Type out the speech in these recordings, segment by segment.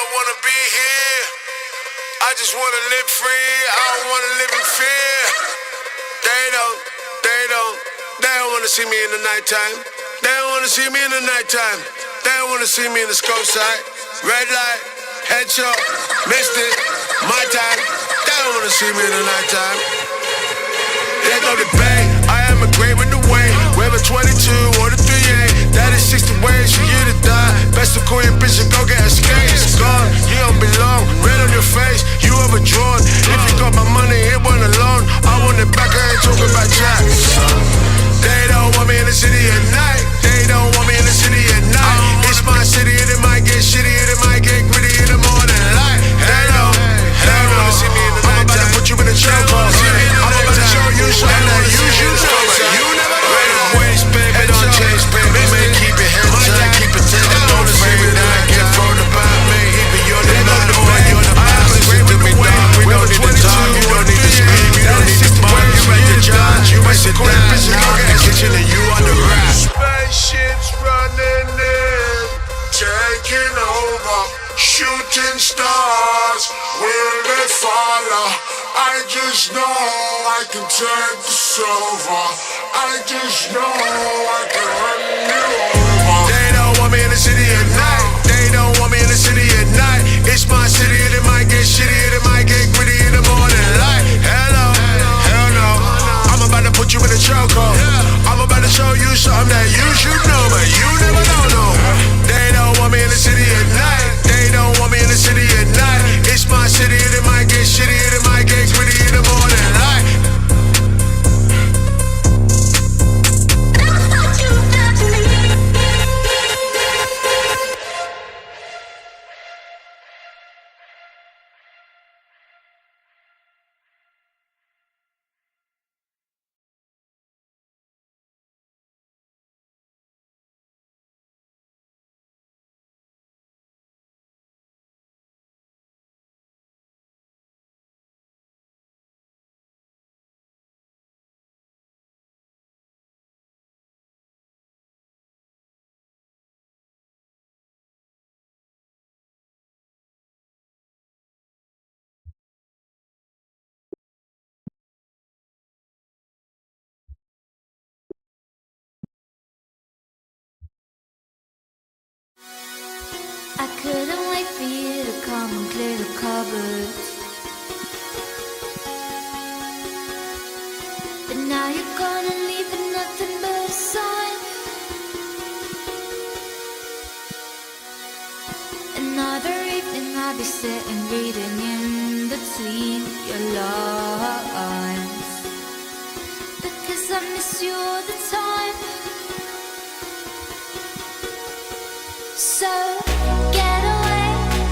don't wanna be here. I just wanna live free. I don't wanna live in fear. They don't wanna see me in the nighttime. They don't wanna see me in the nighttime. They don't wanna see me in the scope side. Red light, headshot, missed it, my time. They don't wanna see me in the nighttime. They go to bang, I am a great with the weight. Whether 22 or the 38, that is 60 ways for you to die. Best to call your bitch and go get a skate. It's gone, you don't belong. Red on your face, you overdrawn. If you got my money, it wasn't alone. I want it back, I ain't talking about jack. They don't want me in the city at night. They don't want me in the city at night. It's my city and it might get shitty and it might get gritty in the morning light. They don't wanna see me in the night. I'm about to put you in the chokehold. I'm about to show you something that you should know. You never know. Waist, baby, don't change, baby. Man, keep it head tight, keep it tight. Don't wanna see me that I get thrown about me. Even you're the man, you're the man. Listen to me, dog. We don't need the talk, you don't need the scream, you don't need the bump. You make the judge, you make the down. Kitchen and you on the rap. Spaceships running in, taking over, shooting stars. Will they follow? I just know I can take this over. I just know I can run you over. They don't want me in the city at night. They don't want me in the city at night. It's my city and it might get shitty and it might get gritty in the morning light. Hello, hell no. I'm about to put you in a chokehold. I'm about to show you something that you should know, but you never know. They don't want me in the city at night. They don't want me in the city at night. It's my city and it might get shitty and it might get gritty in the morning light. I couldn't wait for you to come and clear the cupboards, but now you're gone and leaving nothing but a sign. Another evening I'll be sitting reading in between your lines, because I miss you all the time. So get away,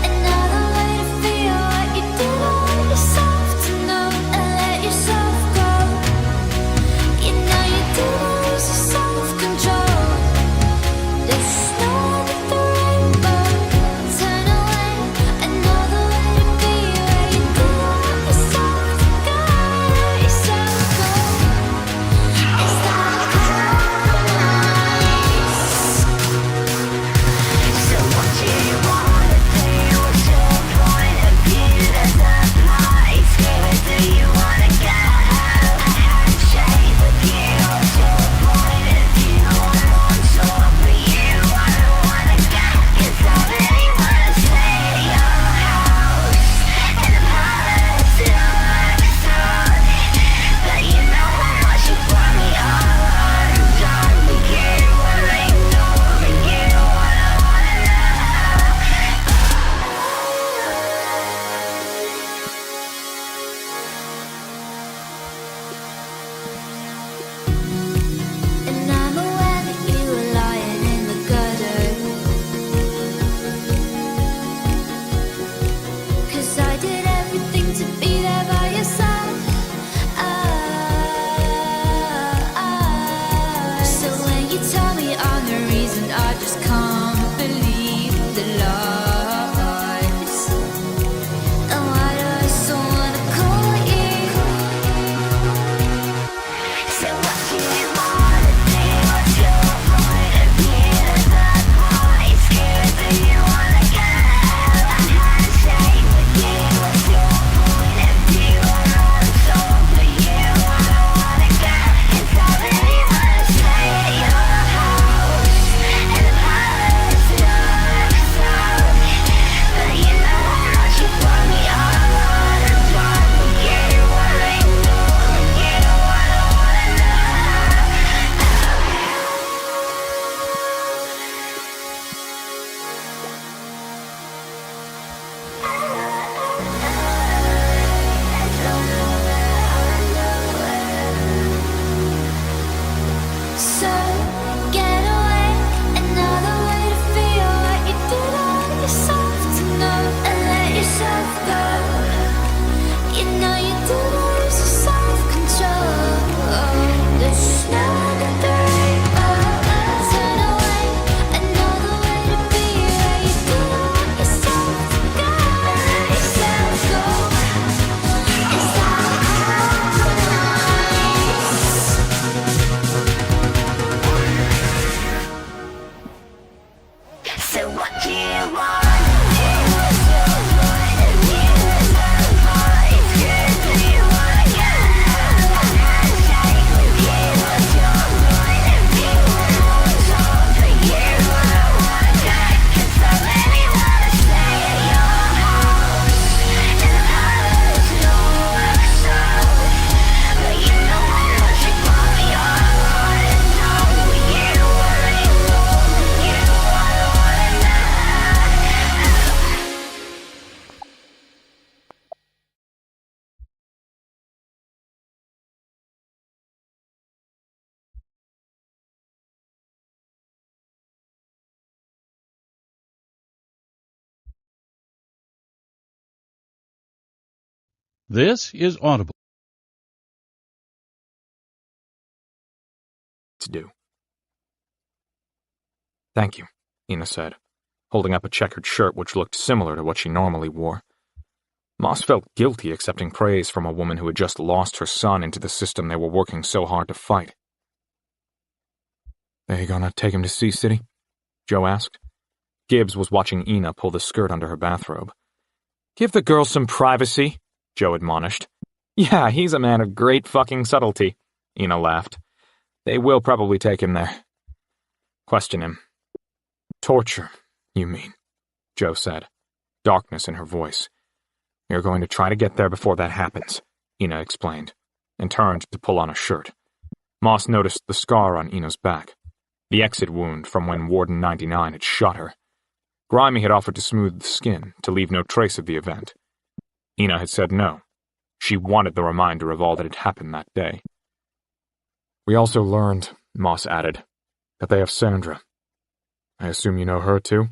another way to feel what you did all yourself to know, and let yourself go. You know you did lose your self-control. There's snow under the rainbow. Turn away, another way to be where you did all yourself to go, let yourself go. Is that a This is Audible. To do. Thank you, Ina said, holding up a checkered shirt which looked similar to what she normally wore. Moss felt guilty accepting praise from a woman who had just lost her son into the system they were working so hard to fight. "Are you gonna take him to Sea City?" Joe asked. Gibbs was watching Ina pull the skirt under her bathrobe. "Give the girl some privacy," Joe admonished. "Yeah, he's a man of great fucking subtlety," Ina laughed. "They will probably take him there." "Question him." "Torture, you mean?" Joe said, darkness in her voice. "You're going to try to get there before that happens," Ina explained, and turned to pull on a shirt. Moss noticed the scar on Ina's back, the exit wound from when Warden 99 had shot her. Grimy had offered to smooth the skin, to leave no trace of the event. Ina had said no. She wanted the reminder of all that had happened that day. "We also learned," Moss added, "that they have Sandra. I assume you know her too?"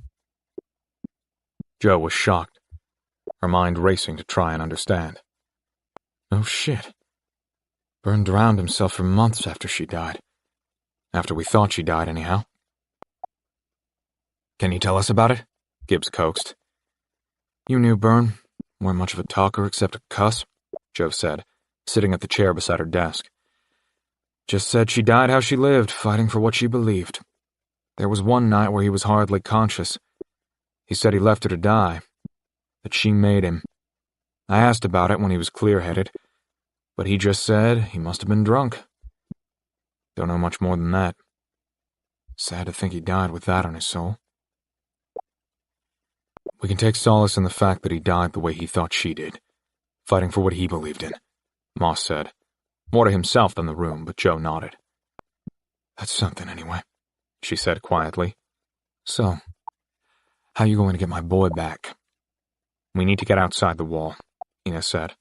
Joe was shocked, her mind racing to try and understand. "Oh shit. Byrne drowned himself for months after she died. After we thought she died, anyhow." "Can you tell us about it?" Gibbs coaxed. "You knew Byrne. Weren't much of a talker except a cuss," Joe said, sitting at the chair beside her desk. "Just said she died how she lived, fighting for what she believed. There was one night where he was hardly conscious. He said he left her to die, that she made him. I asked about it when he was clear-headed, but he just said he must have been drunk. Don't know much more than that. Sad to think he died with that on his soul." "We can take solace in the fact that he died the way he thought she did, fighting for what he believed in," Moss said, more to himself than the room, but Joe nodded. "That's something, anyway," she said quietly. "So, how you going to get my boy back?" "We need to get outside the wall," Ina said.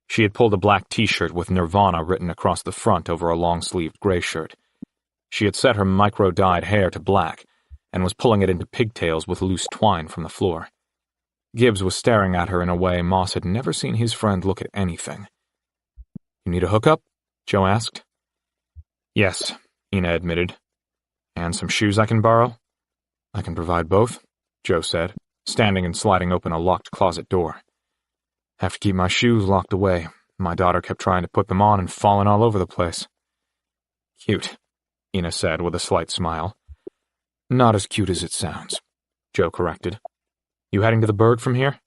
She had pulled a black t-shirt with Nirvana written across the front over a long-sleeved gray shirt. She had set her micro-dyed hair to black and was pulling it into pigtails with loose twine from the floor. Gibbs was staring at her in a way Moss had never seen his friend look at anything. "You need a hookup?" Joe asked. "Yes," Ina admitted. "And some shoes I can borrow?" "I can provide both," Joe said, standing and sliding open a locked closet door. "Have to keep my shoes locked away. My daughter kept trying to put them on and falling all over the place." "Cute," Ina said with a slight smile. "Not as cute as it sounds," Joe corrected. "You heading to the Berg from here?"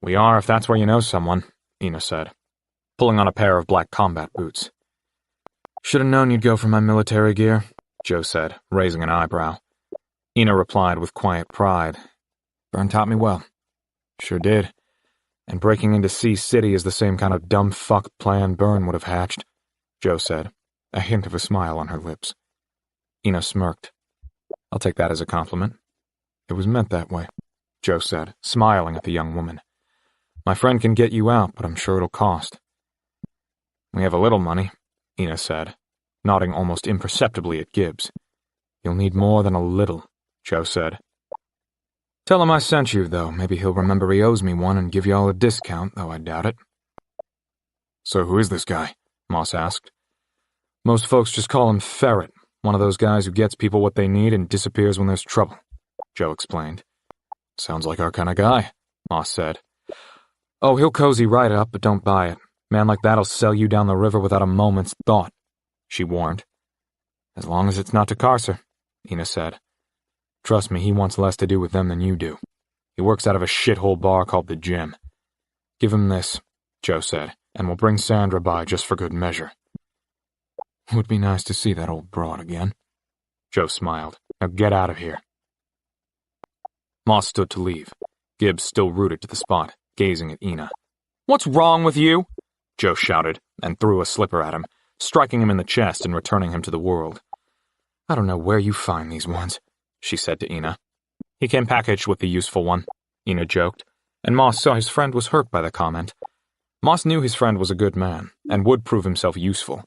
"We are, if that's where you know someone," Ina said, pulling on a pair of black combat boots. "Should have known you'd go for my military gear," Joe said, raising an eyebrow. Ina replied with quiet pride. "Byrne taught me well." "Sure did. And breaking into Sea City is the same kind of dumb fuck plan Byrne would have hatched," Joe said, a hint of a smile on her lips. Ina smirked. "I'll take that as a compliment." "It was meant that way," Joe said, smiling at the young woman. "My friend can get you out, but I'm sure it'll cost." "We have a little money," Ina said, nodding almost imperceptibly at Gibbs. "You'll need more than a little," Joe said. "Tell him I sent you, though. Maybe he'll remember he owes me one and give you all a discount, though I doubt it." "So who is this guy?" Moss asked. "Most folks just call him Ferret, one of those guys who gets people what they need and disappears when there's trouble," Joe explained. "Sounds like our kind of guy," Moss said. "Oh, he'll cozy right up, but don't buy it. Man like that'll sell you down the river without a moment's thought," she warned. "As long as it's not to Carcer," Ina said. "Trust me, he wants less to do with them than you do. He works out of a shithole bar called the Gym. Give him this," Joe said, "and we'll bring Sandra by just for good measure." "Would be nice to see that old broad again." Joe smiled. "Now get out of here." Moss stood to leave, Gibbs still rooted to the spot, gazing at Ina. "What's wrong with you?" Joe shouted, and threw a slipper at him, striking him in the chest and returning him to the world. "I don't know where you find these ones," she said to Ina. "He came packaged with the useful one," Ina joked, and Moss saw his friend was hurt by the comment. Moss knew his friend was a good man, and would prove himself useful,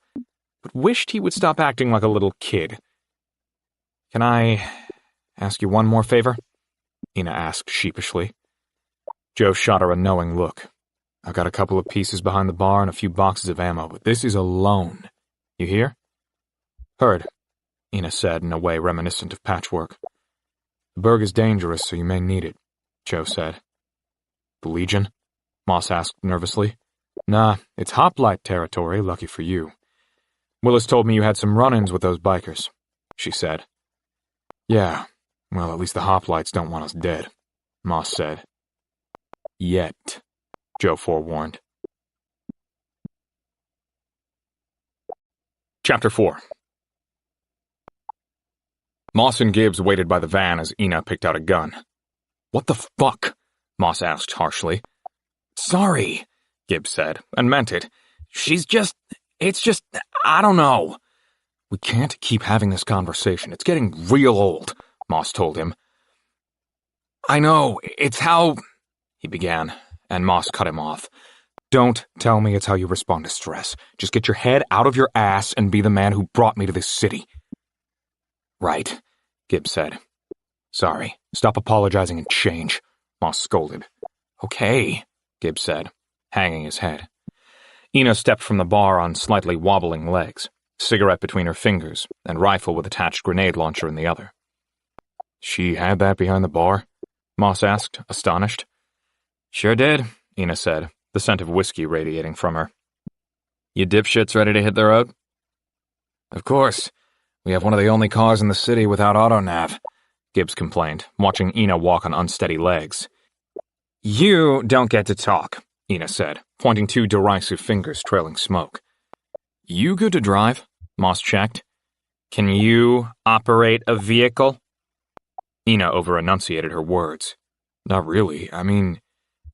but wished he would stop acting like a little kid. "Can I ask you one more favor?" Ina asked sheepishly. Joe shot her a knowing look. I've got a couple of pieces behind the bar and a few boxes of ammo, but this is a loan. You hear? Heard, Ina said in a way reminiscent of patchwork. The Berg is dangerous, so you may need it, Joe said. The Legion? Moss asked nervously. Nah, it's hoplite territory, lucky for you. Willis told me you had some run-ins with those bikers, she said. Yeah, well, at least the hoplites don't want us dead, Moss said. Yet, Joe forewarned. Chapter 4. Moss and Gibbs waited by the van as Ina picked out a gun. What the fuck? Moss asked harshly. Sorry, Gibbs said, and meant it. It's just, I don't know. We can't keep having this conversation. It's getting real old, Moss told him. I know, it's how... he began, and Moss cut him off. Don't tell me it's how you respond to stress. Just get your head out of your ass and be the man who brought me to this city. Right, Gibbs said. Sorry, stop apologizing and change, Moss scolded. Okay, Gibbs said, hanging his head. Ina stepped from the bar on slightly wobbling legs, cigarette between her fingers, and rifle with attached grenade launcher in the other. She had that behind the bar? Moss asked, astonished. Sure did, Ina said, the scent of whiskey radiating from her. You dipshits ready to hit the road? Of course. We have one of the only cars in the city without autonav, Gibbs complained, watching Ina walk on unsteady legs. You don't get to talk, Ina said, pointing two derisive fingers trailing smoke. You good to drive? Moss checked. Can you operate a vehicle? Ina over-enunciated her words. Not really, I mean...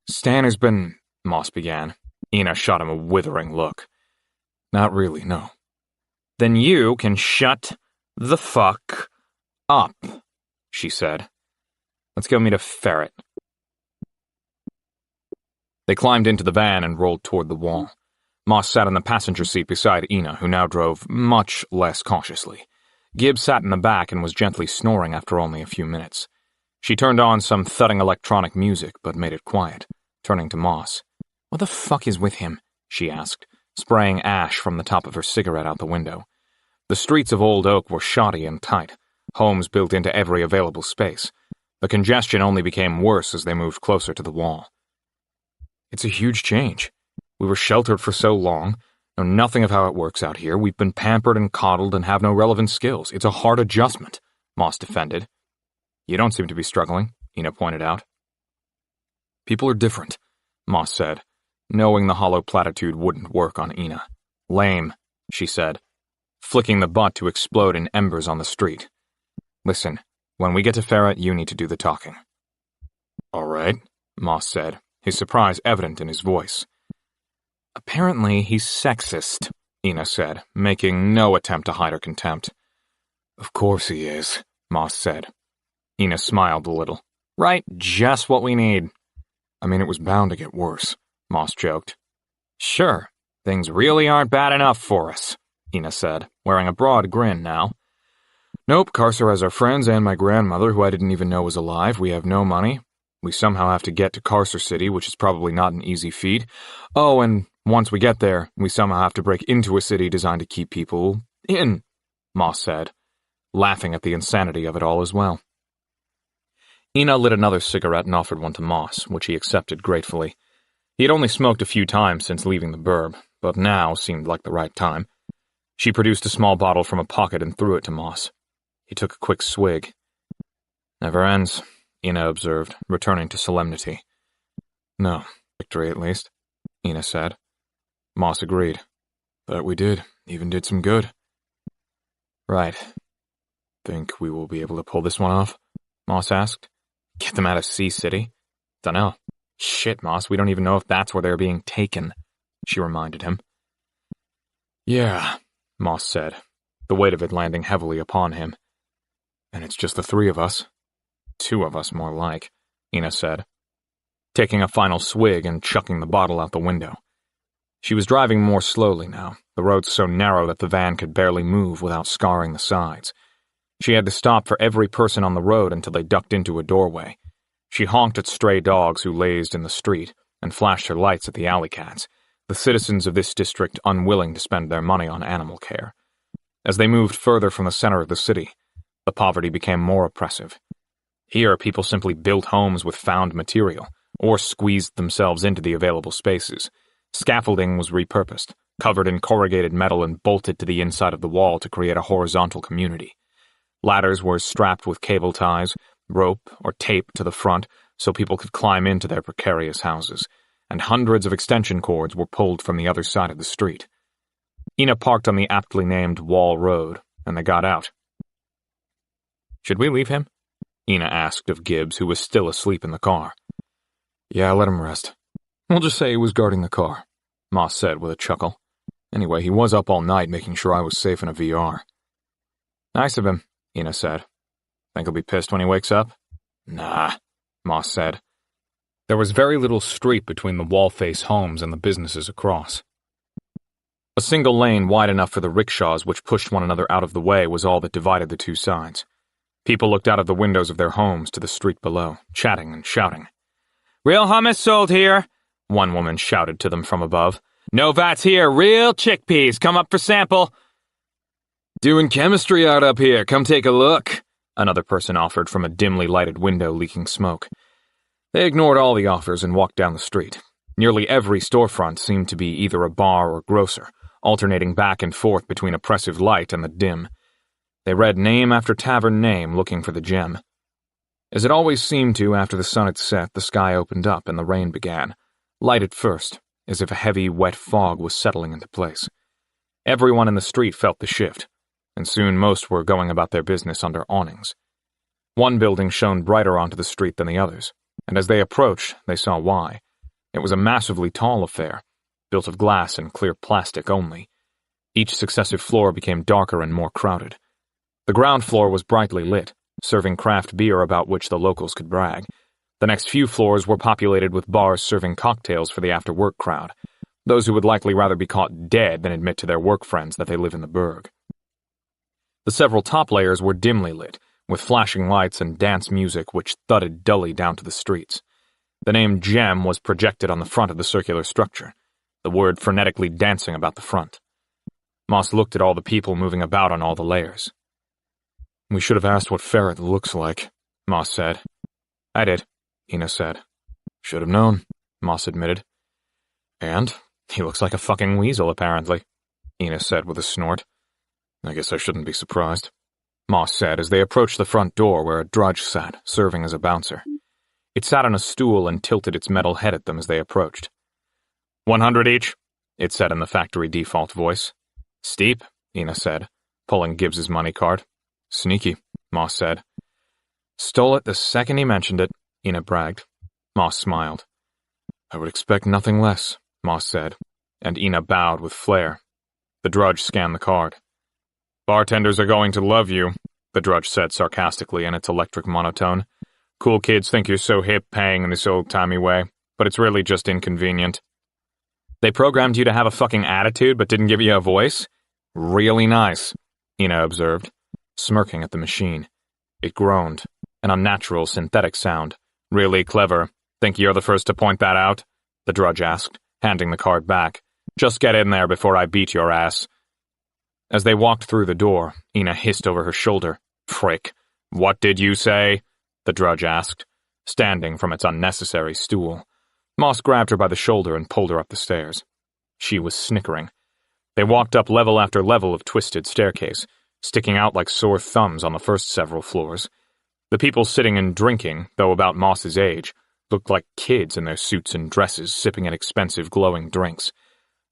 Stan has been... Moss began. Ina shot him a withering look. Not really, no. Then you can shut the fuck up, she said. Let's go meet a ferret. They climbed into the van and rolled toward the wall. Moss sat in the passenger seat beside Ina, who now drove much less cautiously. Gibbs sat in the back and was gently snoring after only a few minutes. She turned on some thudding electronic music, but made it quiet, turning to Moss. What the fuck is with him? She asked, spraying ash from the top of her cigarette out the window. The streets of Old Oak were shoddy and tight, homes built into every available space. The congestion only became worse as they moved closer to the wall. It's a huge change. We were sheltered for so long, know nothing of how it works out here. We've been pampered and coddled and have no relevant skills. It's a hard adjustment, Moss defended. You don't seem to be struggling, Ina pointed out. People are different, Moss said, knowing the hollow platitude wouldn't work on Ina. Lame, she said, flicking the butt to explode in embers on the street. Listen, when we get to Ferret, you need to do the talking. All right, Moss said, his surprise evident in his voice. Apparently he's sexist, Ina said, making no attempt to hide her contempt. Of course he is, Moss said. Ina smiled a little. Right, just what we need. I mean, it was bound to get worse, Moss joked. Sure, things really aren't bad enough for us, Ina said, wearing a broad grin now. Nope, Carcer has our friends and my grandmother, who I didn't even know was alive. We have no money. We somehow have to get to Carcer City, which is probably not an easy feat. Oh, and once we get there, we somehow have to break into a city designed to keep people in, Moss said, laughing at the insanity of it all as well. Ina lit another cigarette and offered one to Moss, which he accepted gratefully. He had only smoked a few times since leaving the burb, but now seemed like the right time. She produced a small bottle from a pocket and threw it to Moss. He took a quick swig. Never ends, Ina observed, returning to solemnity. No, victory at least, Ina said. Moss agreed. But we did, even did some good. Right. Think we will be able to pull this one off? Moss asked. Get them out of Sea City? Dunno. Shit, Moss, we don't even know if that's where they're being taken, she reminded him. Yeah, Moss said, the weight of it landing heavily upon him. And it's just the three of us. Two of us, more like, Ina said, taking a final swig and chucking the bottle out the window. She was driving more slowly now, the road so narrow that the van could barely move without scarring the sides. She had to stop for every person on the road until they ducked into a doorway. She honked at stray dogs who lazed in the street, and flashed her lights at the alley cats, the citizens of this district unwilling to spend their money on animal care. As they moved further from the center of the city, the poverty became more oppressive. Here, people simply built homes with found material, or squeezed themselves into the available spaces. Scaffolding was repurposed, covered in corrugated metal and bolted to the inside of the wall to create a horizontal community. Ladders were strapped with cable ties, rope, or tape to the front so people could climb into their precarious houses, and hundreds of extension cords were pulled from the other side of the street. Ina parked on the aptly named Wall Road, and they got out. "Should we leave him?" Ina asked of Gibbs, who was still asleep in the car. "Yeah, let him rest. We'll just say he was guarding the car," Moss said with a chuckle. "Anyway, he was up all night making sure I was safe in a VR." "Nice of him," Ina said. "Think he'll be pissed when he wakes up?" "Nah," Moss said. There was very little street between the wall-face homes and the businesses across. A single lane wide enough for the rickshaws which pushed one another out of the way was all that divided the two sides. People looked out of the windows of their homes to the street below, chatting and shouting. "Real hummus sold here," one woman shouted to them from above. "No vats here, real chickpeas, come up for sample." "Doing chemistry out up here, come take a look," another person offered from a dimly lighted window leaking smoke. They ignored all the offers and walked down the street. Nearly every storefront seemed to be either a bar or grocer, alternating back and forth between oppressive light and the dim. They read name after tavern name looking for the gem. As it always seemed to after the sun had set, the sky opened up and the rain began, light at first, as if a heavy, wet fog was settling into place. Everyone in the street felt the shift, and soon most were going about their business under awnings. One building shone brighter onto the street than the others, and as they approached, they saw why. It was a massively tall affair, built of glass and clear plastic only. Each successive floor became darker and more crowded. The ground floor was brightly lit, serving craft beer about which the locals could brag. The next few floors were populated with bars serving cocktails for the after-work crowd, those who would likely rather be caught dead than admit to their work friends that they live in the burg. The several top layers were dimly lit, with flashing lights and dance music which thudded dully down to the streets. The name Gem was projected on the front of the circular structure, the word frenetically dancing about the front. Moss looked at all the people moving about on all the layers. "We should have asked what Ferret looks like," Moss said. "I did," Ina said. "Should have known," Moss admitted. "And he looks like a fucking weasel, apparently," Ina said with a snort. "I guess I shouldn't be surprised," Moss said as they approached the front door where a drudge sat, serving as a bouncer. It sat on a stool and tilted its metal head at them as they approached. "100 each," it said in the factory default voice. "Steep," Ina said, pulling Gibbs's money card. "Sneaky," Moss said. "Stole it the second he mentioned it," Ina bragged. Moss smiled. "I would expect nothing less," Moss said, and Ina bowed with flair. The drudge scanned the card. "Bartenders are going to love you," the drudge said sarcastically in its electric monotone. "Cool kids think you're so hip paying in this old-timey way, but it's really just inconvenient." "They programmed you to have a fucking attitude but didn't give you a voice? Really nice," Ina observed, smirking at the machine. It groaned, an unnatural synthetic sound. "Really clever. Think you're the first to point that out?" the drudge asked, handing the card back. "Just get in there before I beat your ass." As they walked through the door, Ina hissed over her shoulder. "Prick. What did you say?" the drudge asked, standing from its unnecessary stool. Moss grabbed her by the shoulder and pulled her up the stairs. She was snickering. They walked up level after level of twisted staircase, sticking out like sore thumbs on the first several floors. The people sitting and drinking, though about Moss's age, looked like kids in their suits and dresses sipping at expensive glowing drinks.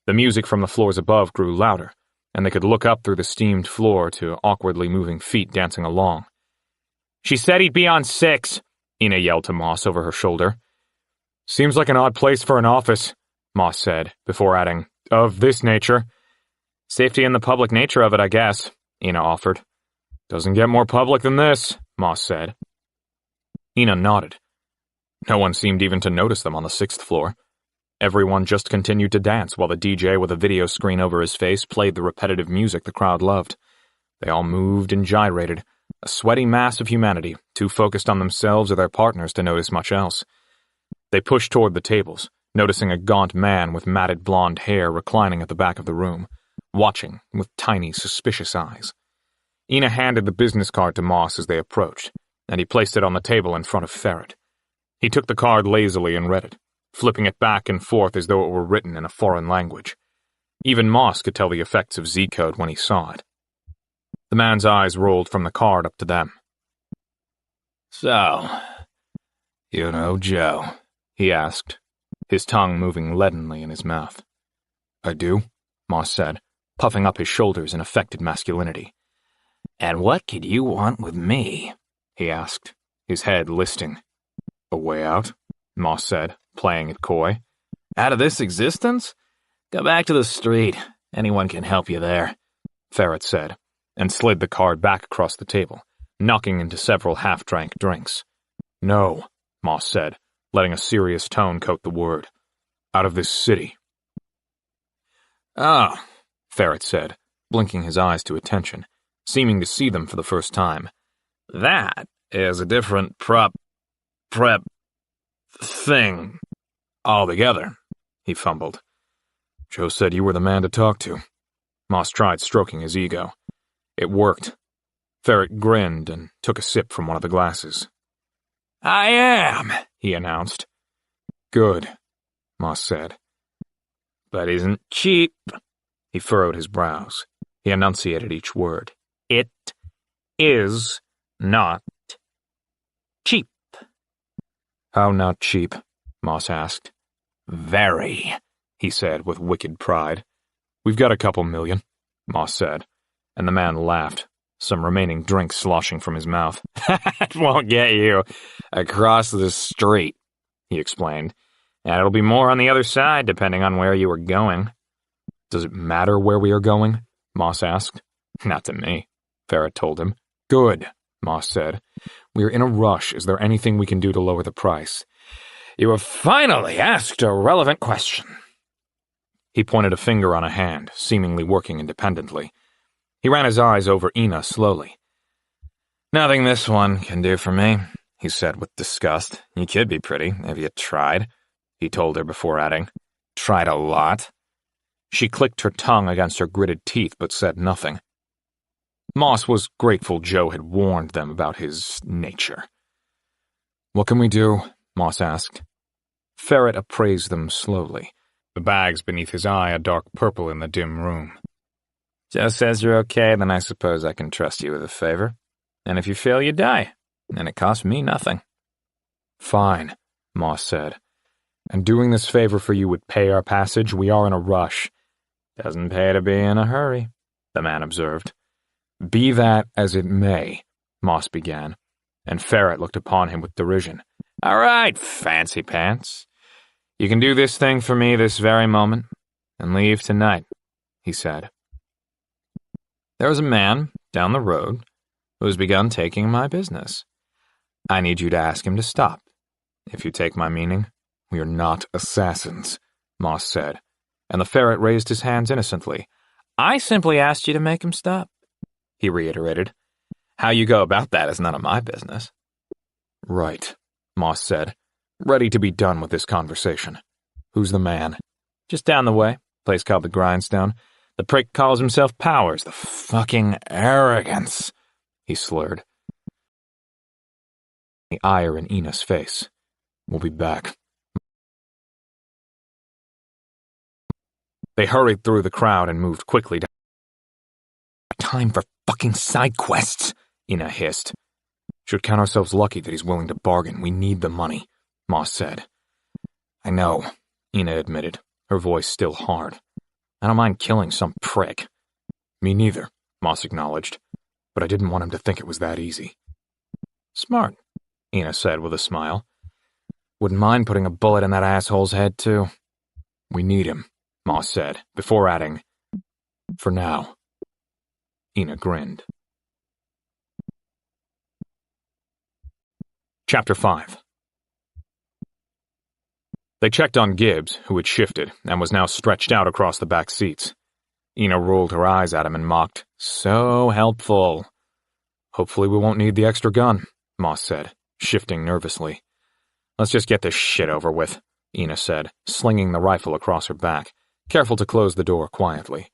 The music from the floors above grew louder, and they could look up through the steamed floor to awkwardly moving feet dancing along. "She said he'd be on 6, Ina yelled to Moss over her shoulder. "Seems like an odd place for an office," Moss said, before adding, "of this nature." "Safety in the public nature of it, I guess," Ina offered. "Doesn't get more public than this," Moss said. Ina nodded. No one seemed even to notice them on the 6th floor. Everyone just continued to dance while the DJ with a video screen over his face played the repetitive music the crowd loved. They all moved and gyrated, a sweaty mass of humanity, too focused on themselves or their partners to notice much else. They pushed toward the tables, noticing a gaunt man with matted blonde hair reclining at the back of the room, watching with tiny, suspicious eyes. Ina handed the business card to Moss as they approached, and he placed it on the table in front of Ferret. He took the card lazily and read it, flipping it back and forth as though it were written in a foreign language. Even Moss could tell the effects of Z-code when he saw it. The man's eyes rolled from the card up to them. "So, you know Joe?" he asked, his tongue moving leadenly in his mouth. "I do," Moss said, puffing up his shoulders in affected masculinity. "And what could you want with me?" he asked, his head listing. "A way out," Moss said, playing it coy. "Out of this existence? Go back to the street. Anyone can help you there," Ferret said, and slid the card back across the table, knocking into several half-drank drinks. "No," Moss said, letting a serious tone coat the word. "Out of this city." "Ah," Ferret said, blinking his eyes to attention, seeming to see them for the first time. "That is a different prep thing altogether," he fumbled. "Joe said you were the man to talk to." Moss tried stroking his ego. It worked. Ferret grinned and took a sip from one of the glasses. "I am," he announced. "Good," Moss said. "But isn't cheap." He furrowed his brows. He enunciated each word. "It is not cheap." "How not cheap?" Moss asked. "Very," he said with wicked pride. "We've got a couple million," Moss said, and the man laughed, some remaining drink sloshing from his mouth. "That won't get you across the street," he explained, "and it'll be more on the other side depending on where you are going." "Does it matter where we are going?" Moss asked. "Not to me," Ferret told him. "Good," Moss said. "We're in a rush. Is there anything we can do to lower the price?" "You have finally asked a relevant question." He pointed a finger on a hand, seemingly working independently. He ran his eyes over Ina slowly. "Nothing this one can do for me," he said with disgust. "You could be pretty if you tried," he told her before adding, "Tried a lot." She clicked her tongue against her gritted teeth but said nothing. Moss was grateful Joe had warned them about his nature. "What can we do?" Moss asked. Ferret appraised them slowly, the bags beneath his eye a dark purple in the dim room. "Joe says you're okay, then I suppose I can trust you with a favor. And if you fail, you die, and it costs me nothing." "Fine," Moss said. "And doing this favor for you would pay our passage? We are in a rush." "Doesn't pay to be in a hurry," the man observed. "Be that as it may," Moss began, and Ferret looked upon him with derision. "All right, fancy pants. You can do this thing for me this very moment, and leave tonight," he said. "There is a man down the road who has begun taking my business. I need you to ask him to stop. If you take my meaning." "We are not assassins," Moss said, and the Ferret raised his hands innocently. "I simply asked you to make him stop," he reiterated. "How you go about that is none of my business." "Right," Moss said, ready to be done with this conversation. "Who's the man?" "Just down the way, place called the Grindstone. The prick calls himself Powers. The fucking arrogance," he slurred. The ire in Ina's face. "We'll be back." They hurried through the crowd and moved quickly down. "Time for fucking side quests," Ina hissed. "Should count ourselves lucky that he's willing to bargain. We need the money," Moss said. "I know," Ina admitted, her voice still hard. "I don't mind killing some prick." "Me neither," Moss acknowledged, "but I didn't want him to think it was that easy." "Smart," Ina said with a smile. "Wouldn't mind putting a bullet in that asshole's head, too." "We need him," Moss said, before adding, "For now." Ina grinned. Chapter 5. They checked on Gibbs, who had shifted and was now stretched out across the back seats. Ina rolled her eyes at him and mocked, "So helpful." "Hopefully we won't need the extra gun," Moss said, shifting nervously. "Let's just get this shit over with. Ina said, slinging the rifle across her back, careful to close the door quietly.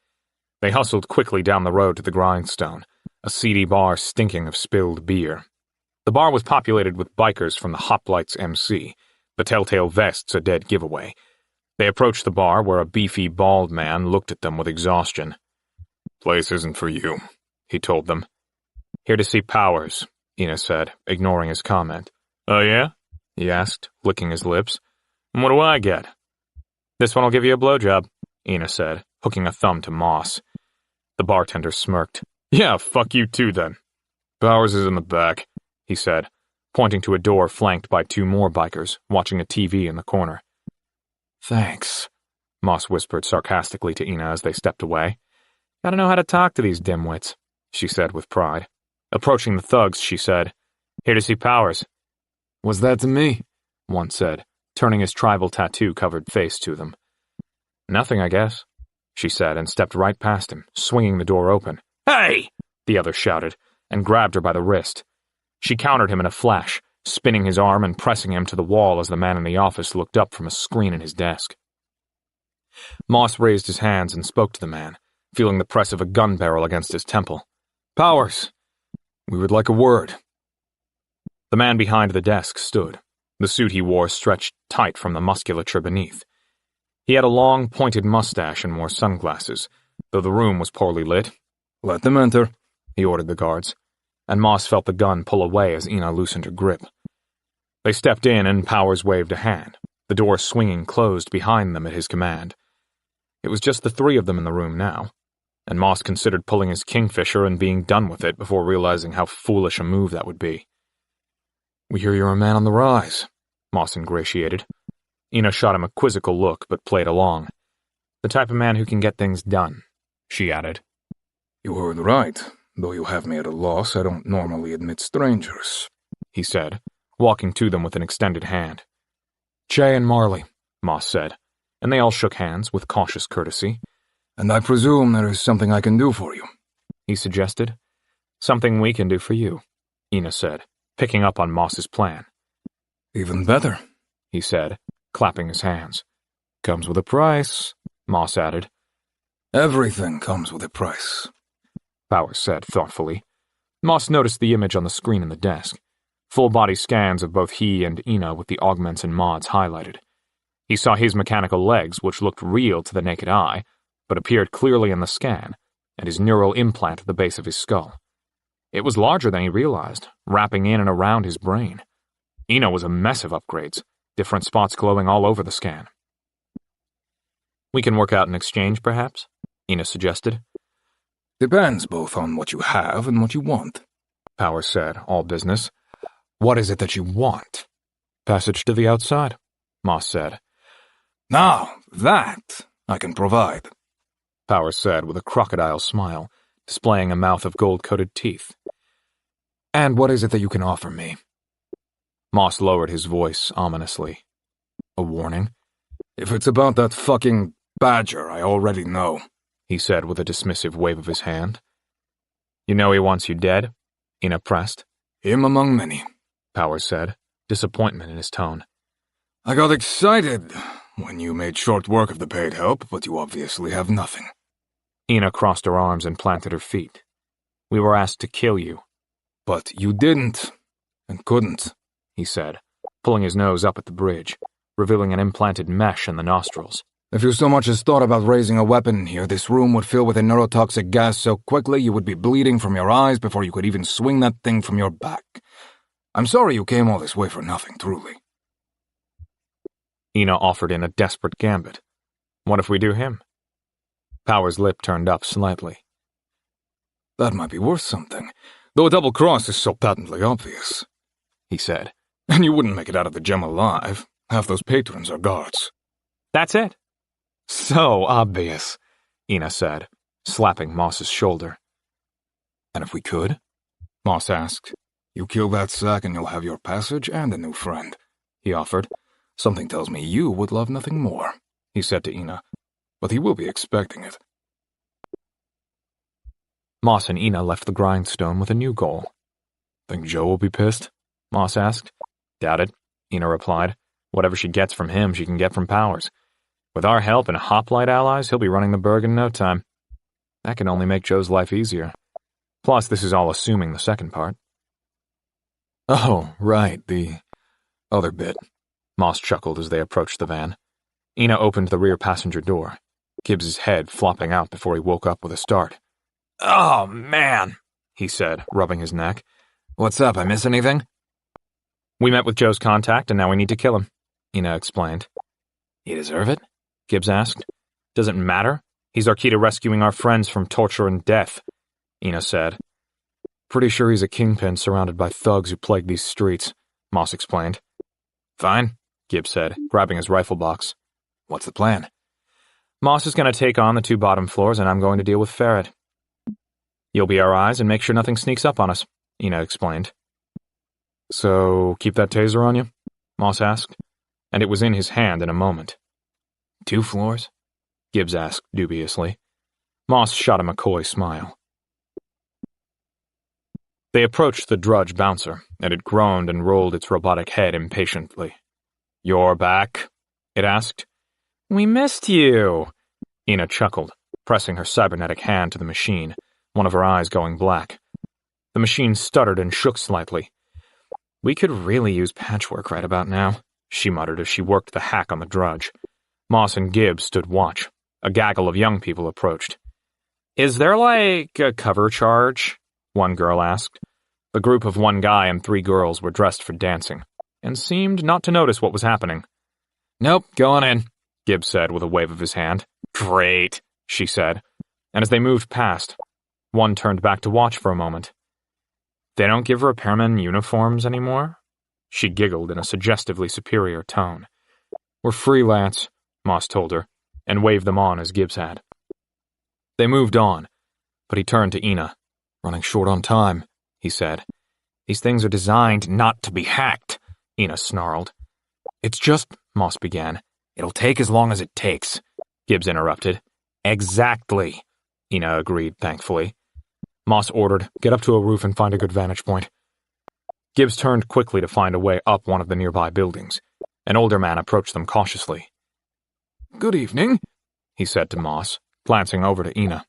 They hustled quickly down the road to the Grindstone, a seedy bar stinking of spilled beer. The bar was populated with bikers from the Hoplites MC, the Telltale Vests a dead giveaway. They approached the bar where a beefy, bald man looked at them with exhaustion. "Place isn't for you," he told them. "Here to see Powers," Ina said, ignoring his comment. "Oh yeah?" he asked, licking his lips. "And what do I get?" "This one'll give you a blowjob," Ina said, hooking a thumb to Moss. The bartender smirked. "Yeah, fuck you too then." "Powers is in the back," he said, pointing to a door flanked by two more bikers, watching a TV in the corner. "Thanks," Moss whispered sarcastically to Ina as they stepped away. "Gotta know how to talk to these dimwits," she said with pride. Approaching the thugs, she said, "Here to see Powers." "What's that to me?" one said, turning his tribal tattoo-covered face to them. "Nothing, I guess," she said, and stepped right past him, swinging the door open. "Hey!" the other shouted, and grabbed her by the wrist. She countered him in a flash, spinning his arm and pressing him to the wall as the man in the office looked up from a screen in his desk. Moss raised his hands and spoke to the man, feeling the press of a gun barrel against his temple. "Powers, we would like a word." The man behind the desk stood, the suit he wore stretched tight from the musculature beneath. He had a long, pointed mustache and wore sunglasses, though the room was poorly lit. "Let them enter," he ordered the guards, and Moss felt the gun pull away as Ina loosened her grip. They stepped in and Powers waved a hand, the door swinging closed behind them at his command. It was just the three of them in the room now, and Moss considered pulling his Kingfisher and being done with it before realizing how foolish a move that would be. "We hear you're a man on the rise," Moss ingratiated. Ina shot him a quizzical look, but played along. "The type of man who can get things done," she added. "You heard right. Though you have me at a loss, I don't normally admit strangers," he said, walking to them with an extended hand. "Che and Marley," Moss said, and they all shook hands with cautious courtesy. "And I presume there is something I can do for you," he suggested. "Something we can do for you," Ina said, picking up on Moss's plan. "Even better," he said, clapping his hands. "Comes with a price," Moss added. "Everything comes with a price," Powers said thoughtfully. Moss noticed the image on the screen in the desk. Full-body scans of both he and Ina with the augments and mods highlighted. He saw his mechanical legs, which looked real to the naked eye, but appeared clearly in the scan, and his neural implant at the base of his skull. It was larger than he realized, wrapping in and around his brain. Ina was a mess of upgrades, different spots glowing all over the scan. "We can work out an exchange, perhaps?" Ina suggested. "Depends both on what you have and what you want," Powers said, all business. "What is it that you want?" "Passage to the outside," Moss said. "Now, that I can provide," Powers said with a crocodile smile, displaying a mouth of gold-coated teeth. "And what is it that you can offer me?" Moss lowered his voice ominously. "A warning?" "If it's about that fucking badger, I already know," he said with a dismissive wave of his hand. "You know he wants you dead?" Ina pressed. "Him among many," Powers said, disappointment in his tone. "I got excited when you made short work of the paid help, but you obviously have nothing." Ina crossed her arms and planted her feet. "We were asked to kill you." "But you didn't, and couldn't," he said, pulling his nose up at the bridge, revealing an implanted mesh in the nostrils. "If you so much as thought about raising a weapon in here, this room would fill with a neurotoxic gas so quickly you would be bleeding from your eyes before you could even swing that thing from your back. I'm sorry you came all this way for nothing, truly." Ina offered in a desperate gambit. "What if we do him?" Powers' lip turned up slightly. "That might be worth something, though a double cross is so patently obvious," he said. "And you wouldn't make it out of the gem alive. Half those patrons are guards." "That's it." "So obvious," Ina said, slapping Moss's shoulder. "And if we could?" Moss asked. "You kill that sack and you'll have your passage and a new friend," he offered. "Something tells me you would love nothing more," he said to Ina. "But he will be expecting it." Moss and Ina left the Grindstone with a new goal. "Think Joe will be pissed?" Moss asked. "Doubt it," Ina replied. Whatever she gets from him, she can get from Powers. With our help and hoplite allies, he'll be running the burg in no time. That can only make Joe's life easier. Plus, this is all assuming the second part. Oh, right, the other bit. Moss chuckled as they approached the van. Ina opened the rear passenger door, Gibbs's head flopping out before he woke up with a start. Oh, man, he said, rubbing his neck. What's up, I miss anything? We met with Joe's contact, and now we need to kill him, Ina explained. You deserve it? Gibbs asked. Doesn't matter. He's our key to rescuing our friends from torture and death, Ina said. Pretty sure he's a kingpin surrounded by thugs who plague these streets, Moss explained. Fine, Gibbs said, grabbing his rifle box. What's the plan? Moss is going to take on the 2 bottom floors, and I'm going to deal with Ferret. You'll be our eyes and make sure nothing sneaks up on us, Ina explained. So, keep that taser on you? Moss asked, and it was in his hand in a moment. 2 floors? Gibbs asked dubiously. Moss shot a McCoy smile. They approached the Drudge bouncer, and it groaned and rolled its robotic head impatiently. You're back? It asked. We missed you, Ina chuckled, pressing her cybernetic hand to the machine, one of her eyes going black. The machine stuttered and shook slightly. We could really use patchwork right about now, she muttered as she worked the hack on the Drudge. Moss and Gibbs stood watch. A gaggle of young people approached. Is there like a cover charge? One girl asked. The group of 1 guy and 3 girls were dressed for dancing, and seemed not to notice what was happening. Nope, go on in, Gibbs said with a wave of his hand. Great, she said, and as they moved past, one turned back to watch for a moment. They don't give repairmen uniforms anymore? She giggled in a suggestively superior tone. We're freelance, Moss told her, and waved them on as Gibbs had. They moved on, but he turned to Ina. Running short on time, he said. These things are designed not to be hacked, Ina snarled. It's just, Moss began. It'll take as long as it takes, Gibbs interrupted. Exactly, Ina agreed thankfully. Moss ordered, get up to a roof and find a good vantage point. Gibbs turned quickly to find a way up one of the nearby buildings. An older man approached them cautiously. Good evening, he said to Moss, glancing over to Ina.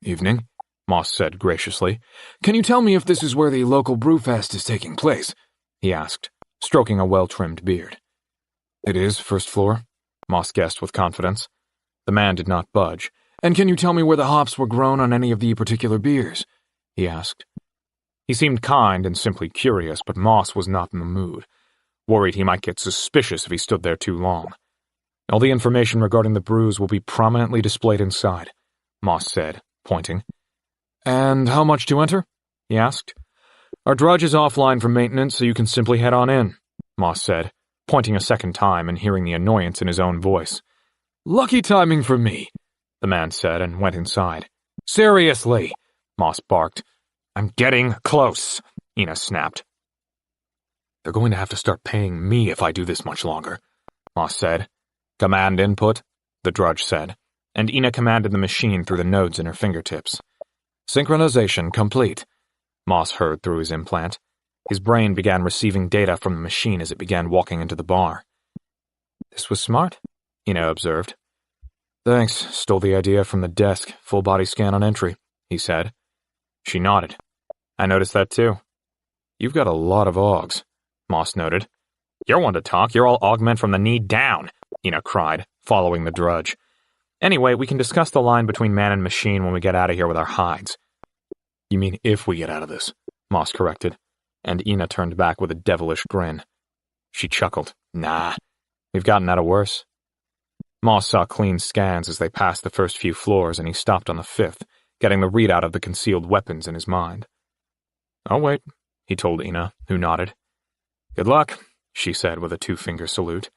Evening, Moss said graciously. Can you tell me if this is where the local brewfest is taking place? He asked, stroking a well-trimmed beard. It is, first floor, Moss guessed with confidence. The man did not budge. And can you tell me where the hops were grown on any of the particular beers? He asked. He seemed kind and simply curious, but Moss was not in the mood. Worried he might get suspicious if he stood there too long. All the information regarding the brews will be prominently displayed inside, Moss said, pointing. And how much to enter? He asked. Our Drudge is offline for maintenance, so you can simply head on in, Moss said, pointing a second time and hearing the annoyance in his own voice. Lucky timing for me, the man said and went inside. Seriously, Moss barked. I'm getting close, Ina snapped. They're going to have to start paying me if I do this much longer, Moss said. Command input, the Drudge said, and Ina commanded the machine through the nodes in her fingertips. Synchronization complete, Moss heard through his implant. His brain began receiving data from the machine as it began walking into the bar. This was smart, Ina observed. Thanks, stole the idea from the desk, full body scan on entry, he said. She nodded. I noticed that too. You've got a lot of augs, Moss noted. You're one to talk, you're all augment from the knee down, Ina cried, following the Drudge. Anyway, we can discuss the line between man and machine when we get out of here with our hides. You mean if we get out of this, Moss corrected, and Ina turned back with a devilish grin. She chuckled. Nah, we've gotten out of worse. Moss saw clean scans as they passed the first few floors, and he stopped on the 5th, getting the readout of the concealed weapons in his mind. I'll wait, he told Ina, who nodded. Good luck, she said with a 2-finger salute.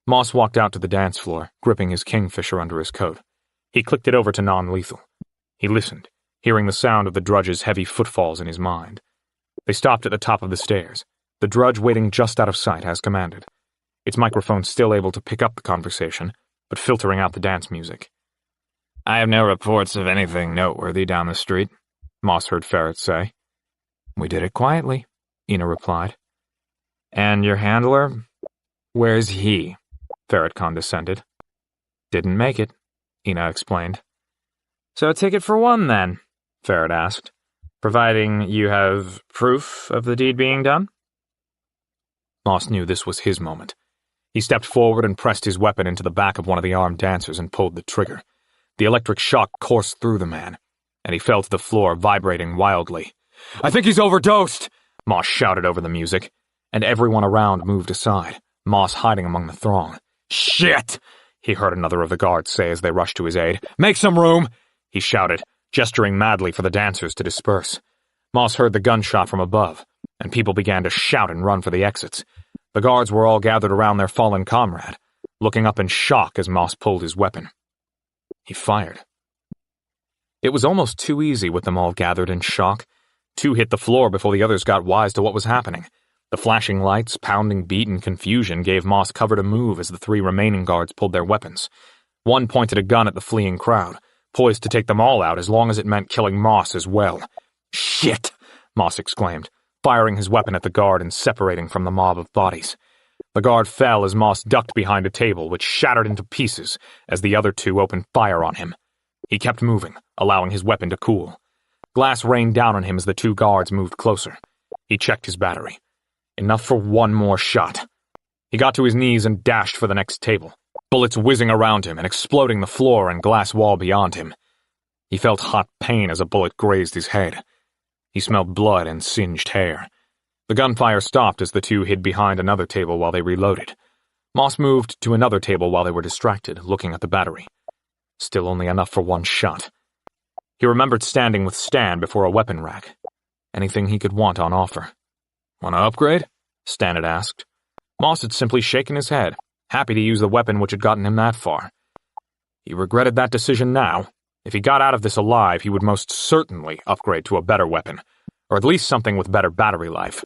Moss walked out to the dance floor, gripping his Kingfisher under his coat. He clicked it over to non-lethal. He listened, hearing the sound of the Drudge's heavy footfalls in his mind. They stopped at the top of the stairs, the Drudge waiting just out of sight as commanded, its microphone still able to pick up the conversation, but filtering out the dance music. I have no reports of anything noteworthy down the street, Moss heard Ferret say. We did it quietly, Ina replied. And your handler? Where's he? Ferret condescended. Didn't make it, Ina explained. So a ticket for one, then? Ferret asked, providing you have proof of the deed being done? Moss knew this was his moment. He stepped forward and pressed his weapon into the back of one of the armed dancers and pulled the trigger. The electric shock coursed through the man, and he fell to the floor, vibrating wildly. I think he's overdosed, Moss shouted over the music, and everyone around moved aside, Moss hiding among the throng. Shit! He heard another of the guards say as they rushed to his aid. Make some room! He shouted, gesturing madly for the dancers to disperse. Moss heard the gunshot from above, and people began to shout and run for the exits. The guards were all gathered around their fallen comrade, looking up in shock as Moss pulled his weapon. He fired. It was almost too easy with them all gathered in shock. Two hit the floor before the others got wise to what was happening. The flashing lights, pounding beat, and confusion gave Moss cover to move as the three remaining guards pulled their weapons. One pointed a gun at the fleeing crowd, poised to take them all out as long as it meant killing Moss as well. Shit! Moss exclaimed, firing his weapon at the guard and separating from the mob of bodies. The guard fell as Moss ducked behind a table, which shattered into pieces as the other two opened fire on him. He kept moving, allowing his weapon to cool. Glass rained down on him as the two guards moved closer. He checked his battery. Enough for one more shot. He got to his knees and dashed for the next table, bullets whizzing around him and exploding the floor and glass wall beyond him. He felt hot pain as a bullet grazed his head. He smelled blood and singed hair. The gunfire stopped as the two hid behind another table while they reloaded. Moss moved to another table while they were distracted, looking at the battery. Still only enough for one shot. He remembered standing with Stan before a weapon rack. Anything he could want on offer. Want to upgrade? Stan had asked. Moss had simply shaken his head, happy to use the weapon which had gotten him that far. He regretted that decision now. If he got out of this alive, he would most certainly upgrade to a better weapon, or at least something with better battery life.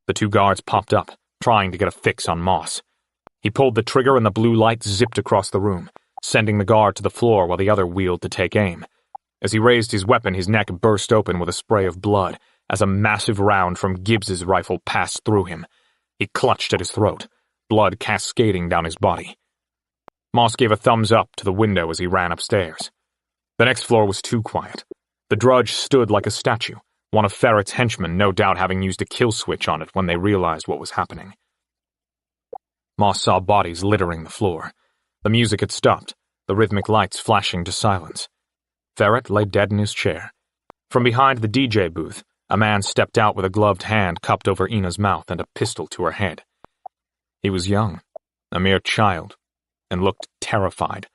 The two guards popped up, trying to get a fix on Moss. He pulled the trigger and the blue light zipped across the room, sending the guard to the floor while the other wheeled to take aim. As he raised his weapon, his neck burst open with a spray of blood as a massive round from Gibbs's rifle passed through him. He clutched at his throat, blood cascading down his body. Moss gave a thumbs up to the window as he ran upstairs. The next floor was too quiet. The drudge stood like a statue, one of Ferret's henchmen no doubt having used a kill switch on it when they realized what was happening. Moss saw bodies littering the floor. The music had stopped, the rhythmic lights flashing to silence. Ferret lay dead in his chair. From behind the DJ booth, a man stepped out with a gloved hand cupped over Ina's mouth and a pistol to her head. He was young, a mere child, and looked terrified.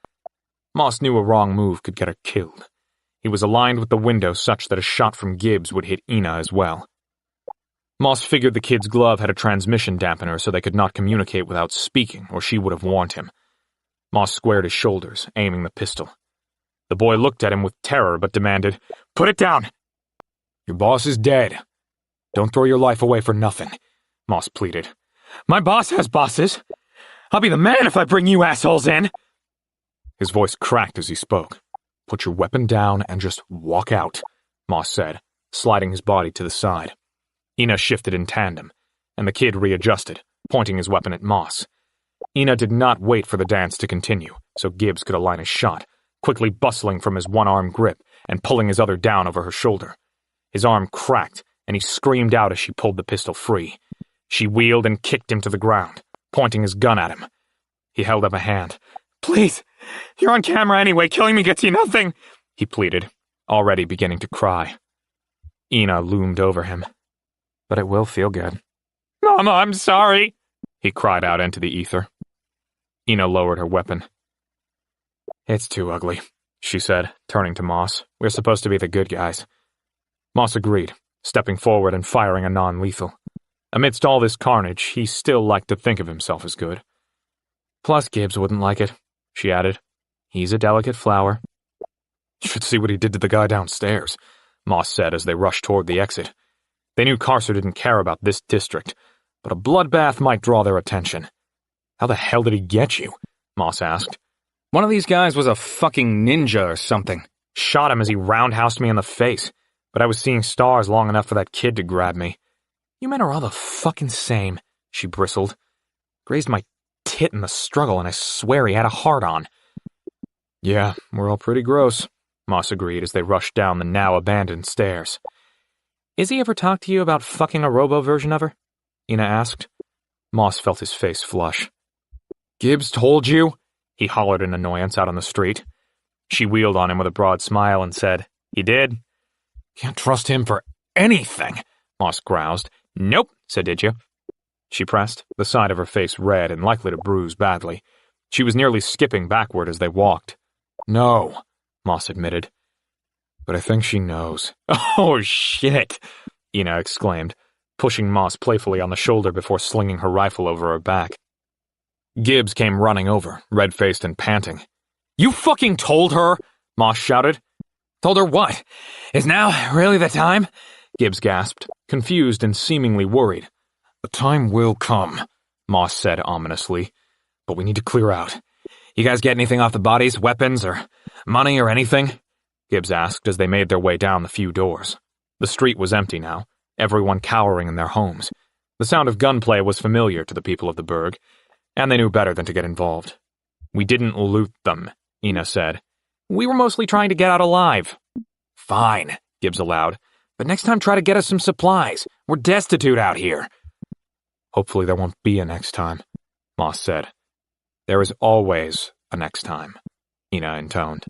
Moss knew a wrong move could get her killed. He was aligned with the window such that a shot from Gibbs would hit Ina as well. Moss figured the kid's glove had a transmission dampener so they could not communicate without speaking, or she would have warned him. Moss squared his shoulders, aiming the pistol. The boy looked at him with terror but demanded, "Put it down!" "Your boss is dead. Don't throw your life away for nothing," Moss pleaded. "My boss has bosses. I'll be the man if I bring you assholes in." His voice cracked as he spoke. "Put your weapon down and just walk out," Moss said, sliding his body to the side. Ina shifted in tandem, and the kid readjusted, pointing his weapon at Moss. Ina did not wait for the dance to continue, so Gibbs could align a shot, quickly bustling from his one-arm grip and pulling his other down over her shoulder. His arm cracked, and he screamed out as she pulled the pistol free. She wheeled and kicked him to the ground, pointing his gun at him. He held up a hand. "Please, you're on camera anyway, killing me gets you nothing," he pleaded, already beginning to cry. Ina loomed over him. "But it will feel good." "Mama, I'm sorry," he cried out into the ether. Ina lowered her weapon. "It's too ugly," she said, turning to Moss. "We're supposed to be the good guys." Moss agreed, stepping forward and firing a non-lethal. Amidst all this carnage, he still liked to think of himself as good. "Plus Gibbs wouldn't like it," she added. "He's a delicate flower." "You should see what he did to the guy downstairs," Moss said as they rushed toward the exit. They knew Carcer didn't care about this district, but a bloodbath might draw their attention. "How the hell did he get you?" Moss asked. "One of these guys was a fucking ninja or something. Shot him as he roundhoused me in the face, but I was seeing stars long enough for that kid to grab me." "You men are all the fucking same," she bristled. Grazed my tit in the struggle, and I swear he had a heart-on. Yeah, we're all pretty gross, Moss agreed as they rushed down the now-abandoned stairs. Is he ever talked to you about fucking a robo version of her? Ina asked. Moss felt his face flush. Gibbs told you? He hollered in annoyance out on the street. She wheeled on him with a broad smile and said, He did. Can't trust him for anything, Moss groused. Nope, said Didya. She pressed, the side of her face red and likely to bruise badly. She was nearly skipping backward as they walked. No, Moss admitted. But I think she knows. Oh, shit, Ina exclaimed, pushing Moss playfully on the shoulder before slinging her rifle over her back. Gibbs came running over, red-faced and panting. You fucking told her? Moss shouted. Told her what? Is now really the time? Gibbs gasped, confused and seemingly worried. The time will come, Moss said ominously. But we need to clear out. You guys get anything off the bodies, weapons, or money or anything? Gibbs asked as they made their way down the few doors. The street was empty now, everyone cowering in their homes. The sound of gunplay was familiar to the people of the burg, and they knew better than to get involved. We didn't loot them, Ina said. We were mostly trying to get out alive. Fine, Gibbs allowed, but next time try to get us some supplies. We're destitute out here. Hopefully there won't be a next time, Moss said. There is always a next time, Ina intoned.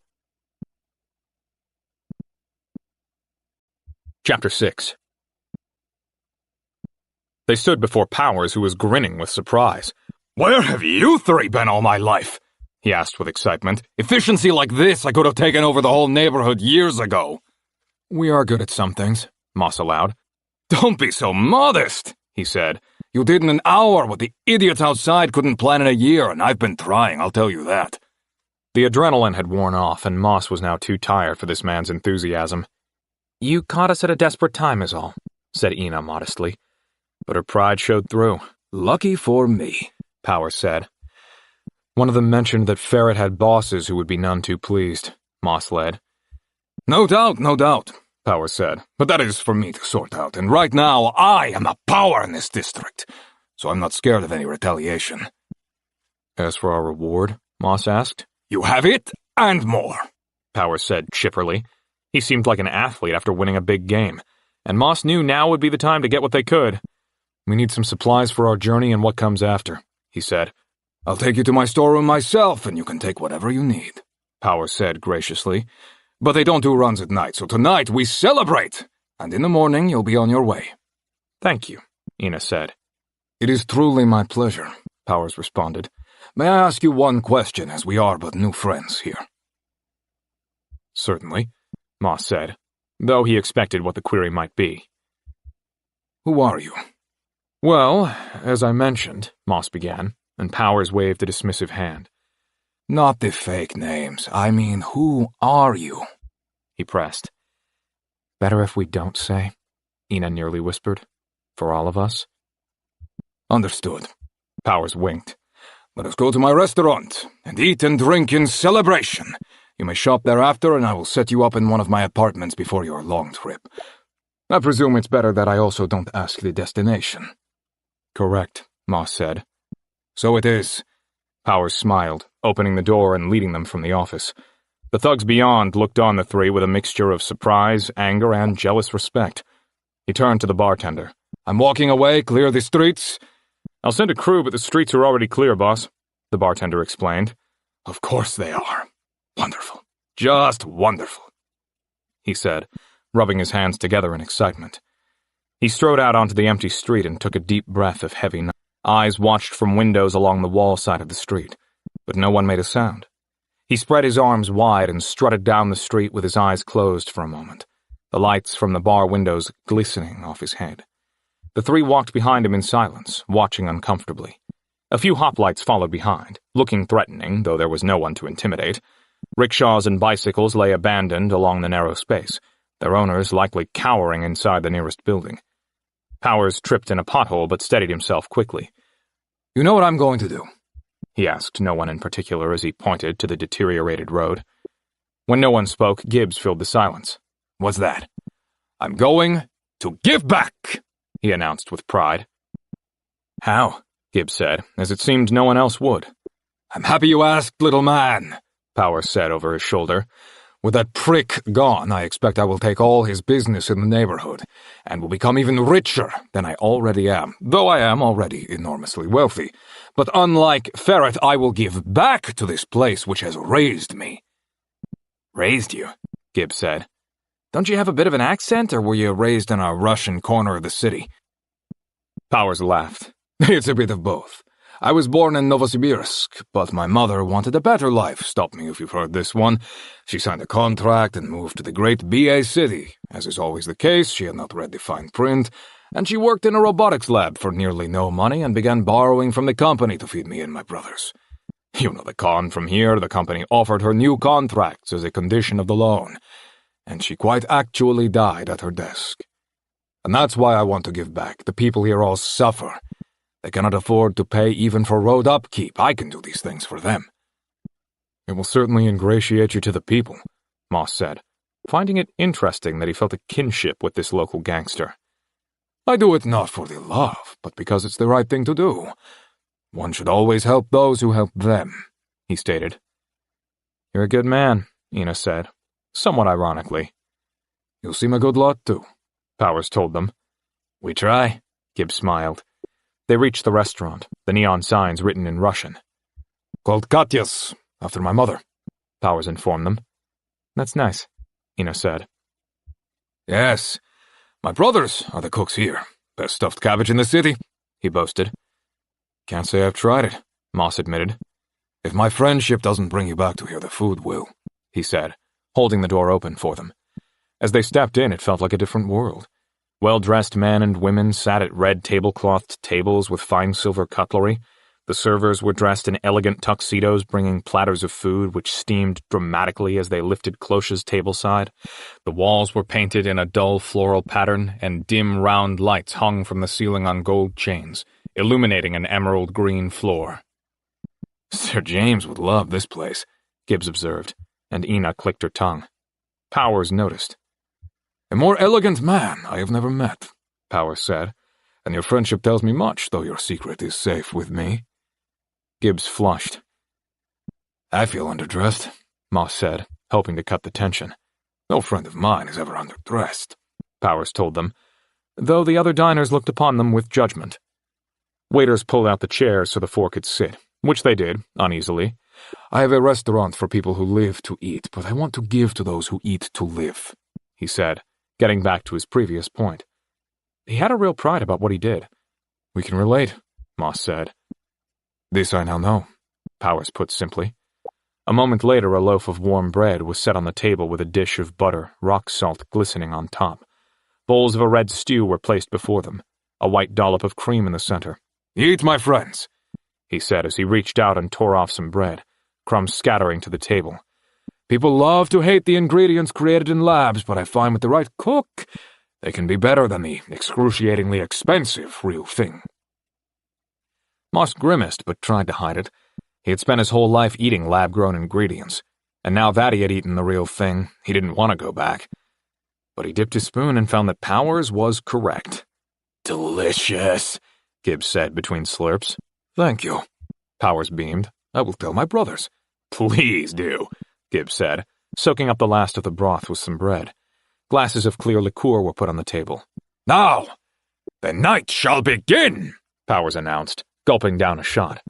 Chapter 6. They stood before Powers, who was grinning with surprise. Where have you three been all my life? He asked with excitement. Efficiency like this, I could have taken over the whole neighborhood years ago. We are good at some things, Moss allowed. Don't be so modest, he said. You did in an hour what the idiots outside couldn't plan in a year, and I've been trying, I'll tell you that. The adrenaline had worn off, and Moss was now too tired for this man's enthusiasm. You caught us at a desperate time is all, said Ina modestly. But her pride showed through. Lucky for me, Powers said. One of them mentioned that Ferret had bosses who would be none too pleased, Moss led. No doubt, Powers said. But that is for me to sort out, and right now I am the power in this district, so I'm not scared of any retaliation. As for our reward, Moss asked. You have it, and more, Powers said chipperly. He seemed like an athlete after winning a big game, and Moss knew now would be the time to get what they could. We need some supplies for our journey and what comes after, he said. I'll take you to my storeroom myself, and you can take whatever you need, Powers said graciously. But they don't do runs at night, so tonight we celebrate, and in the morning you'll be on your way. Thank you, Ina said. It is truly my pleasure, Powers responded. May I ask you one question, as we are but new friends here? Certainly, Moss said, though he expected what the query might be. Who are you? Well, as I mentioned, Moss began, and Powers waved a dismissive hand. Not the fake names. I mean, who are you? He pressed. Better if we don't say, Ina nearly whispered. For all of us. Understood. Powers winked. Let us go to my restaurant, and eat and drink in celebration. You may shop thereafter, and I will set you up in one of my apartments before your long trip. I presume it's better that I also don't ask the destination. Correct, Moss said. So it is. Powers smiled, opening the door and leading them from the office. The thugs beyond looked on the three with a mixture of surprise, anger, and jealous respect. He turned to the bartender. I'm walking away, clear the streets. I'll send a crew, but the streets are already clear, boss, the bartender explained. Of course they are. Wonderful. Just wonderful, he said, rubbing his hands together in excitement. He strode out onto the empty street and took a deep breath of heavy night. Eyes watched from windows along the wall side of the street, but no one made a sound. He spread his arms wide and strutted down the street with his eyes closed for a moment, the lights from the bar windows glistening off his head. The three walked behind him in silence, watching uncomfortably. A few hoplites followed behind, looking threatening, though there was no one to intimidate. Rickshaws and bicycles lay abandoned along the narrow space, their owners likely cowering inside the nearest building. Powers tripped in a pothole but steadied himself quickly. You know what I'm going to do? He asked no one in particular as he pointed to the deteriorated road. When no one spoke, Gibbs filled the silence. What's that? I'm going to give back, he announced with pride. How? Gibbs said, as it seemed no one else would. I'm happy you asked, little man, Powers said over his shoulder. With that prick gone, I expect I will take all his business in the neighborhood, and will become even richer than I already am, though I am already enormously wealthy. But unlike Ferret, I will give back to this place which has raised me. Raised you? Gibbs said. Don't you have a bit of an accent, or were you raised in a Russian corner of the city? Powers laughed. It's a bit of both. I was born in Novosibirsk, but my mother wanted a better life. Stop me if you've heard this one. She signed a contract and moved to the great BA city. As is always the case, she had not read the fine print, and she worked in a robotics lab for nearly no money and began borrowing from the company to feed me and my brothers. You know the con from here. The company offered her new contracts as a condition of the loan, and she quite actually died at her desk. And that's why I want to give back. The people here all suffer. They cannot afford to pay even for road upkeep. I can do these things for them. It will certainly ingratiate you to the people, Moss said, finding it interesting that he felt a kinship with this local gangster. I do it not for the love, but because it's the right thing to do. One should always help those who help them, he stated. You're a good man, Ina said, somewhat ironically. You'll seem a good lot, too, Powers told them. We try, Gibbs smiled. They reached the restaurant, the neon signs written in Russian. Called Katya's, after my mother, Powers informed them. That's nice, Ina said. Yes, my brothers are the cooks here. Best stuffed cabbage in the city, he boasted. Can't say I've tried it, Moss admitted. If my friendship doesn't bring you back to here, the food will, he said, holding the door open for them. As they stepped in, it felt like a different world. Well-dressed men and women sat at red tableclothed tables with fine silver cutlery. The servers were dressed in elegant tuxedos, bringing platters of food which steamed dramatically as they lifted Cloche's tableside. The walls were painted in a dull floral pattern, and dim round lights hung from the ceiling on gold chains, illuminating an emerald green floor. Sir James would love this place, Gibbs observed, and Ina clicked her tongue. Powers noticed. A more elegant man I have never met, Powers said, and your friendship tells me much, though your secret is safe with me. Gibbs flushed. I feel underdressed, Moss said, hoping to cut the tension. No friend of mine is ever underdressed, Powers told them, though the other diners looked upon them with judgment. Waiters pulled out the chairs so the four could sit, which they did, uneasily. I have a restaurant for people who live to eat, but I want to give to those who eat to live, he said, getting back to his previous point. He had a real pride about what he did. We can relate, Moss said. This I now know, Powers put simply. A moment later, a loaf of warm bread was set on the table with a dish of butter, rock salt glistening on top. Bowls of a red stew were placed before them, a white dollop of cream in the center. Eat, my friends, he said as he reached out and tore off some bread, crumbs scattering to the table. People love to hate the ingredients created in labs, but I find with the right cook, they can be better than the excruciatingly expensive real thing. Moss grimaced but tried to hide it. He had spent his whole life eating lab-grown ingredients, and now that he had eaten the real thing, he didn't want to go back. But he dipped his spoon and found that Powers was correct. Delicious, Gibbs said between slurps. Thank you, Powers beamed. I will tell my brothers. Please do, Gibbs said, soaking up the last of the broth with some bread. Glasses of clear liqueur were put on the table. Now, the night shall begin, Powers announced, gulping down a shot.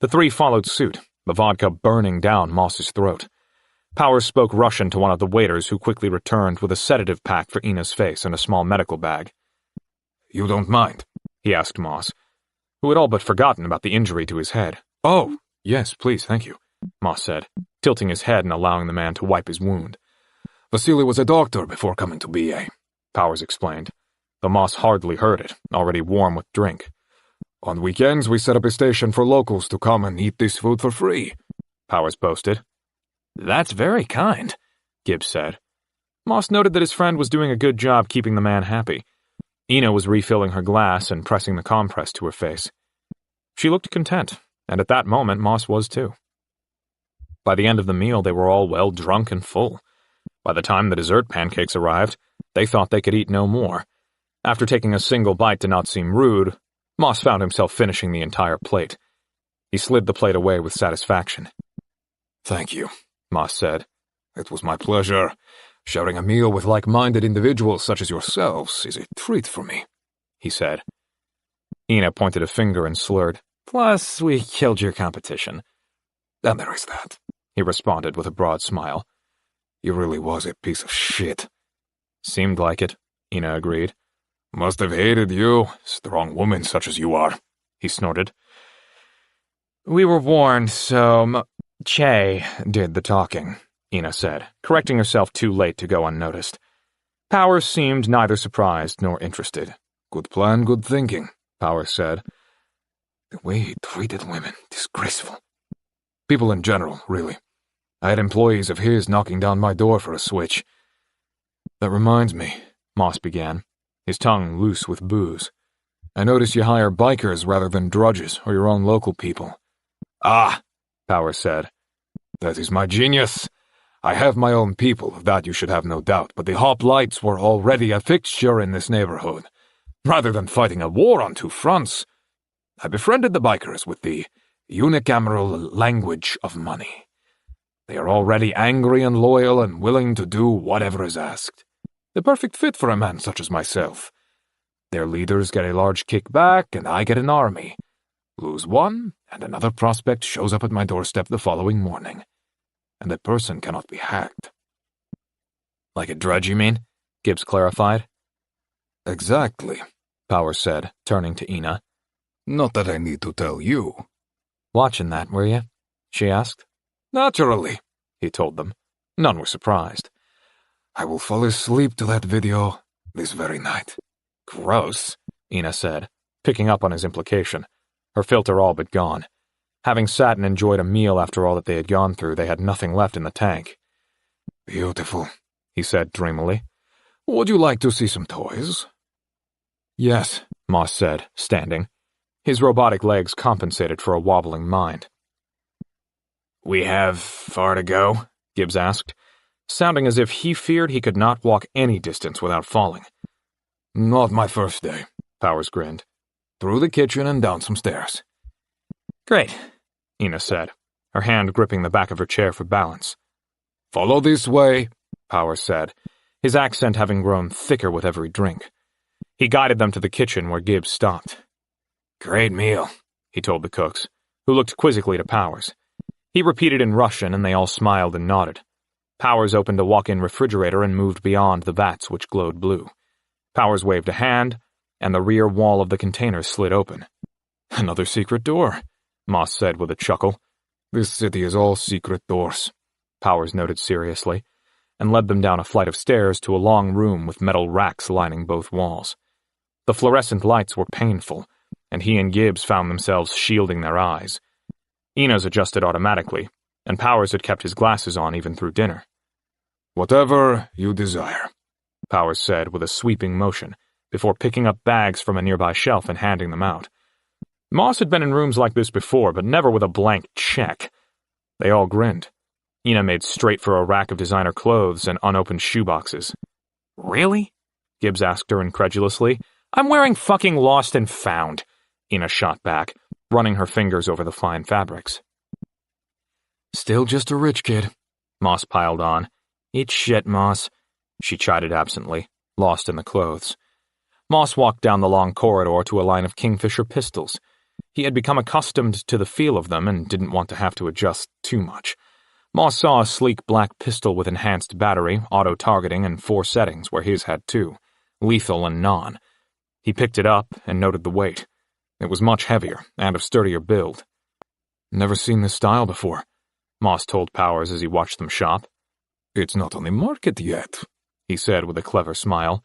The three followed suit, the vodka burning down Moss's throat. Powers spoke Russian to one of the waiters who quickly returned with a sedative pack for Ina's face and a small medical bag. You don't mind? He asked Moss, who had all but forgotten about the injury to his head. Oh, yes, please, thank you, Moss said, tilting his head and allowing the man to wipe his wound. Vasily was a doctor before coming to BA, Powers explained, though Moss hardly heard it, already warm with drink. On weekends, we set up a station for locals to come and eat this food for free, Powers boasted. That's very kind, Gibbs said. Moss noted that his friend was doing a good job keeping the man happy. Ina was refilling her glass and pressing the compress to her face. She looked content, and at that moment Moss was too. By the end of the meal, they were all well drunk and full. By the time the dessert pancakes arrived, they thought they could eat no more. After taking a single bite to not seem rude, Moss found himself finishing the entire plate. He slid the plate away with satisfaction. Thank you, Moss said. It was my pleasure. Sharing a meal with like-minded individuals such as yourselves is a treat for me, he said. Ina pointed a finger and slurred. Plus, we killed your competition. And there is that, he responded with a broad smile. He really was a piece of shit. Seemed like it, Ina agreed. Must have hated you, strong woman such as you are, he snorted. We were warned, so Che did the talking, Ina said, correcting herself too late to go unnoticed. Powers seemed neither surprised nor interested. Good plan, good thinking, Powers said. The way he treated women, disgraceful. People in general, really. I had employees of his knocking down my door for a switch. That reminds me, Moss began, his tongue loose with booze. I notice you hire bikers rather than drudges or your own local people. Ah, Powers said. That is my genius. I have my own people, of that you should have no doubt, but the hoplites were already a fixture in this neighborhood. Rather than fighting a war on two fronts, I befriended the bikers with the unicameral language of money. They are already angry and loyal and willing to do whatever is asked. The perfect fit for a man such as myself. Their leaders get a large kickback, and I get an army. Lose one, and another prospect shows up at my doorstep the following morning. And the person cannot be hacked. Like a drudge, you mean? Gibbs clarified. Exactly, Powers said, turning to Ina. Not that I need to tell you. Watching that, were you? She asked. Naturally, he told them. None were surprised. I will fall asleep to that video this very night. Gross, Ina said, picking up on his implication, her filter all but gone. Having sat and enjoyed a meal after all that they had gone through, they had nothing left in the tank. Beautiful, he said dreamily. Would you like to see some toys? Yes, Moss said, standing. His robotic legs compensated for a wobbling mind. We have far to go? Gibbs asked, sounding as if he feared he could not walk any distance without falling. Not my first day, Powers grinned. Through the kitchen and down some stairs. Great, Ina said, her hand gripping the back of her chair for balance. Follow this way, Powers said, his accent having grown thicker with every drink. He guided them to the kitchen where Gibbs stopped. Great meal, he told the cooks, who looked quizzically to Powers. He repeated in Russian, and they all smiled and nodded. Powers opened a walk-in refrigerator and moved beyond the vats which glowed blue. Powers waved a hand, and the rear wall of the container slid open. Another secret door, Moss said with a chuckle. This city is all secret doors, Powers noted seriously, and led them down a flight of stairs to a long room with metal racks lining both walls. The fluorescent lights were painful, and he and Gibbs found themselves shielding their eyes. Ina's adjusted automatically, and Powers had kept his glasses on even through dinner. Whatever you desire, Powers said with a sweeping motion, before picking up bags from a nearby shelf and handing them out. Moss had been in rooms like this before, but never with a blank check. They all grinned. Ina made straight for a rack of designer clothes and unopened shoeboxes. Really? Gibbs asked her incredulously. I'm wearing fucking Lost and Found, Ina shot back, running her fingers over the fine fabrics. Still just a rich kid, Moss piled on. Eat shit, Moss, she chided absently, lost in the clothes. Moss walked down the long corridor to a line of Kingfisher pistols. He had become accustomed to the feel of them and didn't want to have to adjust too much. Moss saw a sleek black pistol with enhanced battery, auto-targeting, and 4 settings where his had 2, lethal and non. He picked it up and noted the weight. It was much heavier and of sturdier build. Never seen this style before, Moss told Powers as he watched them shop. It's not on the market yet, he said with a clever smile.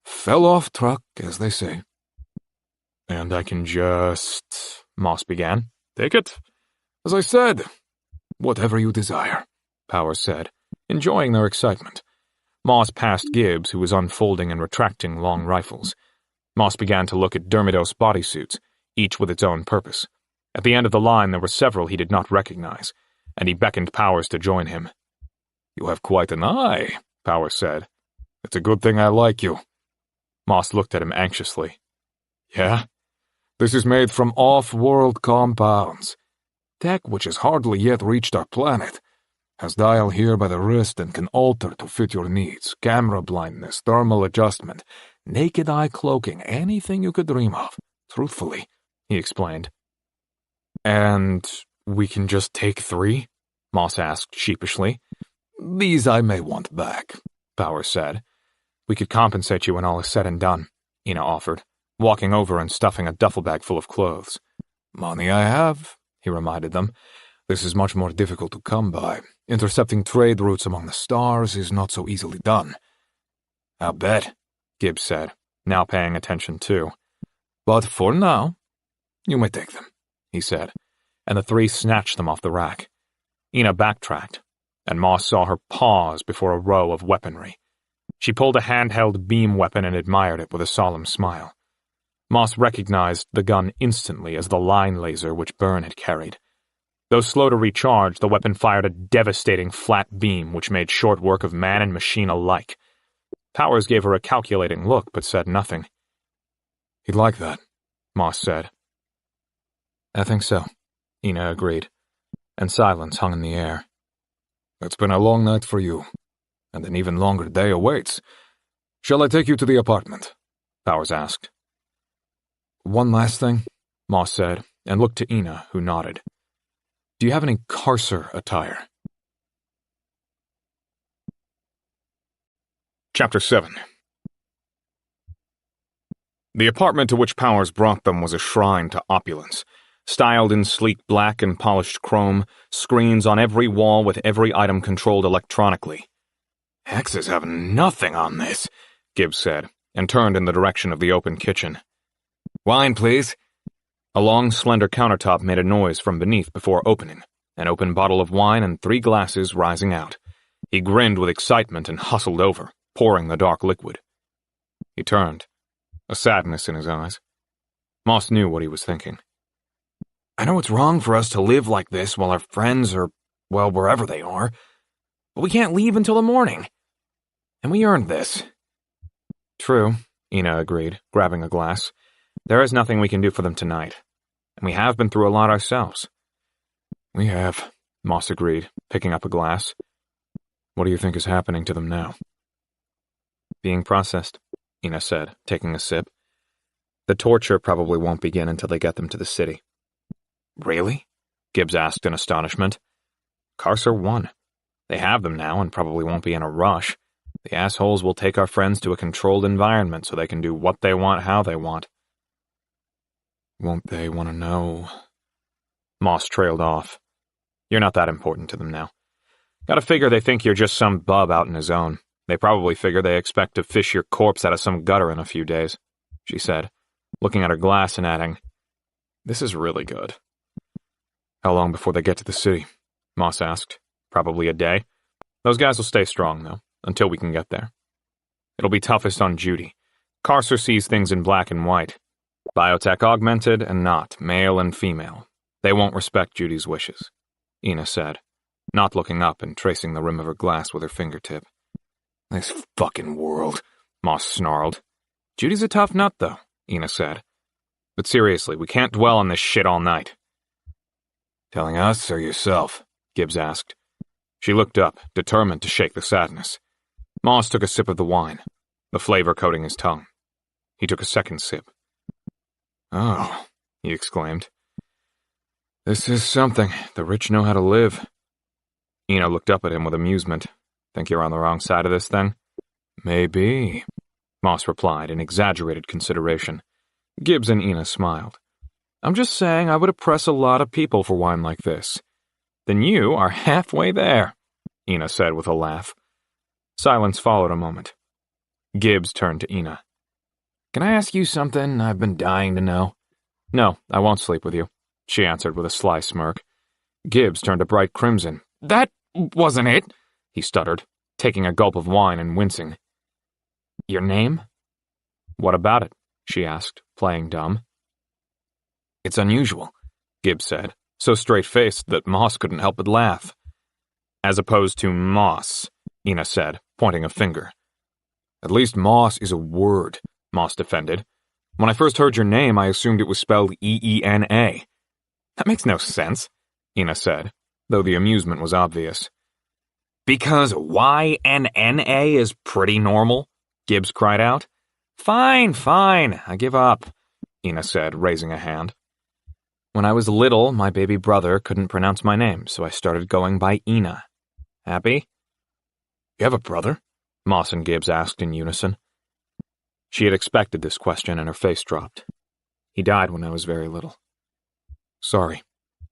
Fell off truck, as they say. And I can just... Moss began. Take it. As I said, whatever you desire, Powers said, enjoying their excitement. Moss passed Gibbs, who was unfolding and retracting long rifles. Moss began to look at Dermidos bodysuits, each with its own purpose. At the end of the line there were several he did not recognize, and he beckoned Powers to join him. You have quite an eye, Powers said. It's a good thing I like you. Moss looked at him anxiously. Yeah? This is made from off-world compounds. Tech which has hardly yet reached our planet. Has dial here by the wrist and can alter to fit your needs. Camera blindness, thermal adjustment, naked eye cloaking, anything you could dream of. Truthfully, he explained. And we can just take 3? Moss asked sheepishly. These I may want back, Powers said. We could compensate you when all is said and done, Ina offered, walking over and stuffing a duffel bag full of clothes. Money I have, he reminded them. This is much more difficult to come by. Intercepting trade routes among the stars is not so easily done. I'll bet, Gibbs said, now paying attention too. But for now, you may take them, he said, and the 3 snatched them off the rack. Ina backtracked, and Moss saw her pause before a row of weaponry. She pulled a handheld beam weapon and admired it with a solemn smile. Moss recognized the gun instantly as the line laser which Byrne had carried. Though slow to recharge, the weapon fired a devastating flat beam which made short work of man and machine alike. Powers gave her a calculating look, but said nothing. He'd like that, Moss said. I think so, Ina agreed, and silence hung in the air. It's been a long night for you, and an even longer day awaits. Shall I take you to the apartment? Powers asked. One last thing, Moss said, and looked to Ina, who nodded. Do you have any Carcer attire? Chapter 7. The apartment to which Powers brought them was a shrine to opulence, styled in sleek black and polished chrome, screens on every wall with every item controlled electronically. Hexes have nothing on this, Gibbs said, and turned in the direction of the open kitchen. Wine, please. A long, slender countertop made a noise from beneath before opening, an open bottle of wine and 3 glasses rising out. He grinned with excitement and hustled over, pouring the dark liquid. He turned, a sadness in his eyes. Moss knew what he was thinking. I know it's wrong for us to live like this while our friends are, well, wherever they are, but we can't leave until the morning. And we earned this. True, Ina agreed, grabbing a glass. There is nothing we can do for them tonight, and we have been through a lot ourselves. We have, Moss agreed, picking up a glass. What do you think is happening to them now? Being processed, Ina said, taking a sip. The torture probably won't begin until they get them to the city. Really? Gibbs asked in astonishment. Carcer won. They have them now and probably won't be in a rush. The assholes will take our friends to a controlled environment so they can do what they want how they want. Won't they want to know? Moss trailed off. You're not that important to them now. Gotta figure they think you're just some bub out in his own. They probably figure they expect to fish your corpse out of some gutter in a few days, she said, looking at her glass and adding, This is really good. How long before they get to the city? Moss asked. Probably a day. Those guys will stay strong, though, until we can get there. It'll be toughest on Judy. Carcer sees things in black and white. Biotech augmented and not, male and female. They won't respect Judy's wishes, Ina said, not looking up and tracing the rim of her glass with her fingertip. This fucking world, Moss snarled. Judy's a tough nut, though, Ina said. But seriously, we can't dwell on this shit all night. Telling us or yourself? Gibbs asked. She looked up, determined to shake the sadness. Moss took a sip of the wine, the flavor coating his tongue. He took a second sip. Oh, he exclaimed. This is something. The rich know how to live. Ina looked up at him with amusement. Think you're on the wrong side of this thing? Maybe, Moss replied in exaggerated consideration. Gibbs and Ina smiled. I'm just saying I would oppress a lot of people for wine like this. Then you are halfway there, Ina said with a laugh. Silence followed a moment. Gibbs turned to Ina. Can I ask you something I've been dying to know? No, I won't sleep with you, she answered with a sly smirk. Gibbs turned a bright crimson. That wasn't it, he stuttered, taking a gulp of wine and wincing. Your name? What about it? She asked, playing dumb. It's unusual, Gibbs said, so straight-faced that Moss couldn't help but laugh. As opposed to Moss, Ina said, pointing a finger. At least Moss is a word, Moss defended. When I first heard your name, I assumed it was spelled E-E-N-A. That makes no sense, Ina said, though the amusement was obvious. Because Y-N-N-A is pretty normal, Gibbs cried out. Fine, I give up, Ina said, raising a hand. When I was little, my baby brother couldn't pronounce my name, so I started going by Ina. Happy? You have a brother? Moss and Gibbs asked in unison. She had expected this question, and her face dropped. He died when I was very little. Sorry,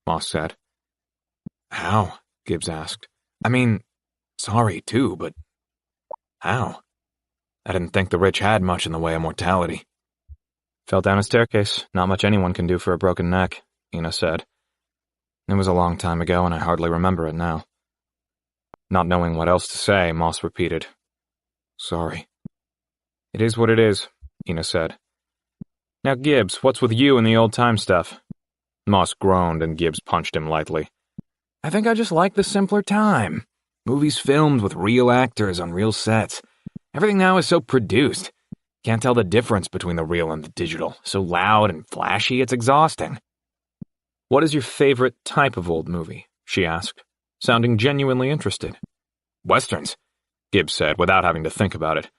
Moss said. How? Gibbs asked. I mean, sorry too, but how? I didn't think the rich had much in the way of mortality. Fell down a staircase. Not much anyone can do for a broken neck, Ina said. It was a long time ago, and I hardly remember it now. Not knowing what else to say, Moss repeated. Sorry. It is what it is, Ina said. Now, Gibbs, what's with you and the old-time stuff? Moss groaned, and Gibbs punched him lightly. I think I just like the simpler time. Movies filmed with real actors on real sets. Everything now is so produced. Can't tell the difference between the real and the digital. So loud and flashy, it's exhausting. What is your favorite type of old movie? She asked, sounding genuinely interested. Westerns, Gibbs said, without having to think about it.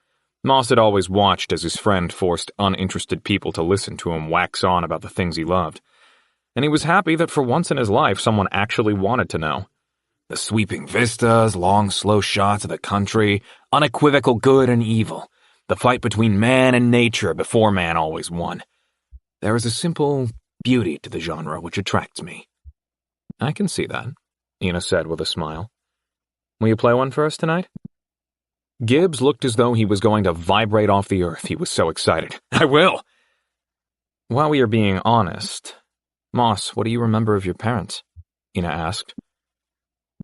Moss had always watched as his friend forced uninterested people to listen to him wax on about the things he loved. And he was happy that for once in his life someone actually wanted to know. The sweeping vistas, long slow shots of the country, unequivocal good and evil, the fight between man and nature before man always won. There is a simple beauty to the genre which attracts me. I can see that, Ina said with a smile. Will you play one for us tonight? Gibbs looked as though he was going to vibrate off the earth. He was so excited. I will! While we are being honest, Moss, what do you remember of your parents? Ina asked.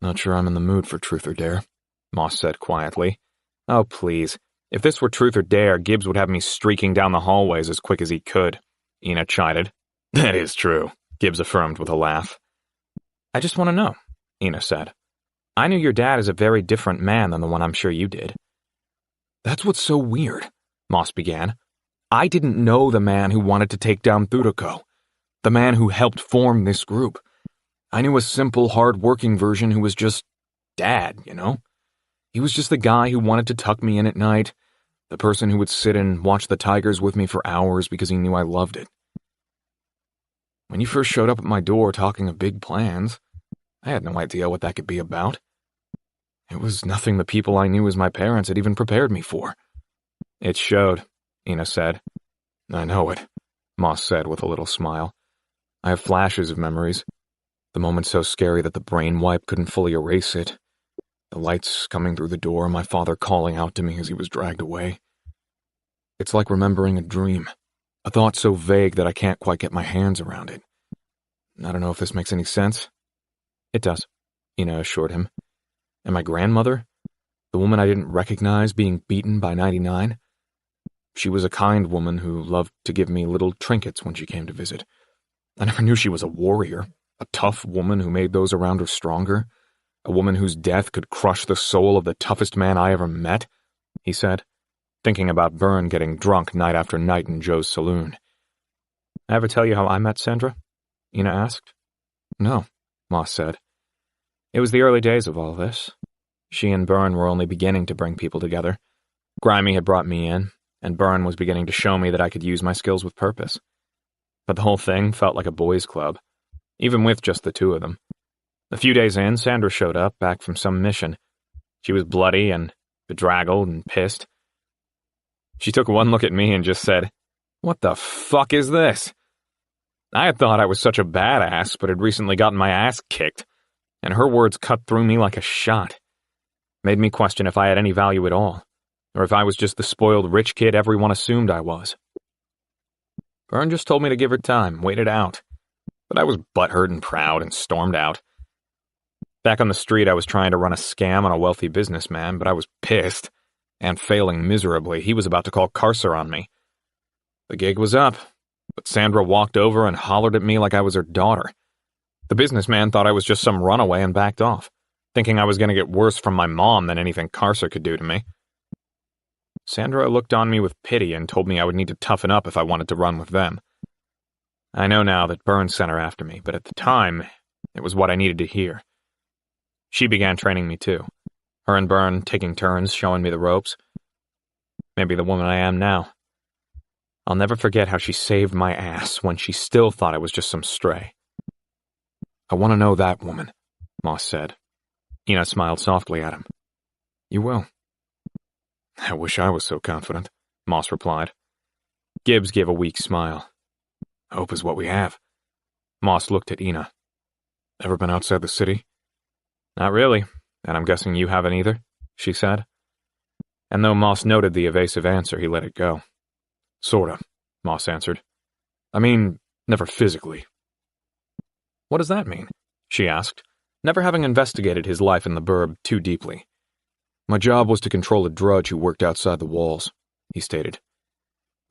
Not sure I'm in the mood for truth or dare, Moss said quietly. Oh, please. If this were truth or dare, Gibbs would have me streaking down the hallways as quick as he could, Ina chided. That is true, Gibbs affirmed with a laugh. I just want to know, Ina said. I knew your dad as a very different man than the one I'm sure you did. That's what's so weird, Moss began. I didn't know the man who wanted to take down Thuroko, the man who helped form this group. I knew a simple, hard-working version who was just Dad, you know? He was just the guy who wanted to tuck me in at night, the person who would sit and watch the Tigers with me for hours because he knew I loved it. When you first showed up at my door talking of big plans, I had no idea what that could be about. It was nothing the people I knew as my parents had even prepared me for. It showed, Ina said. I know it, Moss said with a little smile. I have flashes of memories. The moment so scary that the brain wipe couldn't fully erase it. The lights coming through the door, my father calling out to me as he was dragged away. It's like remembering a dream, a thought so vague that I can't quite get my hands around it. I don't know if this makes any sense. It does, Ina assured him. And my grandmother, the woman I didn't recognize being beaten by 99, she was a kind woman who loved to give me little trinkets when she came to visit. I never knew she was a warrior, a tough woman who made those around her stronger, a woman whose death could crush the soul of the toughest man I ever met, he said, thinking about Byrne getting drunk night after night in Joe's saloon. I ever tell you how I met Sandra? Ina asked. No, Moss said. It was the early days of all this. She and Byrne were only beginning to bring people together. Grimy had brought me in, and Byrne was beginning to show me that I could use my skills with purpose. But the whole thing felt like a boys' club, even with just the two of them. A few days in, Sandra showed up, back from some mission. She was bloody and bedraggled and pissed. She took one look at me and just said, "What the fuck is this?" I had thought I was such a badass, but had recently gotten my ass kicked, and her words cut through me like a shot. Made me question if I had any value at all, or if I was just the spoiled rich kid everyone assumed I was. Byrne just told me to give her time, wait it out. But I was butthurt and proud and stormed out. Back on the street, I was trying to run a scam on a wealthy businessman, but I was pissed, and failing miserably. He was about to call Carcer on me. The gig was up, but Sandra walked over and hollered at me like I was her daughter. The businessman thought I was just some runaway and backed off, thinking I was going to get worse from my mom than anything Carcer could do to me. Sandra looked on me with pity and told me I would need to toughen up if I wanted to run with them. I know now that Byrne sent her after me, but at the time, it was what I needed to hear. She began training me too. Her and Byrne taking turns showing me the ropes. Maybe the woman I am now. I'll never forget how she saved my ass when she still thought I was just some stray. I want to know that woman, Moss said. Ina smiled softly at him. You will. I wish I was so confident, Moss replied. Gibbs gave a weak smile. Hope is what we have. Moss looked at Ina. Ever been outside the city? Not really, and I'm guessing you haven't either, she said. And though Moss noted the evasive answer, he let it go. Sorta, Moss answered. I mean, never physically. What does that mean? She asked, never having investigated his life in the burb too deeply. My job was to control a drudge who worked outside the walls, he stated.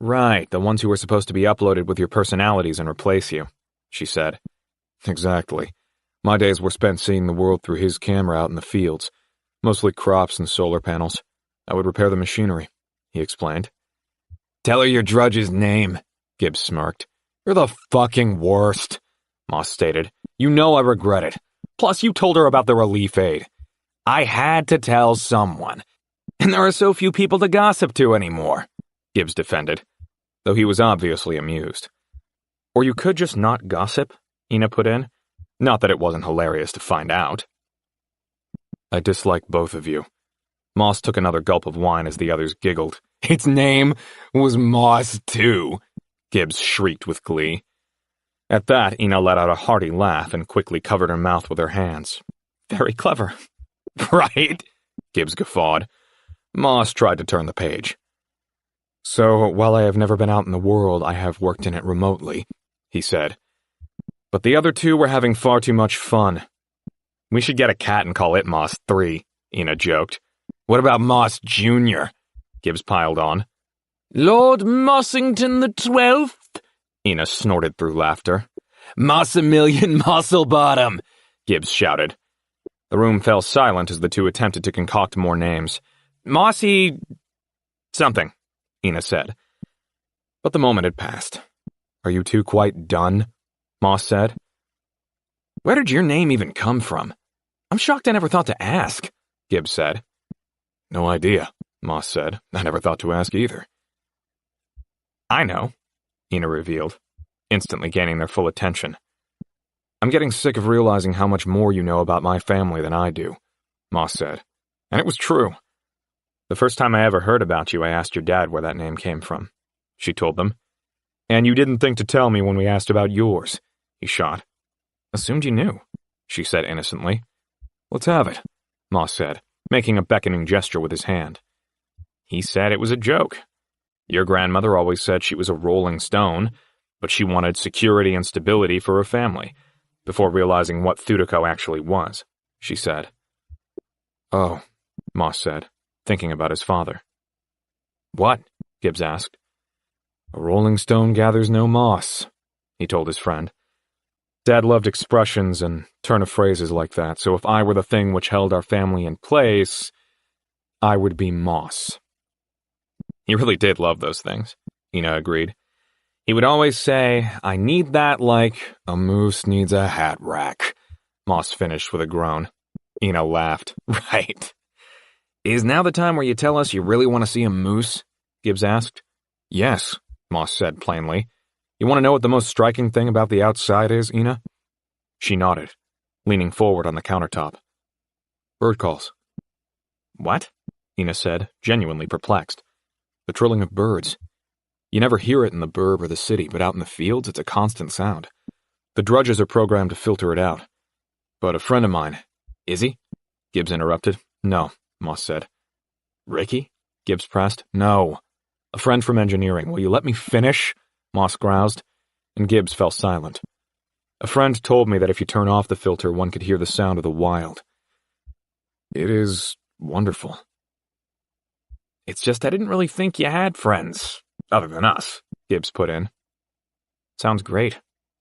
Right, the ones who were supposed to be uploaded with your personalities and replace you, she said. Exactly. My days were spent seeing the world through his camera out in the fields, mostly crops and solar panels. I would repair the machinery, he explained. Tell her your drudge's name, Gibbs smirked. You're the fucking worst, Moss stated. You know I regret it. Plus, you told her about the relief aid. I had to tell someone. And there are so few people to gossip to anymore, Gibbs defended, though he was obviously amused. Or you could just not gossip, Ina put in. Not that it wasn't hilarious to find out. I dislike both of you. Moss took another gulp of wine as the others giggled. Its name was Moss, too, Gibbs shrieked with glee. At that, Ina let out a hearty laugh and quickly covered her mouth with her hands. Very clever. Right? Gibbs guffawed. Moss tried to turn the page. So, while I have never been out in the world, I have worked in it remotely, he said. But the other two were having far too much fun. We should get a cat and call it Moss 3, Ina joked. What about Moss Jr.? Gibbs piled on. Lord Mossington the 12th? Ina snorted through laughter. Mossamillion Mosslebottom, Gibbs shouted. The room fell silent as the two attempted to concoct more names. Mossy... something, Ina said. But the moment had passed. Are you two quite done? Moss said. Where did your name even come from? I'm shocked I never thought to ask, Gibbs said. No idea, Moss said. I never thought to ask either. I know, Ina revealed, instantly gaining their full attention. I'm getting sick of realizing how much more you know about my family than I do, Moss said. And it was true. The first time I ever heard about you, I asked your dad where that name came from, she told them. And you didn't think to tell me when we asked about yours, he shot. Assumed you knew, she said innocently. Let's have it, Moss said, making a beckoning gesture with his hand. He said it was a joke. Your grandmother always said she was a rolling stone, but she wanted security and stability for her family, before realizing what Thudico actually was, she said. Oh, Moss said, thinking about his father. What? Gibbs asked. A rolling stone gathers no moss, he told his friend. Dad loved expressions and turn of phrases like that, so if I were the thing which held our family in place, I would be moss. He really did love those things, Ina agreed. He would always say, I need that like a moose needs a hat rack. Moss finished with a groan. Ina laughed. Right. Is now the time where you tell us you really want to see a moose? Gibbs asked. Yes, Moss said plainly. You want to know what the most striking thing about the outside is, Ina? She nodded, leaning forward on the countertop. Bird calls. What? Ina said, genuinely perplexed. The trilling of birds. You never hear it in the burb or the city, but out in the fields it's a constant sound. The drudges are programmed to filter it out. But a friend of mine... Is he? Gibbs interrupted. No, Moss said. Ricky? Gibbs pressed. No. A friend from engineering. Will you let me finish? Moss groused, and Gibbs fell silent. A friend told me that if you turn off the filter, one could hear the sound of the wild. It is wonderful. It's just I didn't really think you had friends, other than us, Gibbs put in. Sounds great.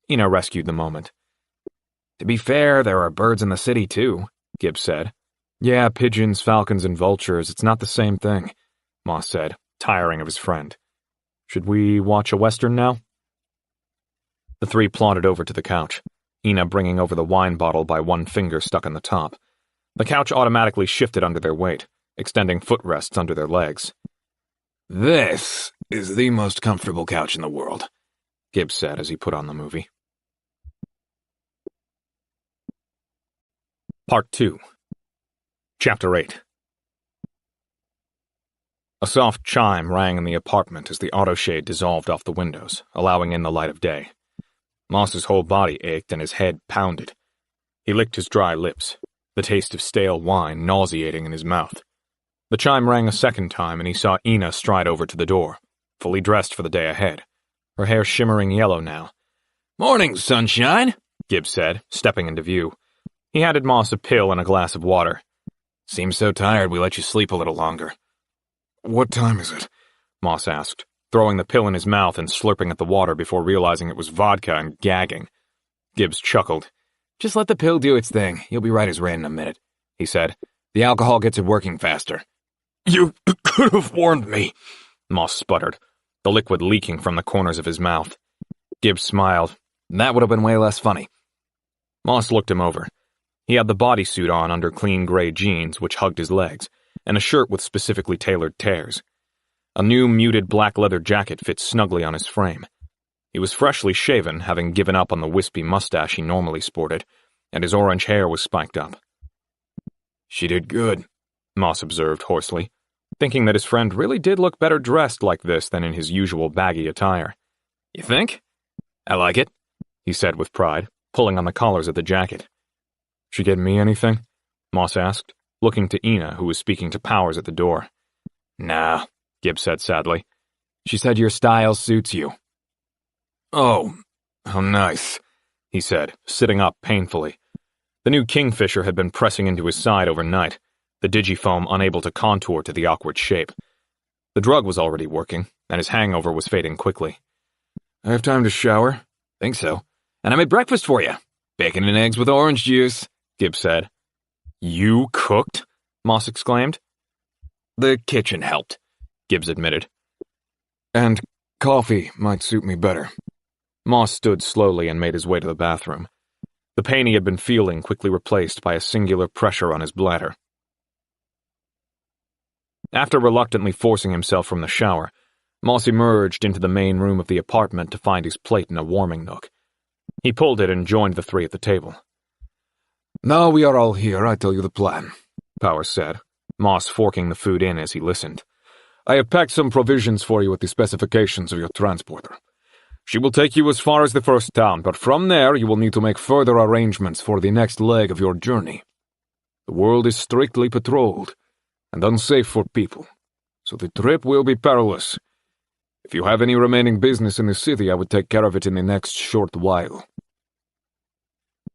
Ina rescued the moment. To be fair, there are birds in the city too, Gibbs said. Yeah, pigeons, falcons, and vultures, it's not the same thing, Moss said, tiring of his friend. Should we watch a Western now? The three plodded over to the couch, Ina bringing over the wine bottle by one finger stuck on the top. The couch automatically shifted under their weight, extending footrests under their legs. This is the most comfortable couch in the world, Gibbs said as he put on the movie. Part 2. Chapter 8. A soft chime rang in the apartment as the autoshade dissolved off the windows, allowing in the light of day. Moss's whole body ached and his head pounded. He licked his dry lips, the taste of stale wine nauseating in his mouth. The chime rang a second time and he saw Ina stride over to the door, fully dressed for the day ahead, her hair shimmering yellow now. "Morning, sunshine," Gibbs said, stepping into view. He handed Moss a pill and a glass of water. "Seems so tired we let you sleep a little longer." "What time is it?" Moss asked, throwing the pill in his mouth and slurping at the water before realizing it was vodka and gagging. Gibbs chuckled. "Just let the pill do its thing. You'll be right as rain in a minute," he said. "The alcohol gets it working faster." "You could have warned me," Moss sputtered, the liquid leaking from the corners of his mouth. Gibbs smiled. "That would have been way less funny." Moss looked him over. He had the bodysuit on under clean gray jeans, which hugged his legs, and a shirt with specifically tailored tears. A new muted black leather jacket fit snugly on his frame. He was freshly shaven, having given up on the wispy mustache he normally sported, and his orange hair was spiked up. "She did good," Moss observed hoarsely, thinking that his friend really did look better dressed like this than in his usual baggy attire. "You think? I like it," he said with pride, pulling on the collars of the jacket. "She get me anything?" Moss asked, looking to Ina, who was speaking to Powers at the door. "Nah," Gibbs said sadly. "She said your style suits you." "Oh, how nice," he said, sitting up painfully. The new Kingfisher had been pressing into his side overnight, the digifoam unable to contour to the awkward shape. The drug was already working, and his hangover was fading quickly. "I have time to shower?" "Think so. And I made breakfast for you. Bacon and eggs with orange juice," Gibbs said. "You cooked?" Moss exclaimed. "The kitchen helped," Gibbs admitted. "And coffee might suit me better." Moss stood slowly and made his way to the bathroom. The pain he had been feeling quickly replaced by a singular pressure on his bladder. After reluctantly forcing himself from the shower, Moss emerged into the main room of the apartment to find his plate in a warming nook. He pulled it and joined the three at the table. "Now we are all here, I tell you the plan," Powers said, Moss forking the food in as he listened. "I have packed some provisions for you with the specifications of your transporter. She will take you as far as the first town, but from there you will need to make further arrangements for the next leg of your journey. The world is strictly patrolled and unsafe for people, so the trip will be perilous. If you have any remaining business in the city, I would take care of it in the next short while."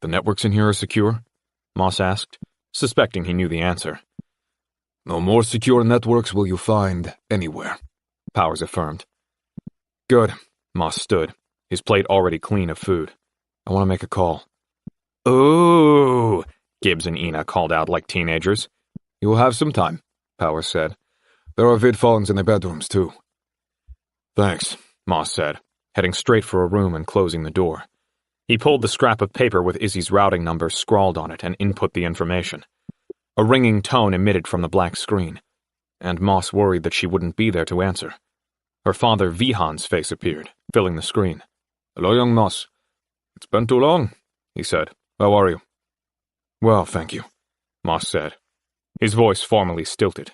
"The networks in here are secure?" Moss asked, suspecting he knew the answer. "No more secure networks will you find anywhere," Powers affirmed. "Good." Moss stood, his plate already clean of food. "I want to make a call." "Ooh," Gibbs and Ina called out like teenagers. "You will have some time," Powers said. "There are vid phones in the bedrooms, too." "Thanks," Moss said, heading straight for a room and closing the door. He pulled the scrap of paper with Izzy's routing number scrawled on it and input the information. A ringing tone emitted from the black screen, and Moss worried that she wouldn't be there to answer. Her father Vihan's face appeared, filling the screen. "Hello, young Moss. It's been too long," he said. "How are you?" "Well, thank you," Moss said, his voice formally stilted.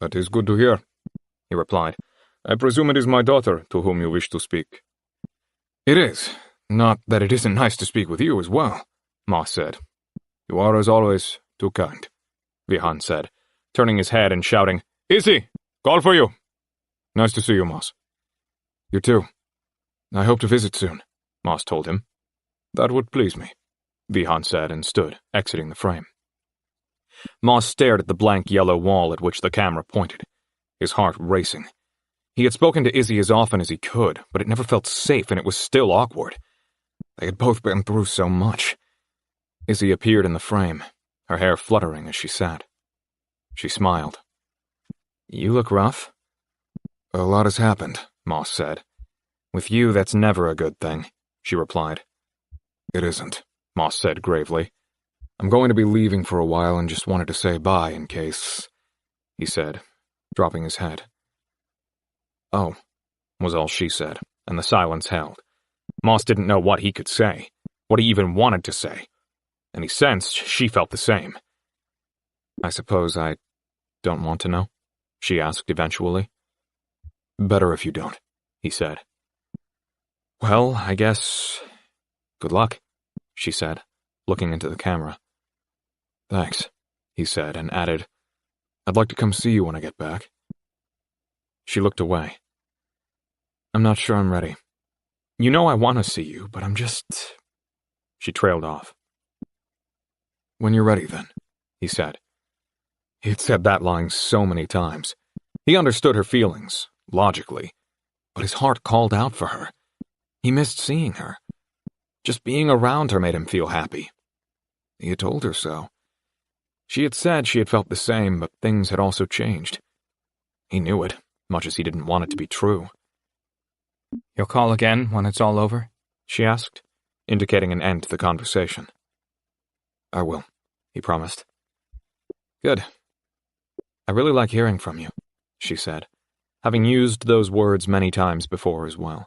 "That is good to hear," he replied. "I presume it is my daughter to whom you wish to speak." "It is. Not that it isn't nice to speak with you as well," Moss said. "You are, as always, too kind," Vihan said, turning his head and shouting, "Izzy, call for you." "Nice to see you, Moss." "You too. I hope to visit soon," Moss told him. "That would please me," Vihan said and stood, exiting the frame. Moss stared at the blank yellow wall at which the camera pointed, his heart racing. He had spoken to Izzy as often as he could, but it never felt safe and it was still awkward. They had both been through so much. Izzy appeared in the frame, her hair fluttering as she sat. She smiled. "You look rough." A lot has happened, Moss said. With you, that's never a good thing, she replied. It isn't, Moss said gravely. I'm going to be leaving for a while and just wanted to say bye in case, he said, dropping his head. Oh, was all she said, and the silence held. Moss didn't know what he could say, what he even wanted to say, and he sensed she felt the same. I suppose I don't want to know, she asked eventually. Better if you don't, he said. Well, I guess... Good luck, she said, looking into the camera. Thanks, he said, and added, I'd like to come see you when I get back. She looked away. I'm not sure I'm ready. You know I want to see you, but I'm just... She trailed off. When you're ready, then, he said. He had said that line so many times. He understood her feelings, logically, but his heart called out for her. He missed seeing her. Just being around her made him feel happy. He had told her so. She had said she had felt the same, but things had also changed. He knew it, much as he didn't want it to be true. You'll call again when it's all over? She asked, indicating an end to the conversation. I will, he promised. Good. I really like hearing from you, she said, having used those words many times before as well.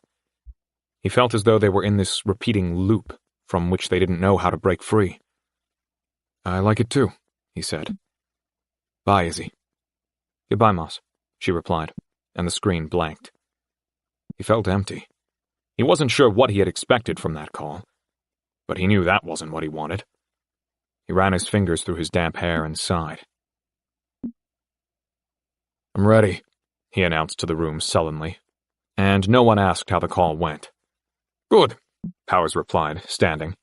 He felt as though they were in this repeating loop from which they didn't know how to break free. I like it too, he said. Bye, Izzy. Goodbye, Moss, she replied, and the screen blanked. He felt empty. He wasn't sure what he had expected from that call, but he knew that wasn't what he wanted. He ran his fingers through his damp hair and sighed. I'm ready, he announced to the room sullenly, and no one asked how the call went. Good, Powers replied, standing.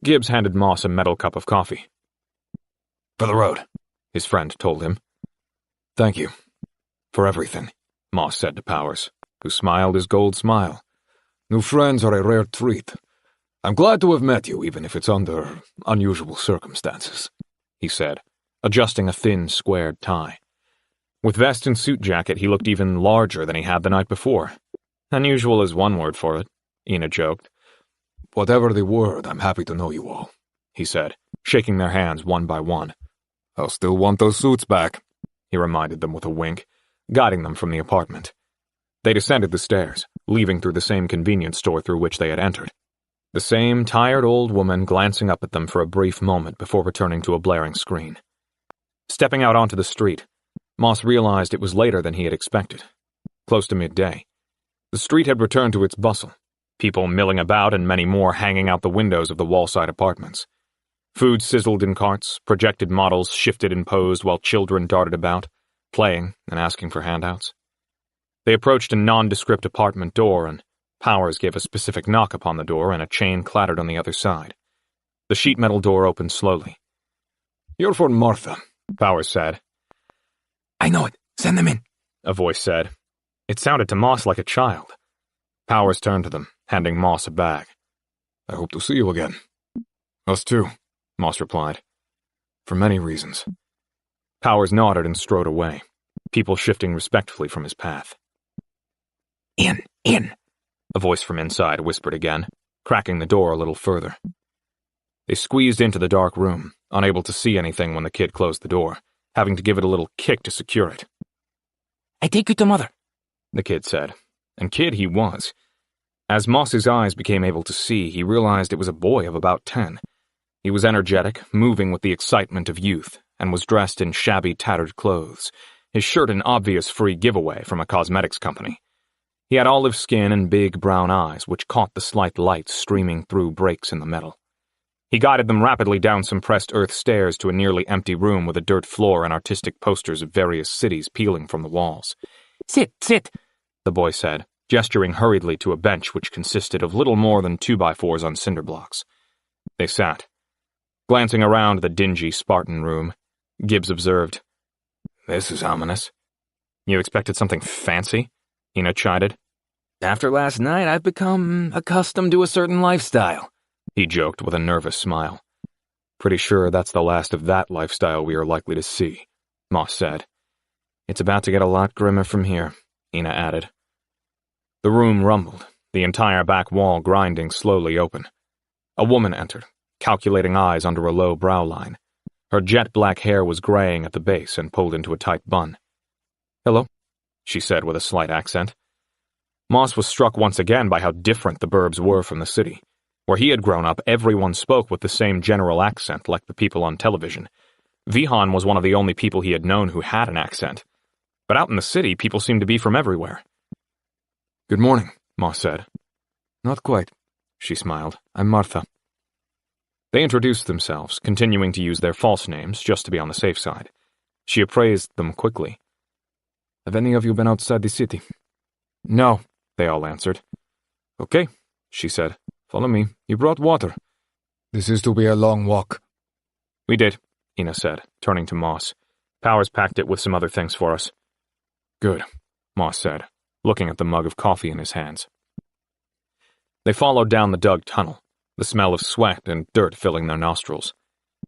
Gibbs handed Moss a metal cup of coffee. For the road, his friend told him. Thank you. For everything, Moss said to Powers, who smiled his gold smile. New friends are a rare treat. I'm glad to have met you, even if it's under unusual circumstances, he said, adjusting a thin, squared tie. With vest and suit jacket, he looked even larger than he had the night before. Unusual is one word for it, Ina joked. Whatever the word, I'm happy to know you all, he said, shaking their hands one by one. I'll still want those suits back, he reminded them with a wink, guiding them from the apartment. They descended the stairs, leaving through the same convenience store through which they had entered. The same tired old woman glancing up at them for a brief moment before returning to a blaring screen. Stepping out onto the street, Moss realized it was later than he had expected. Close to midday. The street had returned to its bustle, people milling about and many more hanging out the windows of the wall-side apartments. Food sizzled in carts, projected models shifted and posed while children darted about, playing and asking for handouts. They approached a nondescript apartment door, and Powers gave a specific knock upon the door, and a chain clattered on the other side. The sheet metal door opened slowly. You're for Martha, Powers said. I know it. Send them in, a voice said. It sounded to Moss like a child. Powers turned to them, handing Moss a bag. I hope to see you again. Us too, Moss replied. For many reasons. Powers nodded and strode away, people shifting respectfully from his path. In, a voice from inside whispered again, cracking the door a little further. They squeezed into the dark room, unable to see anything when the kid closed the door, having to give it a little kick to secure it. I take you to Mother, the kid said, and kid he was. As Moss's eyes became able to see, he realized it was a boy of about 10. He was energetic, moving with the excitement of youth, and was dressed in shabby, tattered clothes, his shirt an obvious free giveaway from a cosmetics company. He had olive skin and big brown eyes, which caught the slight light streaming through breaks in the metal. He guided them rapidly down some pressed earth stairs to a nearly empty room with a dirt floor and artistic posters of various cities peeling from the walls. Sit, the boy said, gesturing hurriedly to a bench which consisted of little more than 2x4s on cinder blocks. They sat. Glancing around the dingy Spartan room, Gibbs observed, This is ominous. You expected something fancy? Ina chided. After last night, I've become accustomed to a certain lifestyle, he joked with a nervous smile. Pretty sure that's the last of that lifestyle we are likely to see, Moss said. It's about to get a lot grimmer from here, Ina added. The room rumbled, the entire back wall grinding slowly open. A woman entered, calculating eyes under a low brow line. Her jet-black hair was graying at the base and pulled into a tight bun. "Hello," she said with a slight accent. Moss was struck once again by how different the burbs were from the city. Where he had grown up, everyone spoke with the same general accent like the people on television. Vihan was one of the only people he had known who had an accent. But out in the city, people seemed to be from everywhere. "Good morning," Moss said. "Not quite," she smiled. "I'm Martha." They introduced themselves, continuing to use their false names just to be on the safe side. She appraised them quickly. "Have any of you been outside the city?" "No," they all answered. "Okay," she said. "Follow me. You brought water." This is to be a long walk. "We did," Ina said, turning to Moss. "Powers packed it with some other things for us." "Good," Moss said, looking at the mug of coffee in his hands. They followed down the dug tunnel, the smell of sweat and dirt filling their nostrils.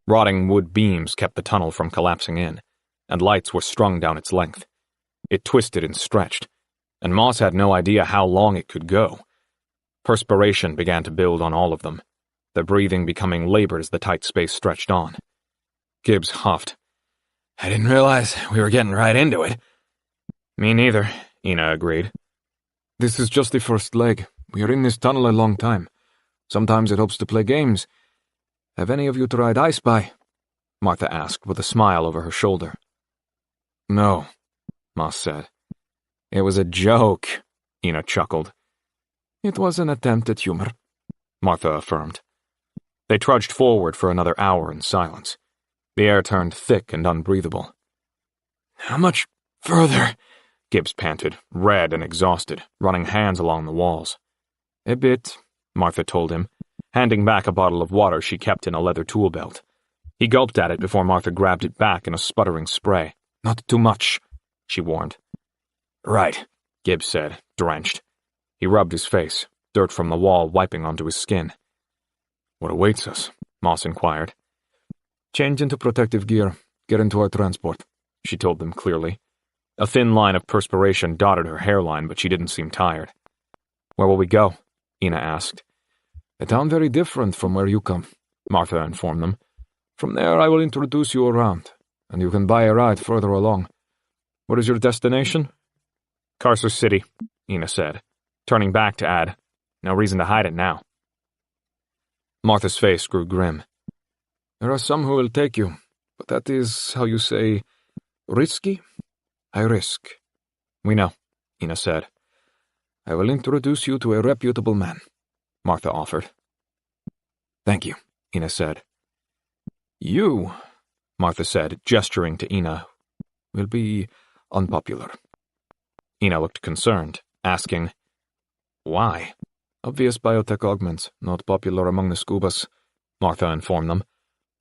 Rotting wood beams kept the tunnel from collapsing in, and lights were strung down its length. It twisted and stretched, and Moss had no idea how long it could go. Perspiration began to build on all of them, their breathing becoming labored as the tight space stretched on. Gibbs huffed. "I didn't realize we were getting right into it." "Me neither," Ina agreed. This is just the first leg. We are in this tunnel a long time. Sometimes it helps to play games. Have any of you tried I Spy? Martha asked with a smile over her shoulder. "No," Moss said. "It was a joke," Ina chuckled. "It was an attempt at humor," Martha affirmed. They trudged forward for another hour in silence. The air turned thick and unbreathable. "How much further?" Gibbs panted, red and exhausted, running hands along the walls. "A bit," Martha told him, handing back a bottle of water she kept in a leather tool belt. He gulped at it before Martha grabbed it back in a sputtering spray. "Not too much," she warned. "Right," Gibbs said, drenched. He rubbed his face, dirt from the wall wiping onto his skin. "What awaits us?" Moss inquired. "Change into protective gear. Get into our transport," she told them clearly. A thin line of perspiration dotted her hairline, but she didn't seem tired. "Where will we go?" Ina asked. "A town very different from where you come," Martha informed them. "From there I will introduce you around, and you can buy a ride further along. What is your destination?" "Carcer City," Ina said, turning back to add, "No reason to hide it now." Martha's face grew grim. "There are some who will take you, but that is, how you say, risky? I risk." "We know," Ina said. "I will introduce you to a reputable man," Martha offered. "Thank you," Ina said. "You," Martha said, gesturing to Ina, "will be unpopular." Ina looked concerned, asking, "Why?" "Obvious biotech augments, not popular among the scubas," Martha informed them.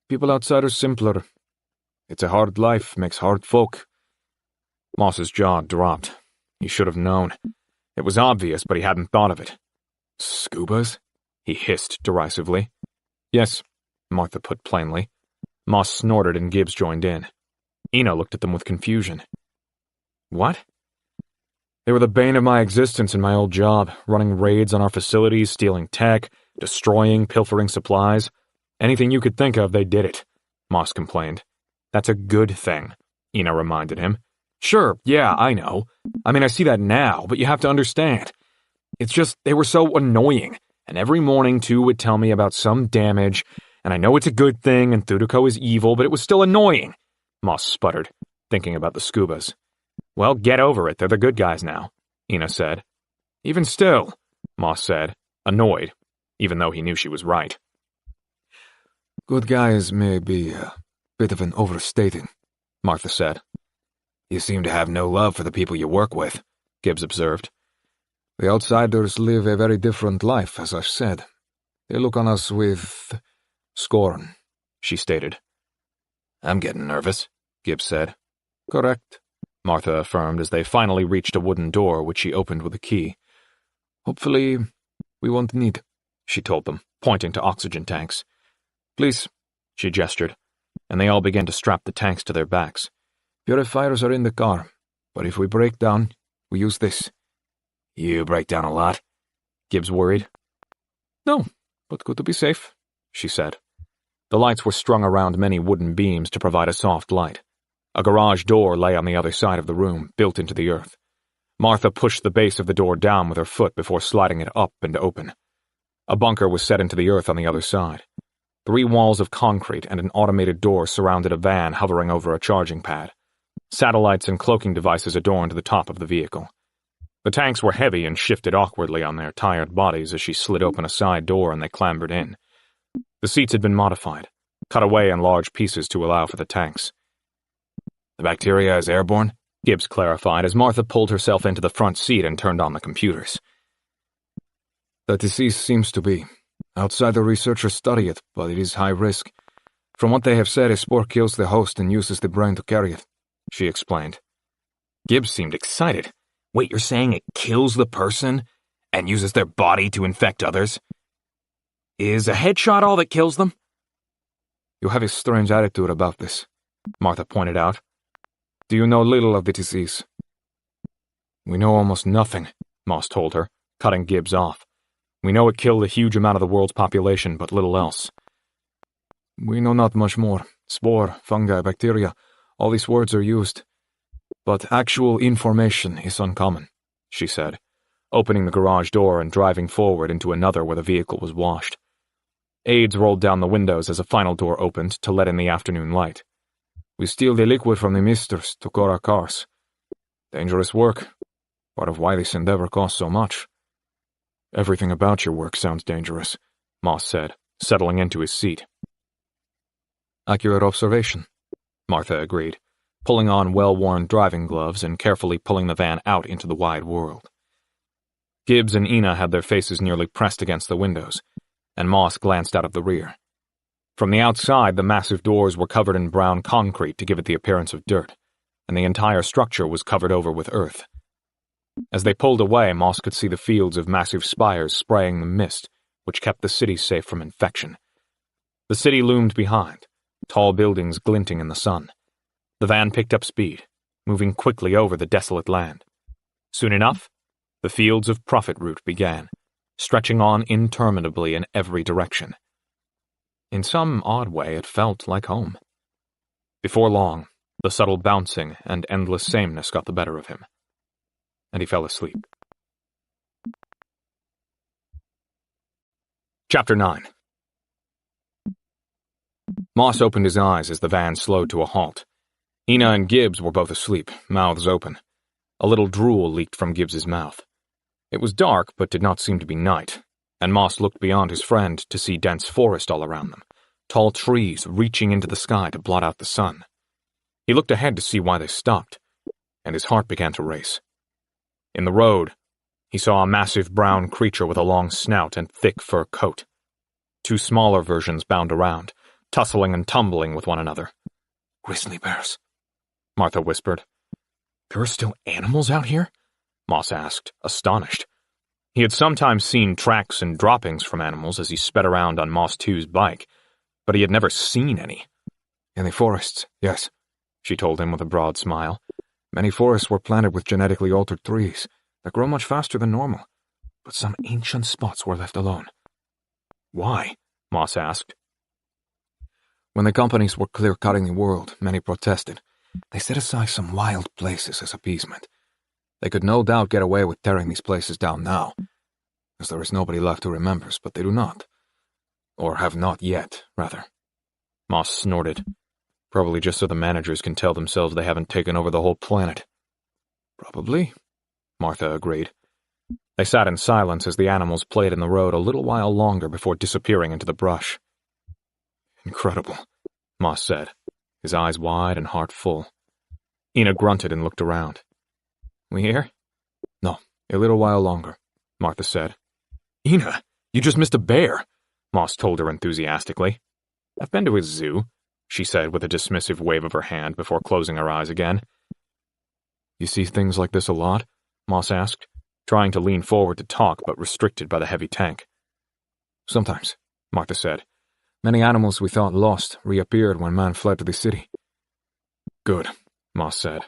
"People outside are simpler. It's a hard life, makes hard folk." Moss's jaw dropped. He should have known. It was obvious, but he hadn't thought of it. "Scubas?" he hissed derisively. "Yes," Martha put plainly. Moss snorted and Gibbs joined in. Ina looked at them with confusion. "What?" "They were the bane of my existence in my old job, running raids on our facilities, stealing tech, destroying, pilfering supplies. Anything you could think of, they did it," Moss complained. "That's a good thing," Ina reminded him. "Sure, yeah, I know. I mean, I see that now, but you have to understand. It's just, they were so annoying, and every morning, too, would tell me about some damage, and I know it's a good thing, and Thuduko is evil, but it was still annoying," Moss sputtered, thinking about the scubas. "Well, get over it, they're the good guys now," Ina said. "Even still," Moss said, annoyed, even though he knew she was right. "Good guys may be a bit of an overstating," Martha said. "You seem to have no love for the people you work with," Gibbs observed. "The outsiders live a very different life, as I've said. They look on us with scorn," she stated. "I'm getting nervous," Gibbs said. "Correct," Martha affirmed as they finally reached a wooden door which she opened with a key. "Hopefully, we won't need," she told them, pointing to oxygen tanks. "Please," she gestured, and they all began to strap the tanks to their backs. "Purifiers are in the car, but if we break down, We use this. You break down a lot? Gibbs worried. No, but good to be safe, she said. The lights were strung around many wooden beams to provide a soft light. A garage door lay on the other side of the room, built into the earth. Martha pushed the base of the door down with her foot before sliding it up and open. A bunker was set into the earth on the other side. 3 walls of concrete and an automated door surrounded a van hovering over a charging pad. Satellites and cloaking devices adorned the top of the vehicle. The tanks were heavy and shifted awkwardly on their tired bodies as she slid open a side door and they clambered in. The seats had been modified, cut away in large pieces to allow for the tanks. The bacteria is airborne, Gibbs clarified as Martha pulled herself into the front seat and turned on the computers. The disease seems to be. Outside the researchers study it, but it is high risk. From what they have said, a spore kills the host and uses the brain to carry it, she explained. Gibbs seemed excited. Wait, you're saying it kills the person and uses their body to infect others? Is a headshot all that kills them? You have a strange attitude about this, Martha pointed out. Do you know little of the disease? We know almost nothing, Moss told her, cutting Gibbs off. We know it killed a huge amount of the world's population, but little else. We know not much more. Spore, fungi, bacteria, all these words are used. But actual information is uncommon, she said, opening the garage door and driving forward into another where the vehicle was washed. Aides rolled down the windows as a final door opened to let in the afternoon light. We steal the liquid from the misters to coat our cars. Dangerous work. Part of why this endeavor costs so much. Everything about your work sounds dangerous, Moss said, settling into his seat. Accurate observation, Martha agreed, pulling on well-worn driving gloves and carefully pulling the van out into the wide world. Gibbs and Ina had their faces nearly pressed against the windows, and Moss glanced out of the rear. From the outside, the massive doors were covered in brown concrete to give it the appearance of dirt, and the entire structure was covered over with earth. As they pulled away, Moss could see the fields of massive spires spraying the mist, which kept the city safe from infection. The city loomed behind, tall buildings glinting in the sun. The van picked up speed, moving quickly over the desolate land. Soon enough, the fields of Prophet Root began, stretching on interminably in every direction. In some odd way, it felt like home. Before long, the subtle bouncing and endless sameness got the better of him, and he fell asleep. Chapter 9. Moss opened his eyes as the van slowed to a halt. Ina and Gibbs were both asleep, mouths open. A little drool leaked from Gibbs's mouth. It was dark, but did not seem to be night, and Moss looked beyond his friend to see dense forest all around them, tall trees reaching into the sky to blot out the sun. He looked ahead to see why they stopped, and his heart began to race. In the road, he saw a massive brown creature with a long snout and thick fur coat. 2 smaller versions bound around, tussling and tumbling with one another. Grizzly bears, Martha whispered. There are still animals out here? Moss asked, astonished. He had sometimes seen tracks and droppings from animals as he sped around on Moss 2's bike, but he had never seen any. In the forests, yes, she told him with a broad smile. Many forests were planted with genetically altered trees that grow much faster than normal, but some ancient spots were left alone. Why? Moss asked. When the companies were clear-cutting the world, many protested. They set aside some wild places as appeasement. They could no doubt get away with tearing these places down now, as there is nobody left who remembers, but they do not. Or have not yet, rather. Moss snorted. Probably just so the managers can tell themselves they haven't taken over the whole planet. Probably, Martha agreed. They sat in silence as the animals played in the road a little while longer before disappearing into the brush. Incredible, Moss said, his eyes wide and heart full. Ina grunted and looked around. We here? No, a little while longer, Martha said. Ina, you just missed a bear, Moss told her enthusiastically. I've been to a zoo, she said with a dismissive wave of her hand before closing her eyes again. You see things like this a lot? Moss asked, trying to lean forward to talk but restricted by the heavy tank. Sometimes, Martha said. Many animals we thought lost reappeared when man fled to the city. Good, Moss said.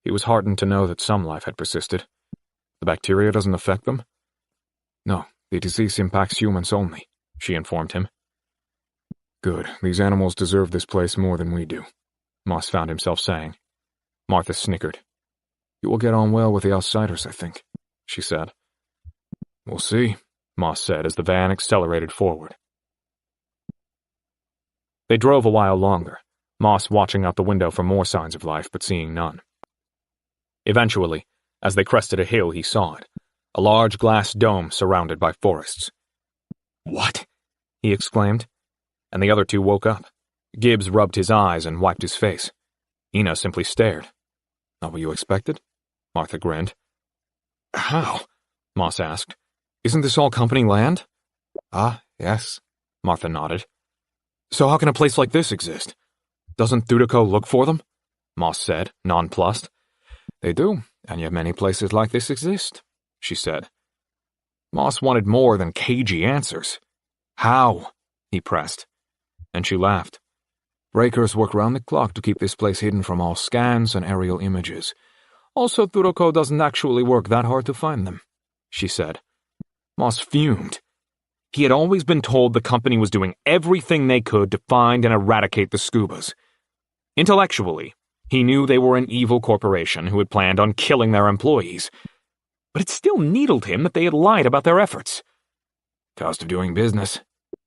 He was heartened to know that some life had persisted. The bacteria doesn't affect them? No, the disease impacts humans only, she informed him. Good, these animals deserve this place more than we do, Moss found himself saying. Martha snickered. You will get on well with the outsiders, I think, she said. We'll see, Moss said as the van accelerated forward. They drove a while longer, Moss watching out the window for more signs of life but seeing none. Eventually, as they crested a hill, he saw it, a large glass dome surrounded by forests. What? He exclaimed, and the other two woke up. Gibbs rubbed his eyes and wiped his face. Ina simply stared. Not what you expected? Martha grinned. How? Moss asked. Isn't this all company land? Ah, yes, Martha nodded. So how can a place like this exist? Doesn't Thudiko look for them? Moss said, nonplussed. They do, and yet many places like this exist, she said. Moss wanted more than cagey answers. How? He pressed. And she laughed. Breakers work round the clock to keep this place hidden from all scans and aerial images. Also, Thudiko doesn't actually work that hard to find them, she said. Moss fumed. He had always been told the company was doing everything they could to find and eradicate the Scubas. Intellectually, he knew they were an evil corporation who had planned on killing their employees. But it still needled him that they had lied about their efforts. Cost of doing business,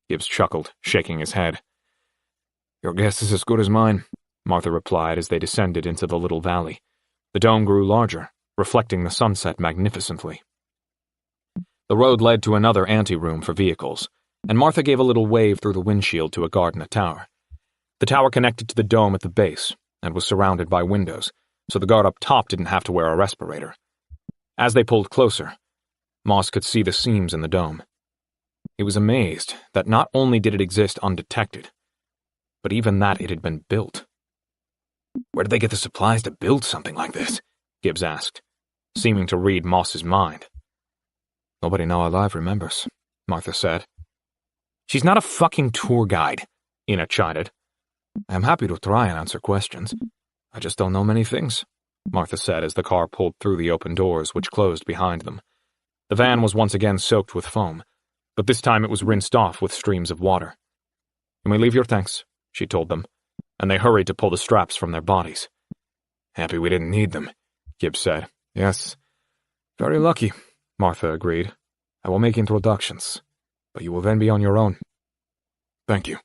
Gibbs chuckled, shaking his head. Your guess is as good as mine, Martha replied as they descended into the little valley. The dome grew larger, reflecting the sunset magnificently. The road led to another anteroom for vehicles, and Martha gave a little wave through the windshield to a guard in a tower. The tower connected to the dome at the base, and was surrounded by windows, so the guard up top didn't have to wear a respirator. As they pulled closer, Moss could see the seams in the dome. He was amazed that not only did it exist undetected, but even that it had been built. Where did they get the supplies to build something like this? Gibbs asked, seeming to read Moss's mind. Nobody now alive remembers, Martha said. She's not a fucking tour guide, Ina chided. I'm happy to try and answer questions. I just don't know many things, Martha said as the car pulled through the open doors which closed behind them. The van was once again soaked with foam, but this time it was rinsed off with streams of water. You may leave your thanks, she told them, and they hurried to pull the straps from their bodies. Happy we didn't need them, Gibbs said. Yes. Very lucky, Martha agreed. I will make introductions, but you will then be on your own. Thank you,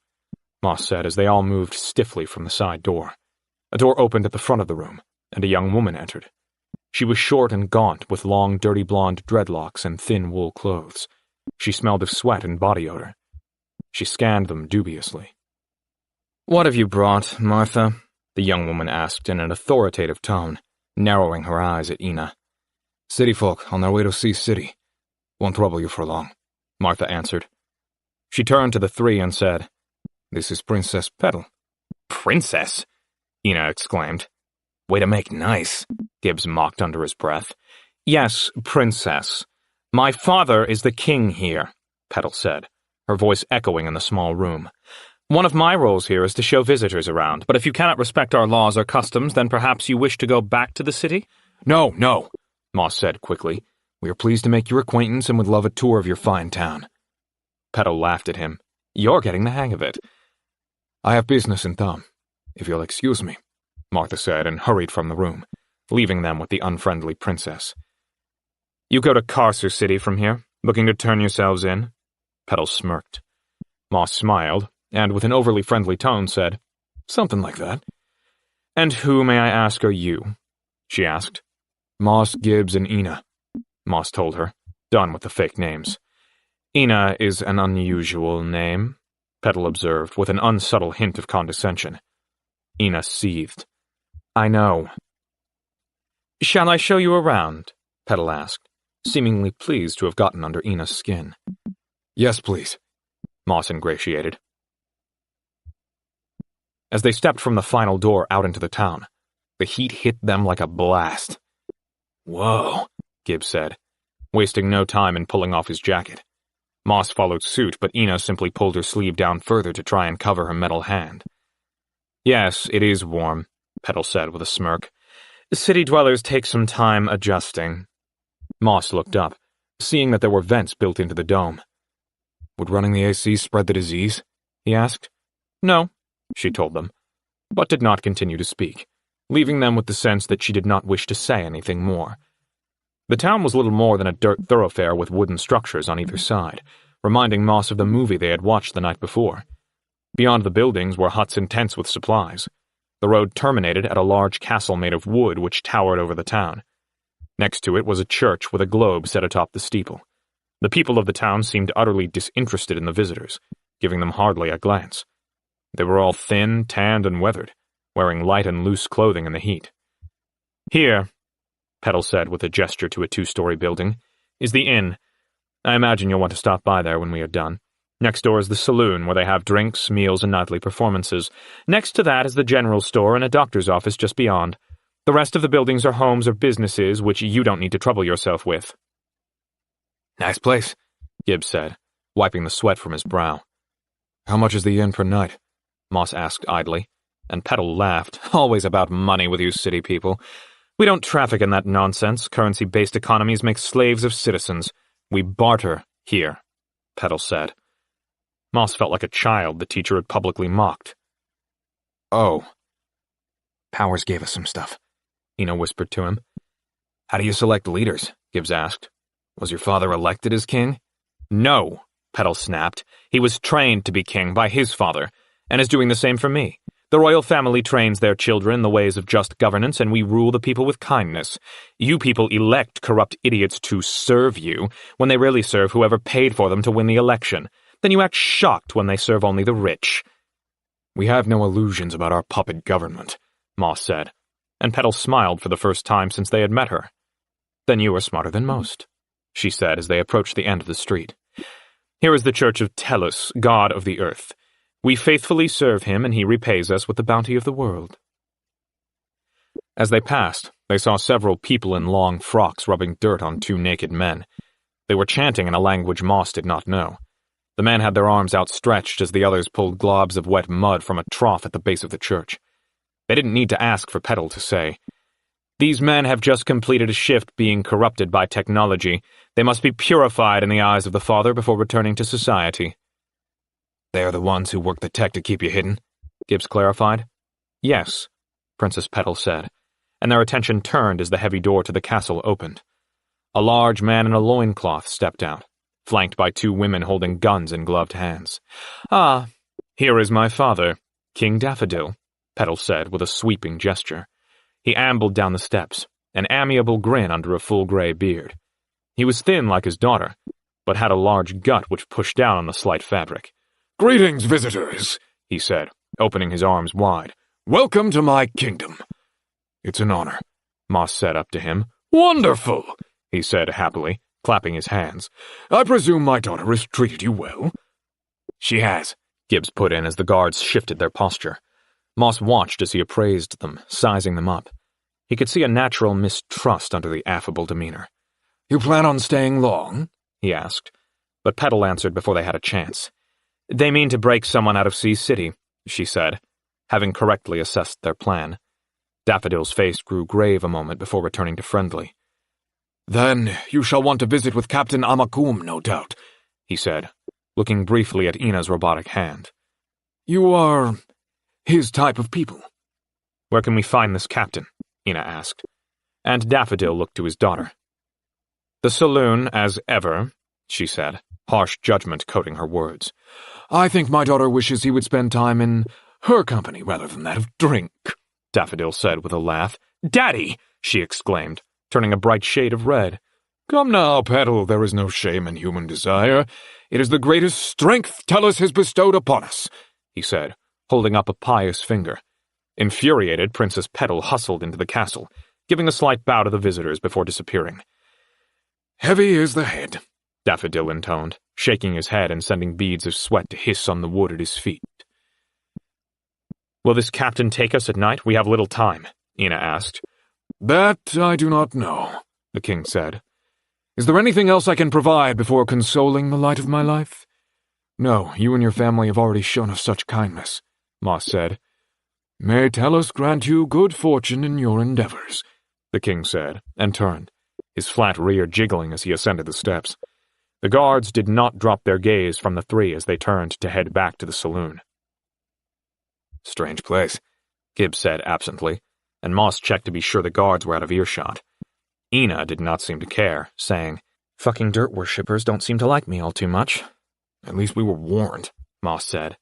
Moss said as they all moved stiffly from the side door. A door opened at the front of the room, and a young woman entered. She was short and gaunt, with long, dirty blonde dreadlocks and thin wool clothes. She smelled of sweat and body odor. She scanned them dubiously. What have you brought, Martha? The young woman asked in an authoritative tone, narrowing her eyes at Ina. City folk on their way to Sea City. Won't trouble you for long, Martha answered. She turned to the three and said, This is Princess Petal. Princess? Ina exclaimed. Way to make nice, Gibbs mocked under his breath. Yes, Princess. My father is the king here, Petal said, her voice echoing in the small room. One of my roles here is to show visitors around, but if you cannot respect our laws or customs, then perhaps you wish to go back to the city? No, Moss said quickly. We are pleased to make your acquaintance and would love a tour of your fine town. Petal laughed at him. You're getting the hang of it. I have business in town, if you'll excuse me, Martha said and hurried from the room, leaving them with the unfriendly princess. You go to Carcer City from here, looking to turn yourselves in? Petal smirked. Moss smiled, and with an overly friendly tone said, Something like that. And who, may I ask, are you? She asked. Moss, Gibbs, and Ina, Moss told her, done with the fake names. Ina is an unusual name, Petal observed with an unsubtle hint of condescension. Ina seethed. I know. Shall I show you around? Petal asked, seemingly pleased to have gotten under Ina's skin. Yes, please, Moss ingratiated. As they stepped from the final door out into the town, the heat hit them like a blast. Whoa, Gibbs said, wasting no time in pulling off his jacket. Moss followed suit, but Ina simply pulled her sleeve down further to try and cover her metal hand. Yes, it is warm, Petal said with a smirk. City dwellers take some time adjusting. Moss looked up, seeing that there were vents built into the dome. Would running the AC spread the disease? He asked. No, she told them, but did not continue to speak, leaving them with the sense that she did not wish to say anything more. The town was little more than a dirt thoroughfare with wooden structures on either side, reminding Moss of the movie they had watched the night before. Beyond the buildings were huts and tents with supplies. The road terminated at a large castle made of wood which towered over the town. Next to it was a church with a globe set atop the steeple. The people of the town seemed utterly disinterested in the visitors, giving them hardly a glance. They were all thin, tanned, and weathered, wearing light and loose clothing in the heat. Here, Petal said with a gesture to a 2-story building, is the inn. I imagine you'll want to stop by there when we are done. Next door is the saloon, where they have drinks, meals, and nightly performances. Next to that is the general store and a doctor's office just beyond. The rest of the buildings are homes or businesses which you don't need to trouble yourself with. Nice place, Gibbs said, wiping the sweat from his brow. How much is the inn per night? Moss asked idly, and Petal laughed. Always about money with you city people. We don't traffic in that nonsense. Currency-based economies make slaves of citizens. We barter here, Petal said. Moss felt like a child the teacher had publicly mocked. Oh. Powers gave us some stuff, Ina whispered to him. How do you select leaders? Gibbs asked. Was your father elected as king? No, Petal snapped. He was trained to be king by his father, and is doing the same for me. The royal family trains their children in the ways of just governance, and we rule the people with kindness. You people elect corrupt idiots to serve you, when they really serve whoever paid for them to win the election. Then you act shocked when they serve only the rich. We have no illusions about our puppet government, Moss said, and Petal smiled for the first time since they had met her. Then you are smarter than most, she said as they approached the end of the street. Here is the church of Tellus, god of the earth. We faithfully serve him, and he repays us with the bounty of the world. As they passed, they saw several people in long frocks rubbing dirt on 2 naked men. They were chanting in a language Moss did not know. The men had their arms outstretched as the others pulled globs of wet mud from a trough at the base of the church. They didn't need to ask for Petal to say, "These men have just completed a shift being corrupted by technology. They must be purified in the eyes of the Father before returning to society." They are the ones who work the tech to keep you hidden, Gibbs clarified. Yes, Princess Petal said, and their attention turned as the heavy door to the castle opened. A large man in a loincloth stepped out, flanked by 2 women holding guns in gloved hands. Ah, here is my father, King Daffodil, Petal said with a sweeping gesture. He ambled down the steps, an amiable grin under a full gray beard. He was thin like his daughter, but had a large gut which pushed down on the slight fabric. "Greetings, visitors," he said, opening his arms wide. "Welcome to my kingdom." "It's an honor," Moss said up to him. "Wonderful," he said happily, clapping his hands. "I presume my daughter has treated you well?" "She has," Gibbs put in as the guards shifted their posture. Moss watched as he appraised them, sizing them up. He could see a natural mistrust under the affable demeanor. "You plan on staying long?" he asked, but Petal answered before they had a chance. "They mean to break someone out of Sea City," she said, having correctly assessed their plan. Daffodil's face grew grave a moment before returning to friendly. "Then you shall want to visit with Captain Amakum, no doubt," he said, looking briefly at Ina's robotic hand. "You are his type of people." "Where can we find this captain?" Ina asked, and Daffodil looked to his daughter. "The saloon, as ever," she said, harsh judgment coating her words. "I think my daughter wishes he would spend time in her company rather than that of drink," Daffodil said with a laugh. "Daddy!" she exclaimed, turning a bright shade of red. "Come now, Petal, there is no shame in human desire. It is the greatest strength Tellus has bestowed upon us," he said, holding up a pious finger. Infuriated, Princess Petal hustled into the castle, giving a slight bow to the visitors before disappearing. "Heavy is the head," Daffodil intoned, shaking his head and sending beads of sweat to hiss on the wood at his feet. "Will this captain take us at night? We have little time," Ina asked. "That I do not know," the king said. "Is there anything else I can provide before consoling the light of my life?" "No, you and your family have already shown us such kindness," Moss said. "May Tellus grant you good fortune in your endeavors," the king said, and turned, his flat rear jiggling as he ascended the steps. The guards did not drop their gaze from the three as they turned to head back to the saloon. Strange place, Gibbs said absently, and Moss checked to be sure the guards were out of earshot. Ina did not seem to care, saying, "Fucking dirt worshippers don't seem to like me all too much." At least we were warned, Moss said.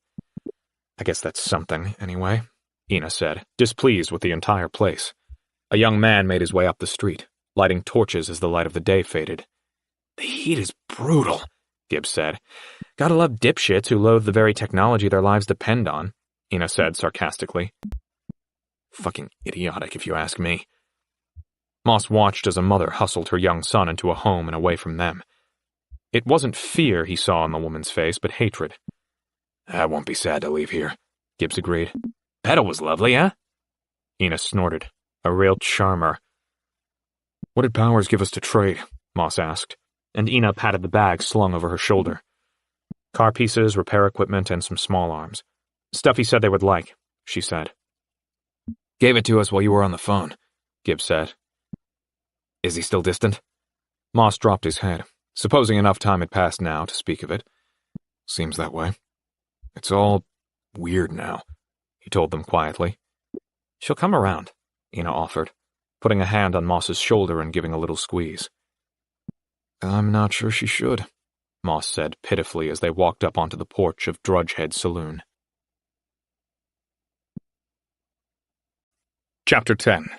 I guess that's something, anyway, Ina said, displeased with the entire place. A young man made his way up the street, lighting torches as the light of the day faded. The heat is brutal, Gibbs said. Gotta love dipshits who loathe the very technology their lives depend on, Ina said sarcastically. Fucking idiotic, if you ask me. Moss watched as a mother hustled her young son into a home and away from them. It wasn't fear he saw on the woman's face, but hatred. I won't be sad to leave here, Gibbs agreed. Petal was lovely, huh? Ina snorted. A real charmer. What did Powers give us to trade? Moss asked, and Ina patted the bag slung over her shoulder. Car pieces, repair equipment, and some small arms. Stuff he said they would like, she said. Gave it to us while you were on the phone, Gibbs said. Is he still distant? Moss dropped his head, supposing enough time had passed now to speak of it. Seems that way. It's all weird now, he told them quietly. She'll come around, Ina offered, putting a hand on Moss's shoulder and giving a little squeeze. I'm not sure she should, Moss said pitifully as they walked up onto the porch of Drudgehead Saloon. Chapter 10.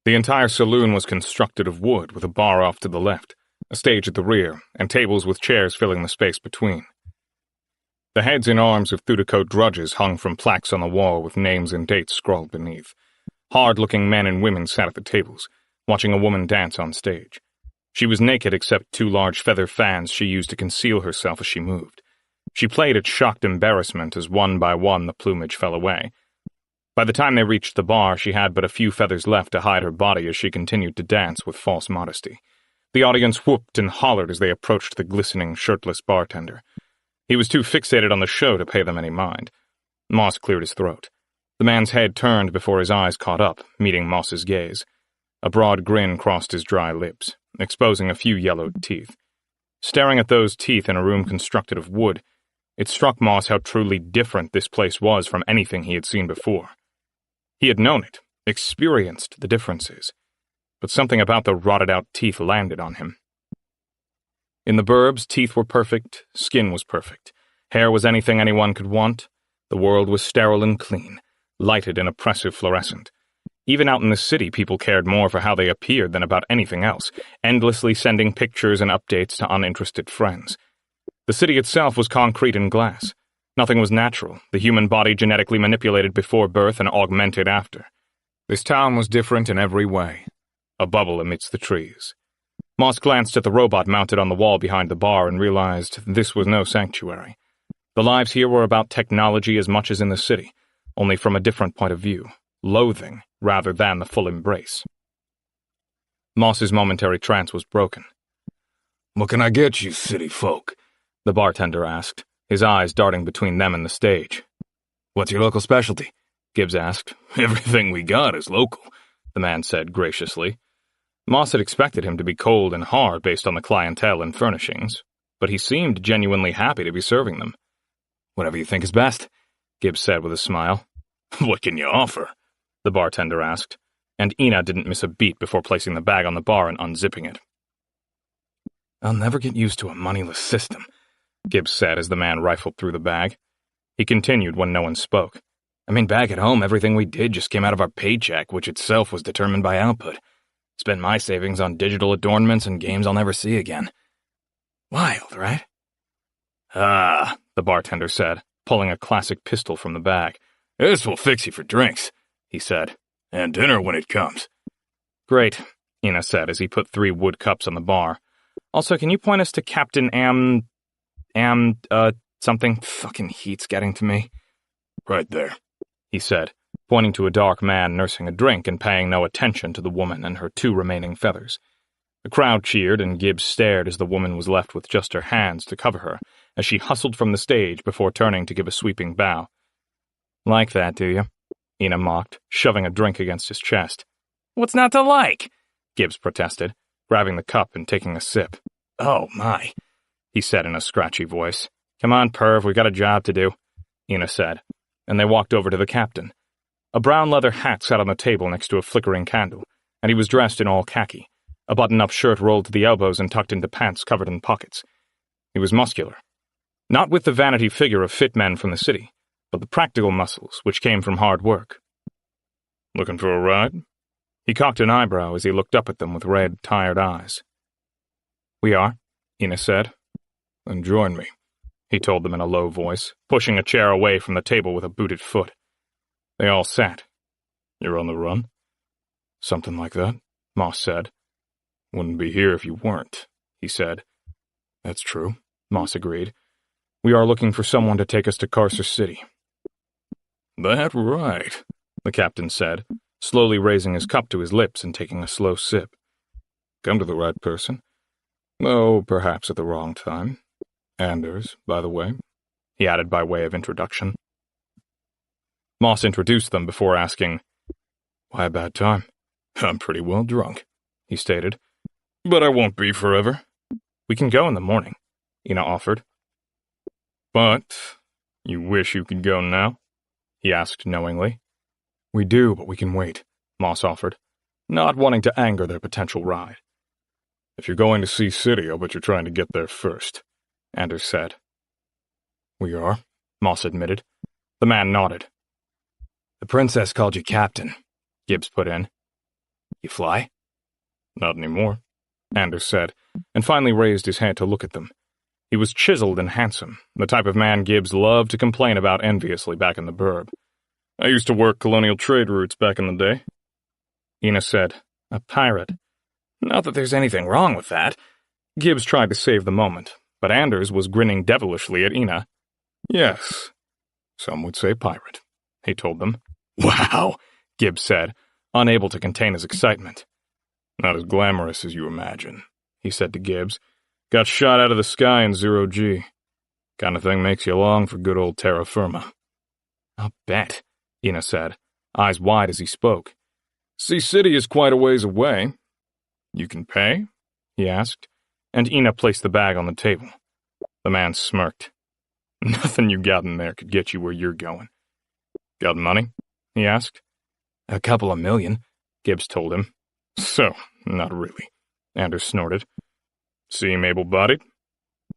The entire saloon was constructed of wood, with a bar off to the left, a stage at the rear, and tables with chairs filling the space between. The heads and arms of Thudico drudges hung from plaques on the wall with names and dates scrawled beneath. Hard-looking men and women sat at the tables, watching a woman dance on stage. She was naked except 2 large feather fans she used to conceal herself as she moved. She played at shocked embarrassment as one by one the plumage fell away. By the time they reached the bar, she had but a few feathers left to hide her body as she continued to dance with false modesty. The audience whooped and hollered as they approached the glistening, shirtless bartender. He was too fixated on the show to pay them any mind. Moss cleared his throat. The man's head turned before his eyes caught up, meeting Moss's gaze. A broad grin crossed his dry lips, exposing a few yellowed teeth. Staring at those teeth in a room constructed of wood, it struck Moss how truly different this place was from anything he had seen before. He had known it, experienced the differences, but something about the rotted-out teeth landed on him. In the burbs, teeth were perfect, skin was perfect, hair was anything anyone could want, the world was sterile and clean, lighted and oppressive fluorescent. Even out in the city, people cared more for how they appeared than about anything else, endlessly sending pictures and updates to uninterested friends. The city itself was concrete and glass. Nothing was natural, the human body genetically manipulated before birth and augmented after. This town was different in every way. A bubble amidst the trees. Moss glanced at the robot mounted on the wall behind the bar and realized this was no sanctuary. The lives here were about technology as much as in the city, only from a different point of view, loathing rather than the full embrace. Moss's momentary trance was broken. "What can I get you, city folk?" the bartender asked, his eyes darting between them and the stage. "What's your local specialty?" Gibbs asked. "Everything we got is local," the man said graciously. Moss had expected him to be cold and hard based on the clientele and furnishings, but he seemed genuinely happy to be serving them. "Whatever you think is best," Gibbs said with a smile. "What can you offer?" the bartender asked, and Ina didn't miss a beat before placing the bag on the bar and unzipping it. "I'll never get used to a moneyless system," Gibbs said as the man rifled through the bag. He continued when no one spoke. "I mean, back at home, everything we did just came out of our paycheck, which itself was determined by output. Spent my savings on digital adornments and games I'll never see again. Wild, right?" "Ah," the bartender said, pulling a classic pistol from the bag. "This will fix you for drinks," he said. "And dinner when it comes." "Great," Ina said as he put 3 wood cups on the bar. "Also, can you point us to Captain something? Fucking heat's getting to me." "Right there," he said, pointing to a dark man nursing a drink and paying no attention to the woman and her 2 remaining feathers. The crowd cheered, and Gibbs stared as the woman was left with just her hands to cover her, as she hustled from the stage before turning to give a sweeping bow. "Like that, do you?" Ina mocked, shoving a drink against his chest. What's not to like? Gibbs protested, grabbing the cup and taking a sip. Oh, my, he said in a scratchy voice. Come on, perv, we got a job to do, Ina said, and they walked over to the captain. A brown leather hat sat on the table next to a flickering candle, and he was dressed in all khaki, a button-up shirt rolled to the elbows and tucked into pants covered in pockets. He was muscular. Not with the vanity figure of fit men from the city, but the practical muscles which came from hard work. Looking for a ride? He cocked an eyebrow as he looked up at them with red, tired eyes. We are, Ina said. Then join me, he told them in a low voice, pushing a chair away from the table with a booted foot. They all sat. You're on the run? Something like that, Moss said. Wouldn't be here if you weren't, he said. That's true, Moss agreed. We are looking for someone to take us to Carcer City. That right, the captain said, slowly raising his cup to his lips and taking a slow sip. Come to the right person. Though perhaps at the wrong time. Anders, by the way, he added by way of introduction. Moss introduced them before asking, Why a bad time? I'm pretty well drunk, he stated. But I won't be forever. We can go in the morning, Ina offered. But you wish you could go now? He asked knowingly. We do, but we can wait, Moss offered, not wanting to anger their potential ride. If you're going to see City, I'll bet you're trying to get there first, Anders said. We are, Moss admitted. The man nodded. The princess called you captain, Gibbs put in. You fly? Not anymore, Anders said, and finally raised his head to look at them. He was chiseled and handsome, the type of man Gibbs loved to complain about enviously back in the burb. I used to work colonial trade routes back in the day. Ina said, A pirate? Not that there's anything wrong with that. Gibbs tried to save the moment, but Anders was grinning devilishly at Ina. Yes, some would say pirate, he told them. Wow, Gibbs said, unable to contain his excitement. Not as glamorous as you imagine, he said to Gibbs. Got shot out of the sky in zero-G. Kind of thing makes you long for good old terra firma. I'll bet, Ina said, eyes wide as he spoke. Sea City is quite a ways away. You can pay? He asked, and Ina placed the bag on the table. The man smirked. Nothing you got in there could get you where you're going. Got money? He asked. A couple of million, Gibbs told him. So, not really, Anders snorted. Seem able-bodied?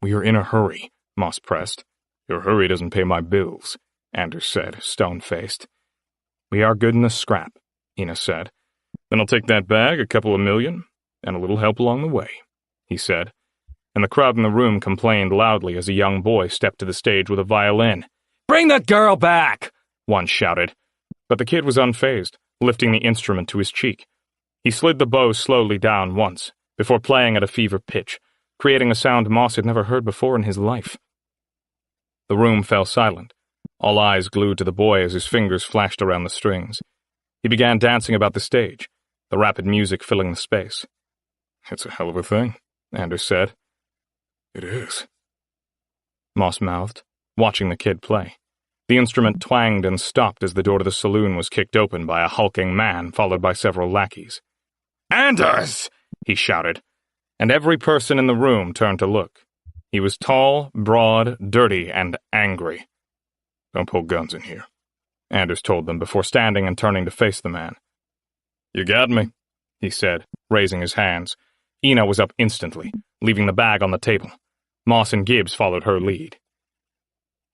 We are in a hurry, Moss pressed. Your hurry doesn't pay my bills, Anders said, stone-faced. We are good in the scrap, Ina said. Then I'll take that bag, a couple of million, and a little help along the way, he said, and the crowd in the room complained loudly as a young boy stepped to the stage with a violin. Bring the girl back, one shouted. But the kid was unfazed, lifting the instrument to his cheek. He slid the bow slowly down once, before playing at a fever pitch, creating a sound Moss had never heard before in his life. The room fell silent, all eyes glued to the boy as his fingers flashed around the strings. He began dancing about the stage, the rapid music filling the space. It's a hell of a thing, Anders said. It is, Moss mouthed, watching the kid play. The instrument twanged and stopped as the door to the saloon was kicked open by a hulking man followed by several lackeys. Anders! He shouted, and every person in the room turned to look. He was tall, broad, dirty, and angry. Don't pull guns in here, Anders told them before standing and turning to face the man. You got me, he said, raising his hands. Ina was up instantly, leaving the bag on the table. Moss and Gibbs followed her lead.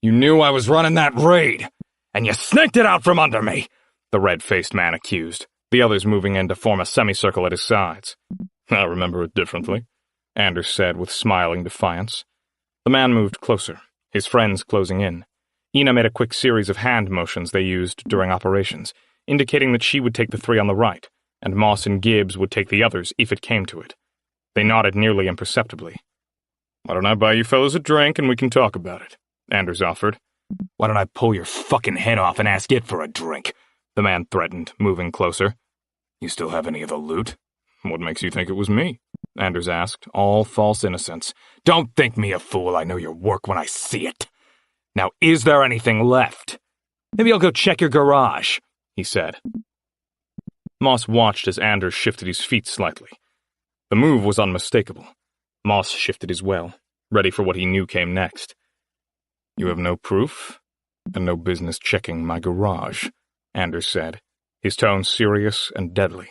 You knew I was running that raid, and you snaked it out from under me, the red-faced man accused, the others moving in to form a semicircle at his sides. I remember it differently, Anders said with smiling defiance. The man moved closer, his friends closing in. Ina made a quick series of hand motions they used during operations, indicating that she would take the three on the right, and Moss and Gibbs would take the others if it came to it. They nodded nearly imperceptibly. Why don't I buy you fellas a drink and we can talk about it, Anders offered. Why don't I pull your fucking head off and ask it for a drink, the man threatened, moving closer. You still have any of the loot? What makes you think it was me? Anders asked, all false innocence. Don't think me a fool, I know your work when I see it. Now, is there anything left? Maybe I'll go check your garage, he said. Moss watched as Anders shifted his feet slightly. The move was unmistakable. Moss shifted as well, ready for what he knew came next. You have no proof, and no business checking my garage, Anders said, his tone serious and deadly.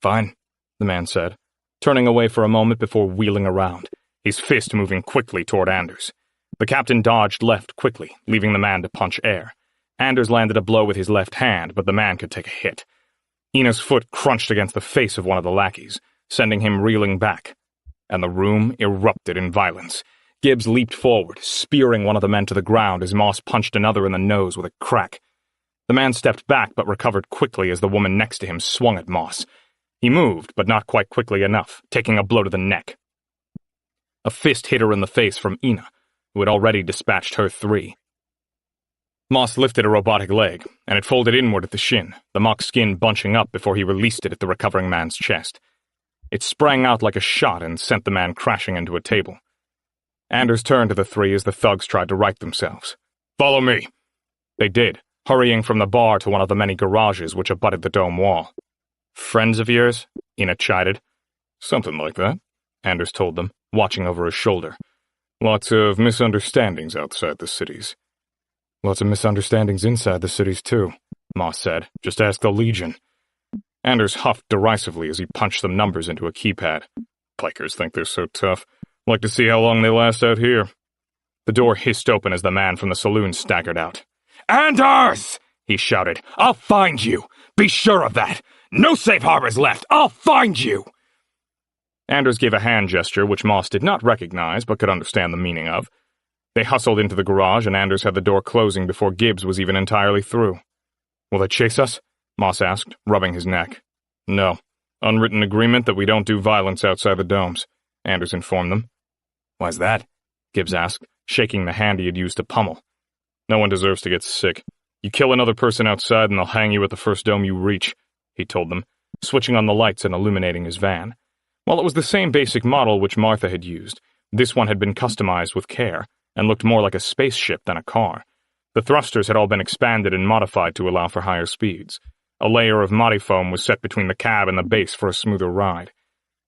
Fine, the man said, turning away for a moment before wheeling around, his fist moving quickly toward Anders. The captain dodged left quickly, leaving the man to punch air. Anders landed a blow with his left hand, but the man could take a hit. Ina's foot crunched against the face of one of the lackeys, sending him reeling back, and the room erupted in violence. Gibbs leaped forward, spearing one of the men to the ground as Moss punched another in the nose with a crack. The man stepped back but recovered quickly as the woman next to him swung at Moss. He moved, but not quite quickly enough, taking a blow to the neck. A fist hit her in the face from Ina, who had already dispatched her 3. Moss lifted a robotic leg, and it folded inward at the shin, the mock skin bunching up before he released it at the recovering man's chest. It sprang out like a shot and sent the man crashing into a table. Anders turned to the 3 as the thugs tried to right themselves. Follow me. They did, hurrying from the bar to one of the many garages which abutted the dome wall. Friends of yours? Ina chided. Something like that, Anders told them, watching over his shoulder. Lots of misunderstandings outside the cities. Lots of misunderstandings inside the cities, too, Moss said. Just ask the Legion. Anders huffed derisively as he punched some numbers into a keypad. Pikers think they're so tough. Like to see how long they last out here. The door hissed open as the man from the saloon staggered out. Anders! He shouted. I'll find you! Be sure of that! No safe harbors left! I'll find you! Anders gave a hand gesture which Moss did not recognize but could understand the meaning of. They hustled into the garage and Anders had the door closing before Gibbs was even entirely through. Will they chase us? Moss asked, rubbing his neck. No. Unwritten agreement that we don't do violence outside the domes, Anders informed them. Why's that? Gibbs asked, shaking the hand he had used to pummel. No one deserves to get sick. You kill another person outside and they'll hang you at the first dome you reach, he told them, switching on the lights and illuminating his van. While it was the same basic model which Martha had used, this one had been customized with care and looked more like a spaceship than a car. The thrusters had all been expanded and modified to allow for higher speeds. A layer of Modifoam was set between the cab and the base for a smoother ride.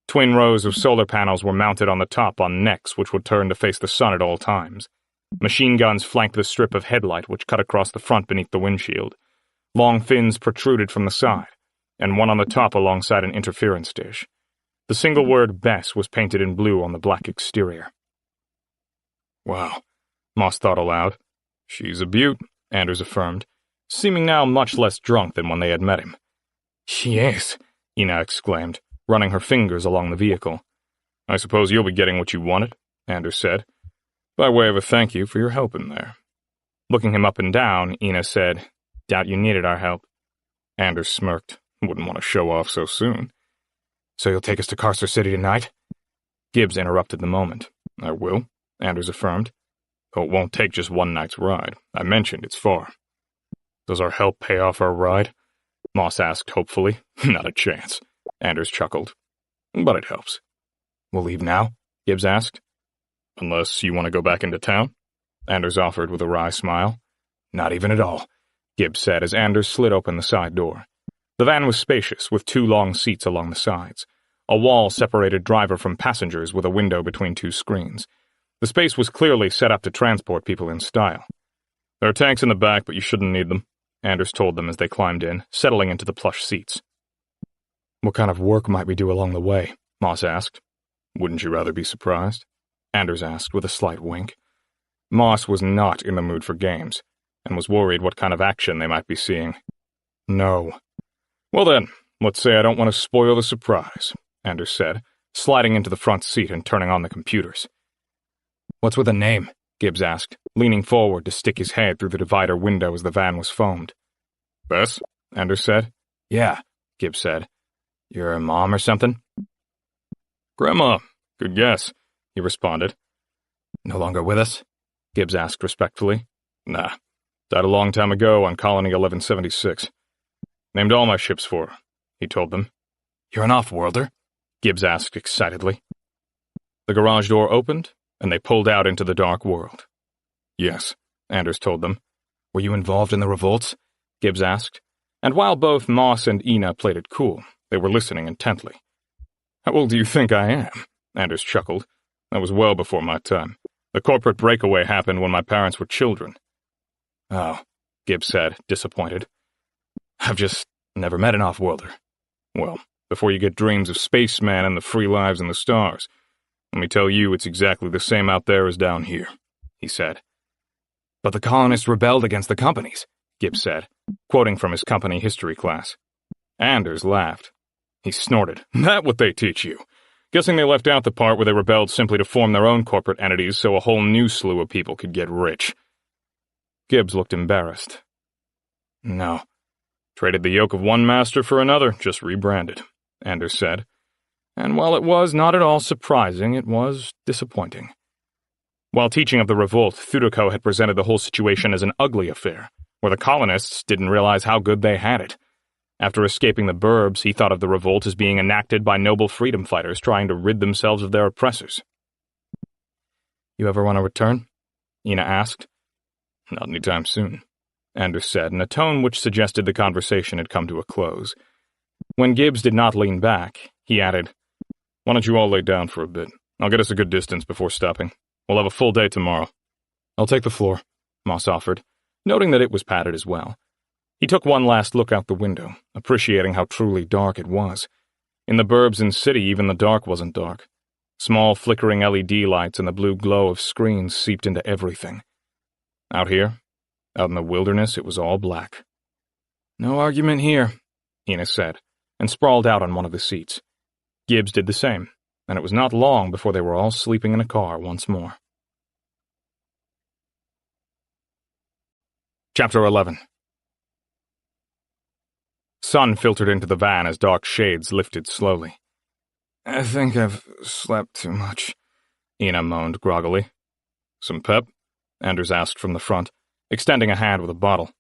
Twin rows of solar panels were mounted on the top on necks which would turn to face the sun at all times. Machine guns flanked the strip of headlight which cut across the front beneath the windshield. Long fins protruded from the side, and one on the top alongside an interference dish. The single word Bess was painted in blue on the black exterior. Wow, Moss thought aloud. She's a beaut, Anders affirmed, seeming now much less drunk than when they had met him. She is, Ina exclaimed, running her fingers along the vehicle. I suppose you'll be getting what you wanted, Anders said, by way of a thank you for your help in there. Looking him up and down, Ina said, Doubt you needed our help. Anders smirked. Wouldn't want to show off so soon. So you'll take us to Carcer City tonight? Gibbs interrupted the moment. I will, Anders affirmed. Though it won't take just one night's ride. I mentioned it's far. Does our help pay off our ride? Moss asked hopefully. Not a chance, Anders chuckled. But it helps. We'll leave now? Gibbs asked. Unless you want to go back into town? Anders offered with a wry smile. Not even at all, Gibbs said as Anders slid open the side door. The van was spacious, with 2 long seats along the sides. A wall separated driver from passengers with a window between 2 screens. The space was clearly set up to transport people in style. There are tanks in the back, but you shouldn't need them, Anders told them as they climbed in, settling into the plush seats. What kind of work might we do along the way? Moss asked. Wouldn't you rather be surprised? Anders asked with a slight wink. Moss was not in the mood for games, and was worried what kind of action they might be seeing. No. Well then, let's say I don't want to spoil the surprise, Anders said, sliding into the front seat and turning on the computers. What's with a name? Gibbs asked, leaning forward to stick his head through the divider window as the van was foamed. Bess? Anders said. Yeah, Gibbs said. Your mom or something? Grandma. Good guess, he responded. No longer with us? Gibbs asked respectfully. Nah. Died a long time ago on Colony 1176. Named all my ships for her, he told them. You're an off-worlder? Gibbs asked excitedly. The garage door opened, and they pulled out into the dark world. Yes, Anders told them. Were you involved in the revolts? Gibbs asked. And while both Moss and Ina played it cool, they were listening intently. "How old do you think I am?" Anders chuckled. "That was well before my time. The corporate breakaway happened when my parents were children." "Oh," Gibbs said, disappointed. "I've just never met an off-worlder." "Well, before you get dreams of spaceman and the free lives in the stars, let me tell you it's exactly the same out there as down here," he said. "But the colonists rebelled against the companies," Gibbs said, quoting from his company history class. Anders laughed. He snorted. "That what they teach you? Guessing they left out the part where they rebelled simply to form their own corporate entities so a whole new slew of people could get rich." Gibbs looked embarrassed. "No. Traded the yoke of one master for another, just rebranded," Anders said. And while it was not at all surprising, it was disappointing. While teaching of the revolt, Thudoko had presented the whole situation as an ugly affair, where the colonists didn't realize how good they had it. After escaping the burbs, he thought of the revolt as being enacted by noble freedom fighters trying to rid themselves of their oppressors. "You ever want to return?" Ina asked. "Not any time soon," Anders said, in a tone which suggested the conversation had come to a close. When Gibbs did not lean back, he added, "Why don't you all lay down for a bit? I'll get us a good distance before stopping. We'll have a full day tomorrow." "I'll take the floor," Moss offered, noting that it was padded as well. He took one last look out the window, appreciating how truly dark it was. In the burbs and city, even the dark wasn't dark. Small flickering LED lights and the blue glow of screens seeped into everything. Out here, out in the wilderness, it was all black. "No argument here," Ina said, and sprawled out on one of the seats. Gibbs did the same, and it was not long before they were all sleeping in a car once more. Chapter 11. Sun filtered into the van as dark shades lifted slowly. "I think I've slept too much," Ina moaned groggily. "Some pep?" Anders asked from the front, extending a hand with a bottle.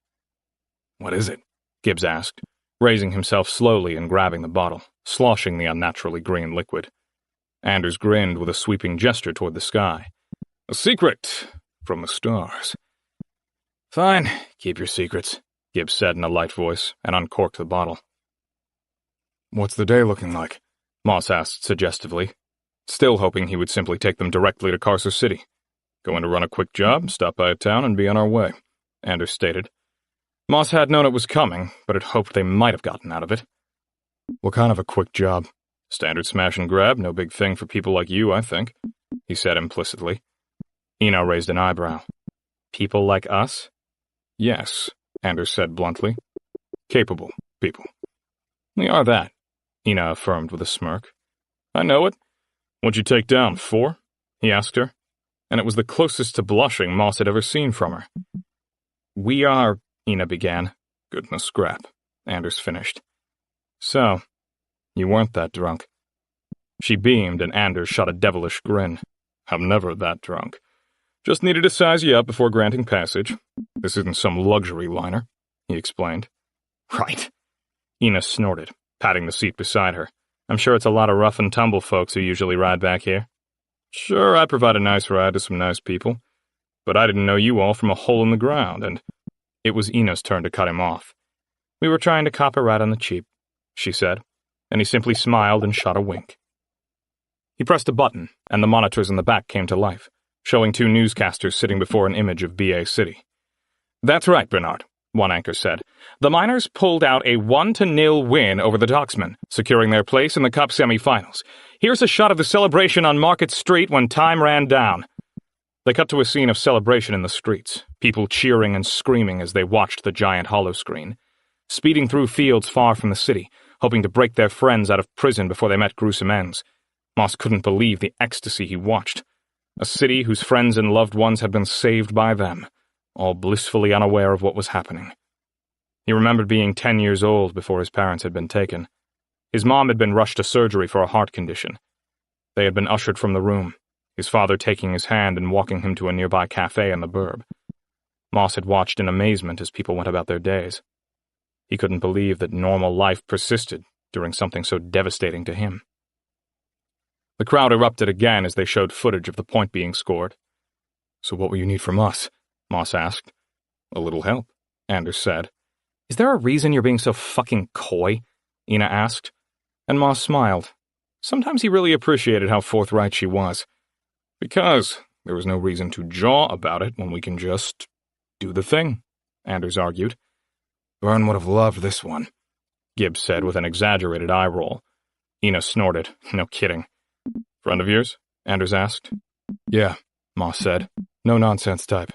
"What is it?" Gibbs asked, raising himself slowly and grabbing the bottle, sloshing the unnaturally green liquid. Anders grinned with a sweeping gesture toward the sky. "A secret from the stars." "Fine, keep your secrets," Gibbs said in a light voice, and uncorked the bottle. "What's the day looking like?" Moss asked suggestively, still hoping he would simply take them directly to Carcer City. "Going to run a quick job, stop by a town, and be on our way," Anders stated. Moss had known it was coming, but had hoped they might have gotten out of it. "What kind of a quick job?" "Standard smash and grab, no big thing for people like you, I think," he said implicitly. Ina raised an eyebrow. "People like us?" "Yes," Anders said bluntly. "Capable people." "We are that," Ina affirmed with a smirk. "I know it. What'd you take down, 4? He asked her, and it was the closest to blushing Moss had ever seen from her. "We are," Ina began. "Goodness scrap," Anders finished. "So, you weren't that drunk." She beamed, and Anders shot a devilish grin. "I'm never that drunk. Just needed to size you up before granting passage. This isn't some luxury liner," he explained. "Right." Ina snorted, patting the seat beside her. "I'm sure it's a lot of rough and tumble folks who usually ride back here." "Sure, I provide a nice ride to some nice people. But I didn't know you all from a hole in the ground, and—" It was Ina's turn to cut him off. "We were trying to cop a ride on the cheap," she said, and he simply smiled and shot a wink. He pressed a button, and the monitors in the back came to life, showing 2 newscasters sitting before an image of BA City. "That's right, Bernard," one anchor said. "The Miners pulled out a 1-0 win over the Docksmen, securing their place in the Cup semi-finals. Here's a shot of the celebration on Market Street when time ran down." They cut to a scene of celebration in the streets, people cheering and screaming as they watched the giant holoscreen, speeding through fields far from the city, hoping to break their friends out of prison before they met gruesome ends. Moss couldn't believe the ecstasy he watched. A city whose friends and loved ones had been saved by them, all blissfully unaware of what was happening. He remembered being 10 years old before his parents had been taken. His mom had been rushed to surgery for a heart condition. They had been ushered from the room, his father taking his hand and walking him to a nearby cafe in the burb. Moss had watched in amazement as people went about their days. He couldn't believe that normal life persisted during something so devastating to him. The crowd erupted again as they showed footage of the point being scored. "So what will you need from us?" Moss asked. "A little help," Anders said. Is there a reason you're being so fucking coy? Ina asked, and Moss smiled. Sometimes he really appreciated how forthright she was. Because there was no reason to jaw about it when we can just do the thing, Anders argued. Vern would have loved this one, Gibbs said with an exaggerated eye roll. Ina snorted. No kidding. Friend of yours? Anders asked. Yeah, Moss said. No nonsense type.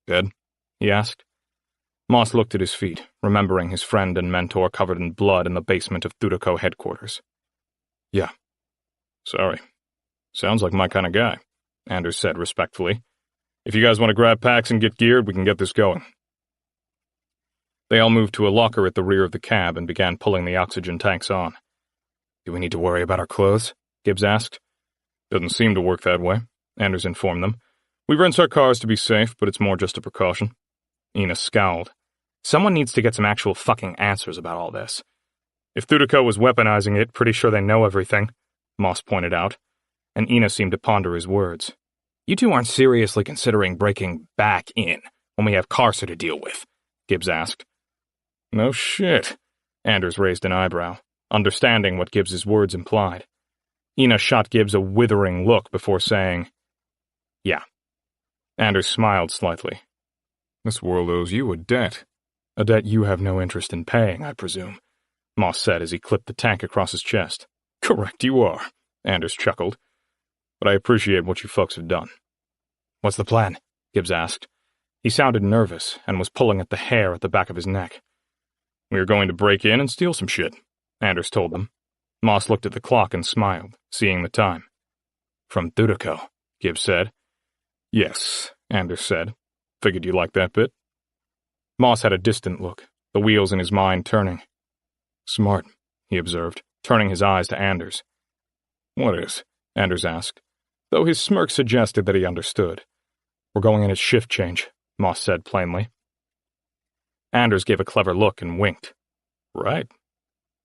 Dead? He asked. Moss looked at his feet, remembering his friend and mentor covered in blood in the basement of Thudoko headquarters. Yeah. Sorry. Sounds like my kind of guy, Anders said respectfully. If you guys want to grab packs and get geared, we can get this going. They all moved to a locker at the rear of the cab and began pulling the oxygen tanks on. Do we need to worry about our clothes? Gibbs asked. Doesn't seem to work that way, Anders informed them. We rent our cars to be safe, but it's more just a precaution. Ina scowled. Someone needs to get some actual fucking answers about all this. If Thudoko was weaponizing it, pretty sure they know everything, Moss pointed out, and Ina seemed to ponder his words. You two aren't seriously considering breaking back in when we have Carcer to deal with, Gibbs asked. No shit, Anders raised an eyebrow, understanding what Gibbs's words implied. Ina shot Gibbs a withering look before saying, Yeah. Anders smiled slightly. This world owes you a debt. A debt you have no interest in paying, I presume, Moss said as he clipped the tank across his chest. Correct you are, Anders chuckled. But I appreciate what you folks have done. What's the plan? Gibbs asked. He sounded nervous and was pulling at the hair at the back of his neck. We are going to break in and steal some shit, Anders told them. Moss looked at the clock and smiled, seeing the time. From Thudoko, Gibbs said. Yes, Anders said. Figured you liked that bit. Moss had a distant look, the wheels in his mind turning. Smart, he observed, turning his eyes to Anders. What is? Anders asked, though his smirk suggested that he understood. We're going in at shift change, Moss said plainly. Anders gave a clever look and winked. Right.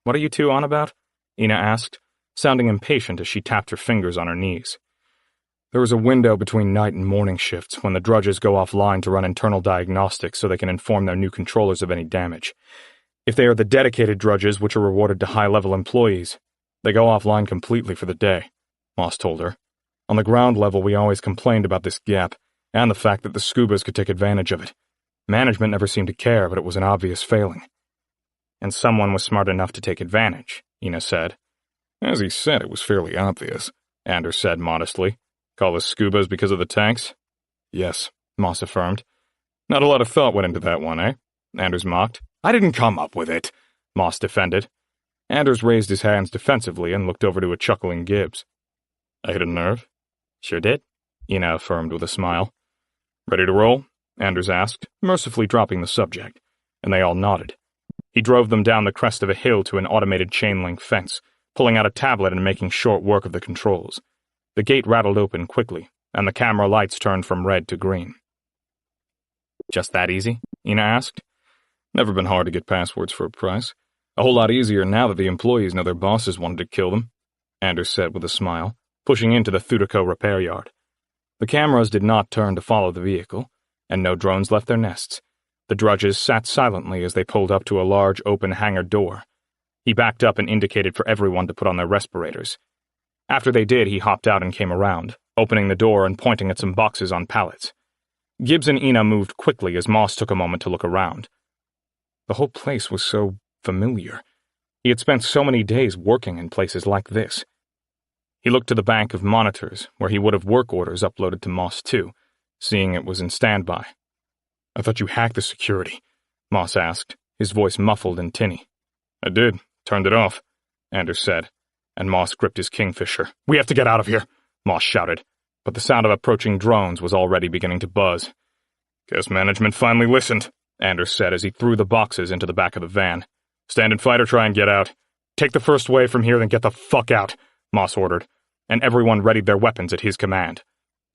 What are you two on about? Ina asked, sounding impatient as she tapped her fingers on her knees. There is a window between night and morning shifts when the drudges go offline to run internal diagnostics so they can inform their new controllers of any damage. If they are the dedicated drudges, which are rewarded to high-level employees, they go offline completely for the day, Moss told her. On the ground level, we always complained about this gap, and the fact that the Scubas could take advantage of it. Management never seemed to care, but it was an obvious failing. And someone was smart enough to take advantage, Ina said. As he said, it was fairly obvious, Anders said modestly. Call us Scubas because of the tanks? Yes, Moss affirmed. Not a lot of thought went into that one, eh? Anders mocked. I didn't come up with it, Moss defended. Anders raised his hands defensively and looked over to a chuckling Gibbs. I hit a nerve? Sure did, Ina affirmed with a smile. Ready to roll? Anders asked, mercifully dropping the subject, and they all nodded. He drove them down the crest of a hill to an automated chain-link fence, pulling out a tablet and making short work of the controls. The gate rattled open quickly, and the camera lights turned from red to green. Just that easy? Ina asked. Never been hard to get passwords for a price. A whole lot easier now that the employees know their bosses wanted to kill them, Anders said with a smile, pushing into the Thudoko repair yard. The cameras did not turn to follow the vehicle, and no drones left their nests. The drudges sat silently as they pulled up to a large open hangar door. He backed up and indicated for everyone to put on their respirators. After they did, he hopped out and came around, opening the door and pointing at some boxes on pallets. Gibbs and Ina moved quickly as Moss took a moment to look around. The whole place was so familiar. He had spent so many days working in places like this. He looked to the bank of monitors, where he would have work orders uploaded to Moss 2, seeing it was in standby. I thought you hacked the security, Moss asked, his voice muffled and tinny. I did. Turned it off, Anders said, and Moss gripped his kingfisher. We have to get out of here, Moss shouted, but the sound of approaching drones was already beginning to buzz. Guess management finally listened, Anders said as he threw the boxes into the back of the van. Stand and fight or try and get out. Take the first wave from here, then get the fuck out, Moss ordered, and everyone readied their weapons at his command.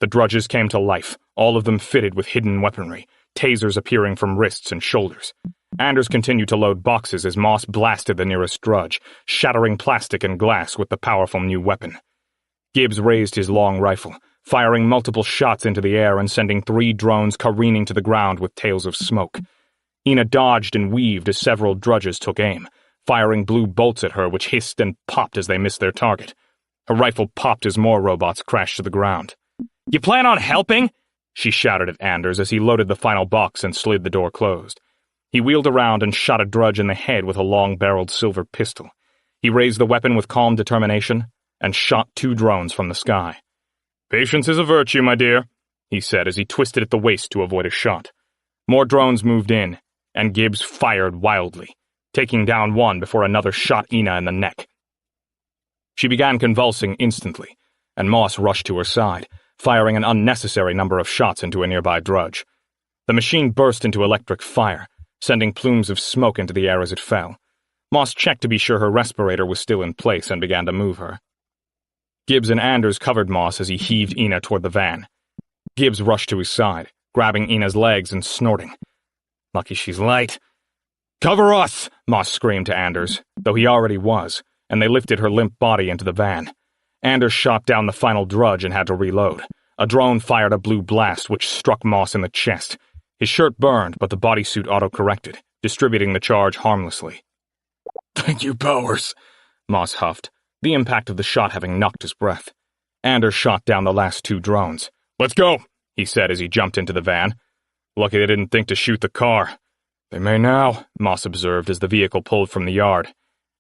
The drudges came to life, all of them fitted with hidden weaponry, tasers appearing from wrists and shoulders. Anders continued to load boxes as Moss blasted the nearest drudge, shattering plastic and glass with the powerful new weapon. Gibbs raised his long rifle, firing multiple shots into the air and sending 3 drones careening to the ground with tails of smoke. Ina dodged and weaved as several drudges took aim, firing blue bolts at her which hissed and popped as they missed their target. Her rifle popped as more robots crashed to the ground. "You plan on helping?" she shouted at Anders as he loaded the final box and slid the door closed. He wheeled around and shot a drudge in the head with a long-barreled silver pistol. He raised the weapon with calm determination and shot 2 drones from the sky. "Patience is a virtue, my dear," he said as he twisted at the waist to avoid a shot. More drones moved in, and Gibbs fired wildly, taking down one before another shot Ina in the neck. She began convulsing instantly, and Moss rushed to her side, firing an unnecessary number of shots into a nearby drudge. The machine burst into electric fire, sending plumes of smoke into the air as it fell. Moss checked to be sure her respirator was still in place and began to move her. Gibbs and Anders covered Moss as he heaved Ina toward the van. Gibbs rushed to his side, grabbing Ina's legs and snorting. "Lucky she's light." "Cover us!" Moss screamed to Anders, though he already was, and they lifted her limp body into the van. Anders shot down the final drudge and had to reload. A drone fired a blue blast which struck Moss in the chest. His shirt burned, but the bodysuit auto-corrected, distributing the charge harmlessly. "Thank you, Powers," Moss huffed, the impact of the shot having knocked his breath. Anders shot down the last 2 drones. "Let's go," he said as he jumped into the van. "Lucky they didn't think to shoot the car." "They may now," Moss observed as the vehicle pulled from the yard.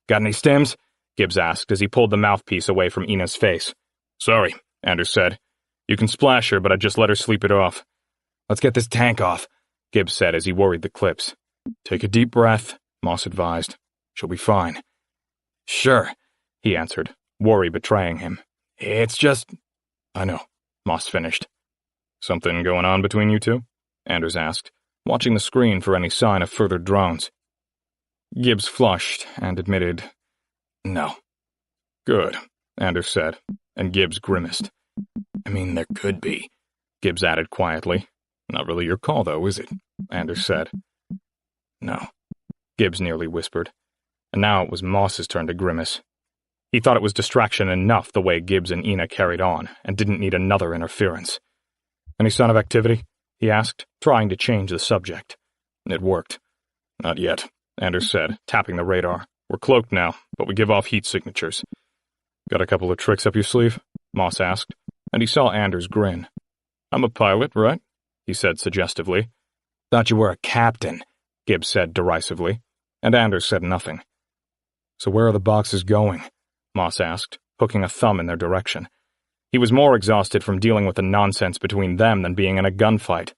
"Got any stims?" Gibbs asked as he pulled the mouthpiece away from Ina's face. "Sorry," Anders said. "You can splash her, but I'd just let her sleep it off." "Let's get this tank off," Gibbs said as he worried the clips. "Take a deep breath," Moss advised. "She'll be fine." "Sure," he answered, worry betraying him. "It's just—" "I know," Moss finished. "Something going on between you two?" Anders asked, watching the screen for any sign of further drones. Gibbs flushed and admitted, "No." "Good," Anders said, and Gibbs grimaced. "I mean, there could be," Gibbs added quietly. "Not really your call, though, is it?" Anders said. "No," Gibbs nearly whispered, and now it was Moss's turn to grimace. He thought it was distraction enough the way Gibbs and Ina carried on, and didn't need another interference. "Any sign of activity?" he asked, trying to change the subject. It worked. "Not yet," Anders said, tapping the radar. "We're cloaked now, but we give off heat signatures." "Got a couple of tricks up your sleeve?" Moss asked, and he saw Anders grin. "I'm a pilot, right?" he said suggestively. "Thought you were a captain," Gibbs said derisively, and Anders said nothing. "So where are the boxes going?" Moss asked, hooking a thumb in their direction. He was more exhausted from dealing with the nonsense between them than being in a gunfight.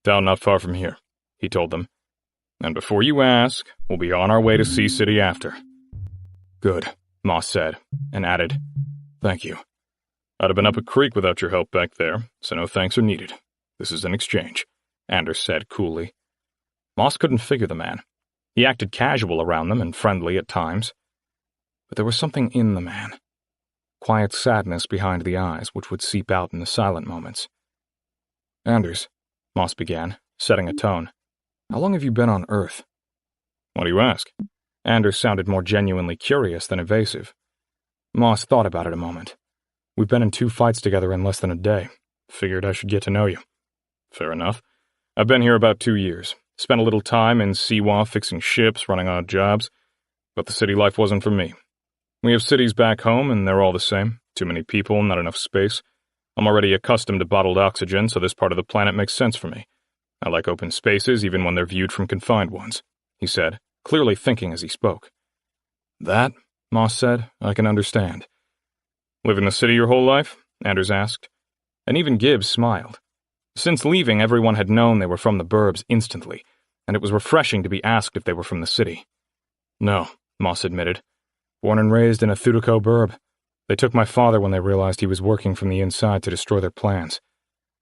"Down not far from here," he told them. "And before you ask, we'll be on our way to Sea City after." "Good," Moss said, and added, "Thank you. I'd have been up a creek without your help back there, so no thanks are needed. This is an exchange," Anders said coolly. Moss couldn't figure the man. He acted casual around them and friendly at times. But there was something in the man. Quiet sadness behind the eyes which would seep out in the silent moments. "Anders," Moss began, setting a tone. "How long have you been on Earth?" "Why do you ask?" Anders sounded more genuinely curious than evasive. Moss thought about it a moment. "We've been in 2 fights together in less than a day. Figured I should get to know you." "Fair enough. I've been here about 2 years. Spent a little time in Siwa fixing ships, running odd jobs. But the city life wasn't for me. We have cities back home, and they're all the same. Too many people, not enough space. I'm already accustomed to bottled oxygen, so this part of the planet makes sense for me. I like open spaces, even when they're viewed from confined ones," he said, clearly thinking as he spoke. "That," Moss said, "I can understand." "Live in the city your whole life?" Anders asked. And even Gibbs smiled. Since leaving, everyone had known they were from the burbs instantly, and it was refreshing to be asked if they were from the city. "No," Moss admitted. "Born and raised in a Thudico burb. They took my father when they realized he was working from the inside to destroy their plans.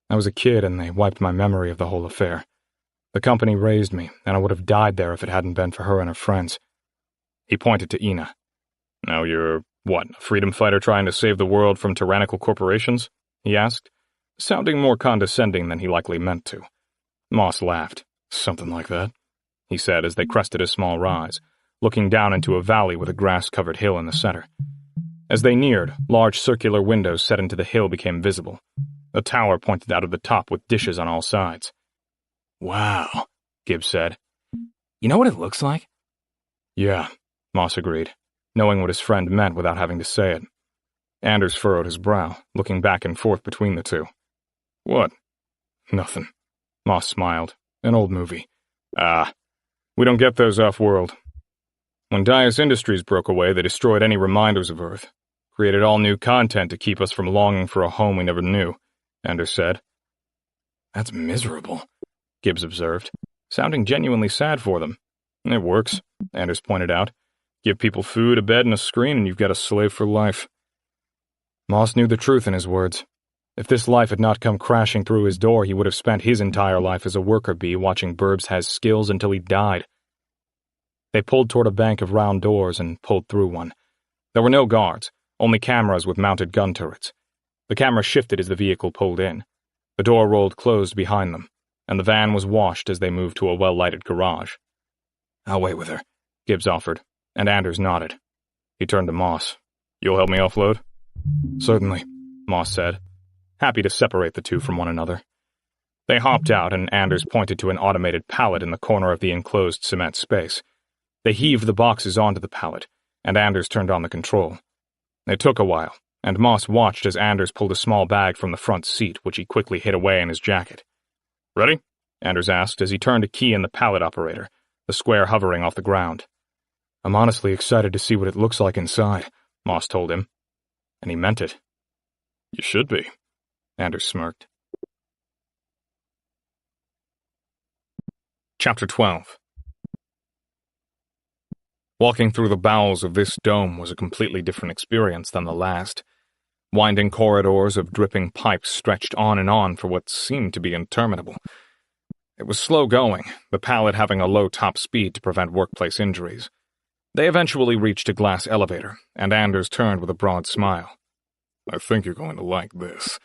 I was a kid and they wiped my memory of the whole affair. The company raised me, and I would have died there if it hadn't been for her and her friends." He pointed to Ina. "Now you're, what, a freedom fighter trying to save the world from tyrannical corporations?" he asked, sounding more condescending than he likely meant to. Moss laughed. "Something like that," he said as they crested a small rise, looking down into a valley with a grass-covered hill in the center. As they neared, large circular windows set into the hill became visible. A tower pointed out of the top with dishes on all sides. "Wow," Gibbs said. You know what it looks like? Yeah, Moss agreed, knowing what his friend meant without having to say it. Anders furrowed his brow, looking back and forth between the two. What? Nothing. Moss smiled. An old movie. We don't get those off-world. When Dias Industries broke away, they destroyed any reminders of Earth. Created all new content to keep us from longing for a home we never knew, Anders said. That's miserable, Gibbs observed, sounding genuinely sad for them. It works, Anders pointed out. Give people food, a bed, and a screen, and you've got a slave for life. Moss knew the truth in his words. If this life had not come crashing through his door, he would have spent his entire life as a worker bee watching Burbs has skills until he died. They pulled toward a bank of round doors and pulled through one. There were no guards, only cameras with mounted gun turrets. The camera shifted as the vehicle pulled in. The door rolled closed behind them, and the van was washed as they moved to a well-lighted garage. I'll wait with her, Gibbs offered, and Anders nodded. He turned to Moss. You'll help me offload? Certainly, Moss said, happy to separate the two from one another. They hopped out, and Anders pointed to an automated pallet in the corner of the enclosed cement space. They heaved the boxes onto the pallet, and Anders turned on the control. It took a while, and Moss watched as Anders pulled a small bag from the front seat, which he quickly hid away in his jacket. Ready? Anders asked as he turned a key in the pallet operator, the square hovering off the ground. I'm honestly excited to see what it looks like inside, Moss told him. And he meant it. You should be, Anders smirked. Chapter 12. Walking through the bowels of this dome was a completely different experience than the last. Winding corridors of dripping pipes stretched on and on for what seemed to be interminable. It was slow going, the pallet having a low top speed to prevent workplace injuries. They eventually reached a glass elevator, and Anders turned with a broad smile. I think you're going to like this.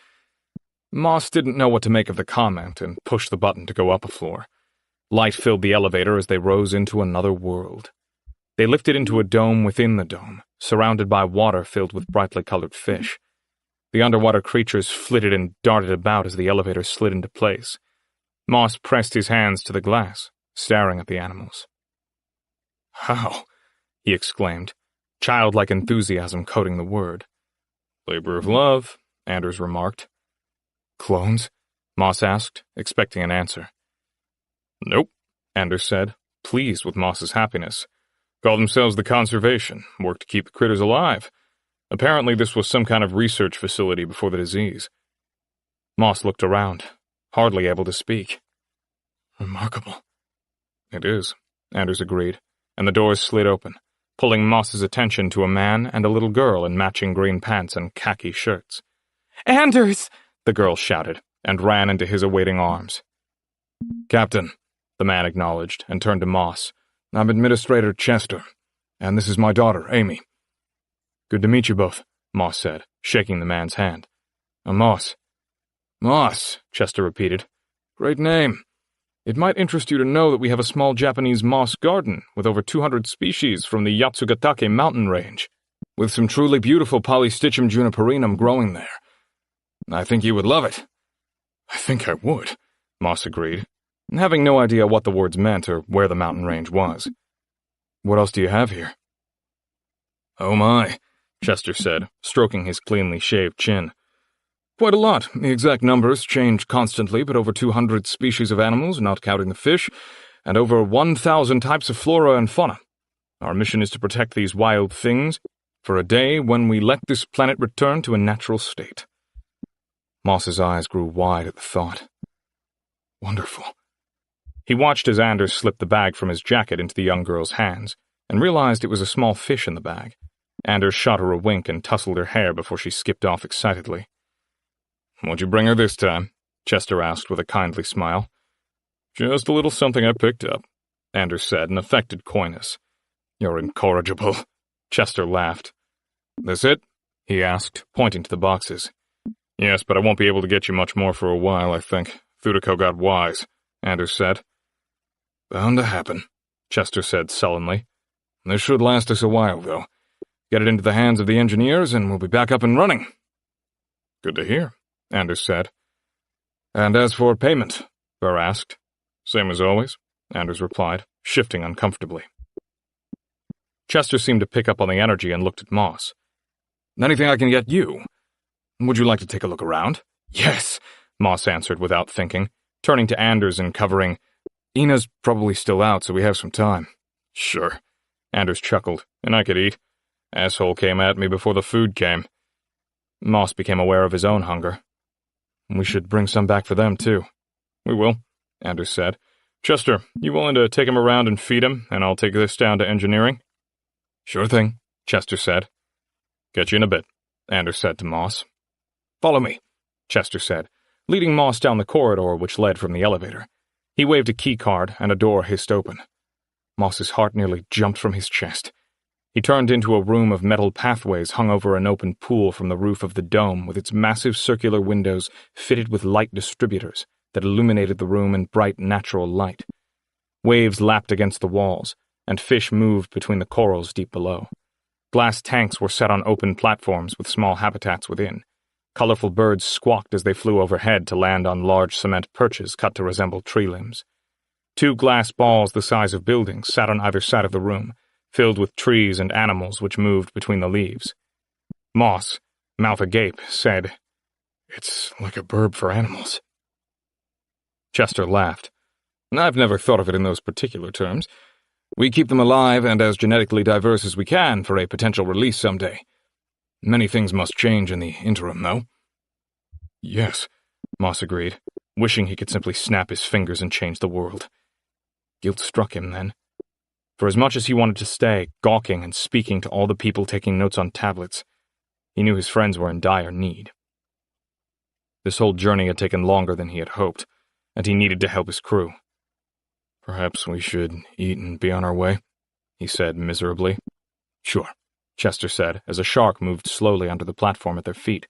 Moss didn't know what to make of the comment and pushed the button to go up a floor. Light filled the elevator as they rose into another world. They lifted into a dome within the dome, surrounded by water filled with brightly colored fish. The underwater creatures flitted and darted about as the elevator slid into place. Moss pressed his hands to the glass, staring at the animals. How? He exclaimed, childlike enthusiasm coating the word. Labor of love, Anders remarked. Clones? Moss asked, expecting an answer. Nope, Anders said, pleased with Moss's happiness. Call themselves the Conservation, work to keep the critters alive. Apparently this was some kind of research facility before the disease. Moss looked around, hardly able to speak. Remarkable. It is, Anders agreed, and the doors slid open, pulling Moss's attention to a man and a little girl in matching green pants and khaki shirts. Anders! The girl shouted, and ran into his awaiting arms. Captain, the man acknowledged, and turned to Moss. I'm Administrator Chester, and this is my daughter, Amy. Good to meet you both, Moss said, shaking the man's hand. I'm Moss. Moss, Chester repeated. Great name. It might interest you to know that we have a small Japanese moss garden with over 200 species from the Yatsugatake mountain range, with some truly beautiful Polystichum juniperinum growing there. I think you would love it. I think I would, Moss agreed, having no idea what the words meant or where the mountain range was. What else do you have here? Oh my, Chester said, stroking his cleanly shaved chin. Quite a lot. The exact numbers change constantly, but over 200 species of animals, not counting the fish, and over 1,000 types of flora and fauna. Our mission is to protect these wild things for a day when we let this planet return to a natural state. Moss's eyes grew wide at the thought. Wonderful. He watched as Anders slipped the bag from his jacket into the young girl's hands, and realized it was a small fish in the bag. Anders shot her a wink and tousled her hair before she skipped off excitedly. What'd you bring her this time? Chester asked with a kindly smile. Just a little something I picked up, Anders said in affected coyness. You're incorrigible. Chester laughed. This it? He asked, pointing to the boxes. Yes, but I won't be able to get you much more for a while, I think. Thudiko got wise, Anders said. Bound to happen, Chester said sullenly. This should last us a while, though. Get it into the hands of the engineers, and we'll be back up and running. Good to hear, Anders said. And as for payment, Burr asked. Same as always? Anders replied, shifting uncomfortably. Chester seemed to pick up on the energy and looked at Moss. Anything I can get you? Would you like to take a look around? Yes, Moss answered without thinking, turning to Anders and covering, Ina's probably still out, so we have some time. Sure. Anders chuckled, and I could eat. Asshole came at me before the food came. Moss became aware of his own hunger. We should bring some back for them, too. We will, Anders said. Chester, you willing to take him around and feed him, and I'll take this down to engineering? Sure thing, Chester said. Get you in a bit, Anders said to Moss. Follow me, Chester said, leading Moss down the corridor which led from the elevator. He waved a key card, and a door hissed open. Moss's heart nearly jumped from his chest. He turned into a room of metal pathways hung over an open pool from the roof of the dome with its massive circular windows fitted with light distributors that illuminated the room in bright natural light. Waves lapped against the walls, and fish moved between the corals deep below. Glass tanks were set on open platforms with small habitats within. Colorful birds squawked as they flew overhead to land on large cement perches cut to resemble tree limbs. 2 glass balls the size of buildings sat on either side of the room, filled with trees and animals which moved between the leaves. Moss, mouth agape, said, It's like a burb for animals. Chester laughed. I've never thought of it in those particular terms. We keep them alive and as genetically diverse as we can for a potential release someday. Many things must change in the interim, though. Yes, Moss agreed, wishing he could simply snap his fingers and change the world. Guilt struck him then. For as much as he wanted to stay, gawking and speaking to all the people taking notes on tablets, he knew his friends were in dire need. This whole journey had taken longer than he had hoped, and he needed to help his crew. Perhaps we should eat and be on our way, he said miserably. Sure, Chester said, as a shark moved slowly onto the platform at their feet.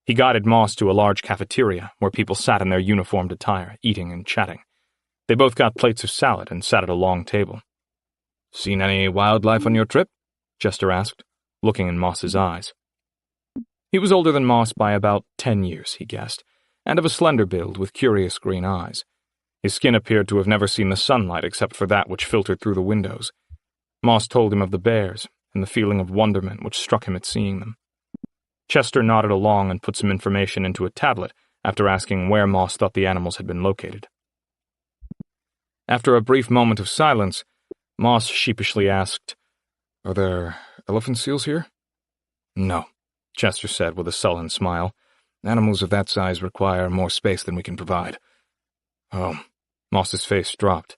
He guided Moss to a large cafeteria where people sat in their uniformed attire, eating and chatting. They both got plates of salad and sat at a long table. Seen any wildlife on your trip? Chester asked, looking in Moss's eyes. He was older than Moss by about 10 years, he guessed, and of a slender build with curious green eyes. His skin appeared to have never seen the sunlight except for that which filtered through the windows. Moss told him of the bears and the feeling of wonderment which struck him at seeing them. Chester nodded along and put some information into a tablet after asking where Moss thought the animals had been located. After a brief moment of silence, Moss sheepishly asked, Are there elephant seals here? No, Chester said with a sullen smile. Animals of that size require more space than we can provide. Oh, Moss's face dropped.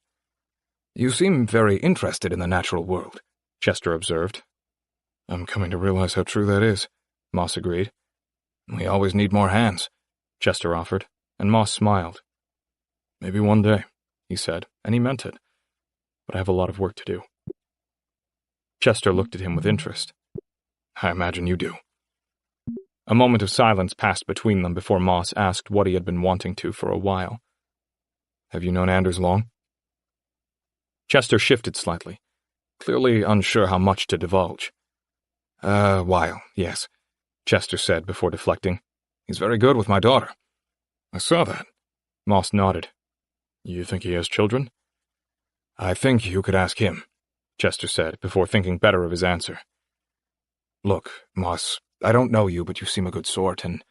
You seem very interested in the natural world, Chester observed. I'm coming to realize how true that is, Moss agreed. We always need more hands, Chester offered, and Moss smiled. Maybe one day, he said, and he meant it. But I have a lot of work to do. Chester looked at him with interest. I imagine you do. A moment of silence passed between them before Moss asked what he had been wanting to for a while. Have you known Anders long? Chester shifted slightly, clearly unsure how much to divulge. A while, yes, Chester said before deflecting. He's very good with my daughter. I saw that. Moss nodded. You think he has children? I think you could ask him, Chester said before thinking better of his answer. Look, Moss, I don't know you, but you seem a good sort, and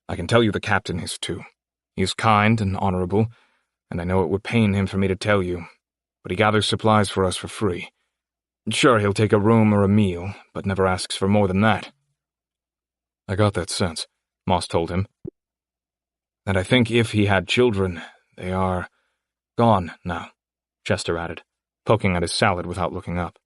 I can tell you the captain is too. He's kind and honorable, and I know it would pain him for me to tell you, but he gathers supplies for us for free. Sure, he'll take a room or a meal, but never asks for more than that. I got that sense, Moss told him. And I think if he had children, they are gone now, Chester added, poking at his salad without looking up.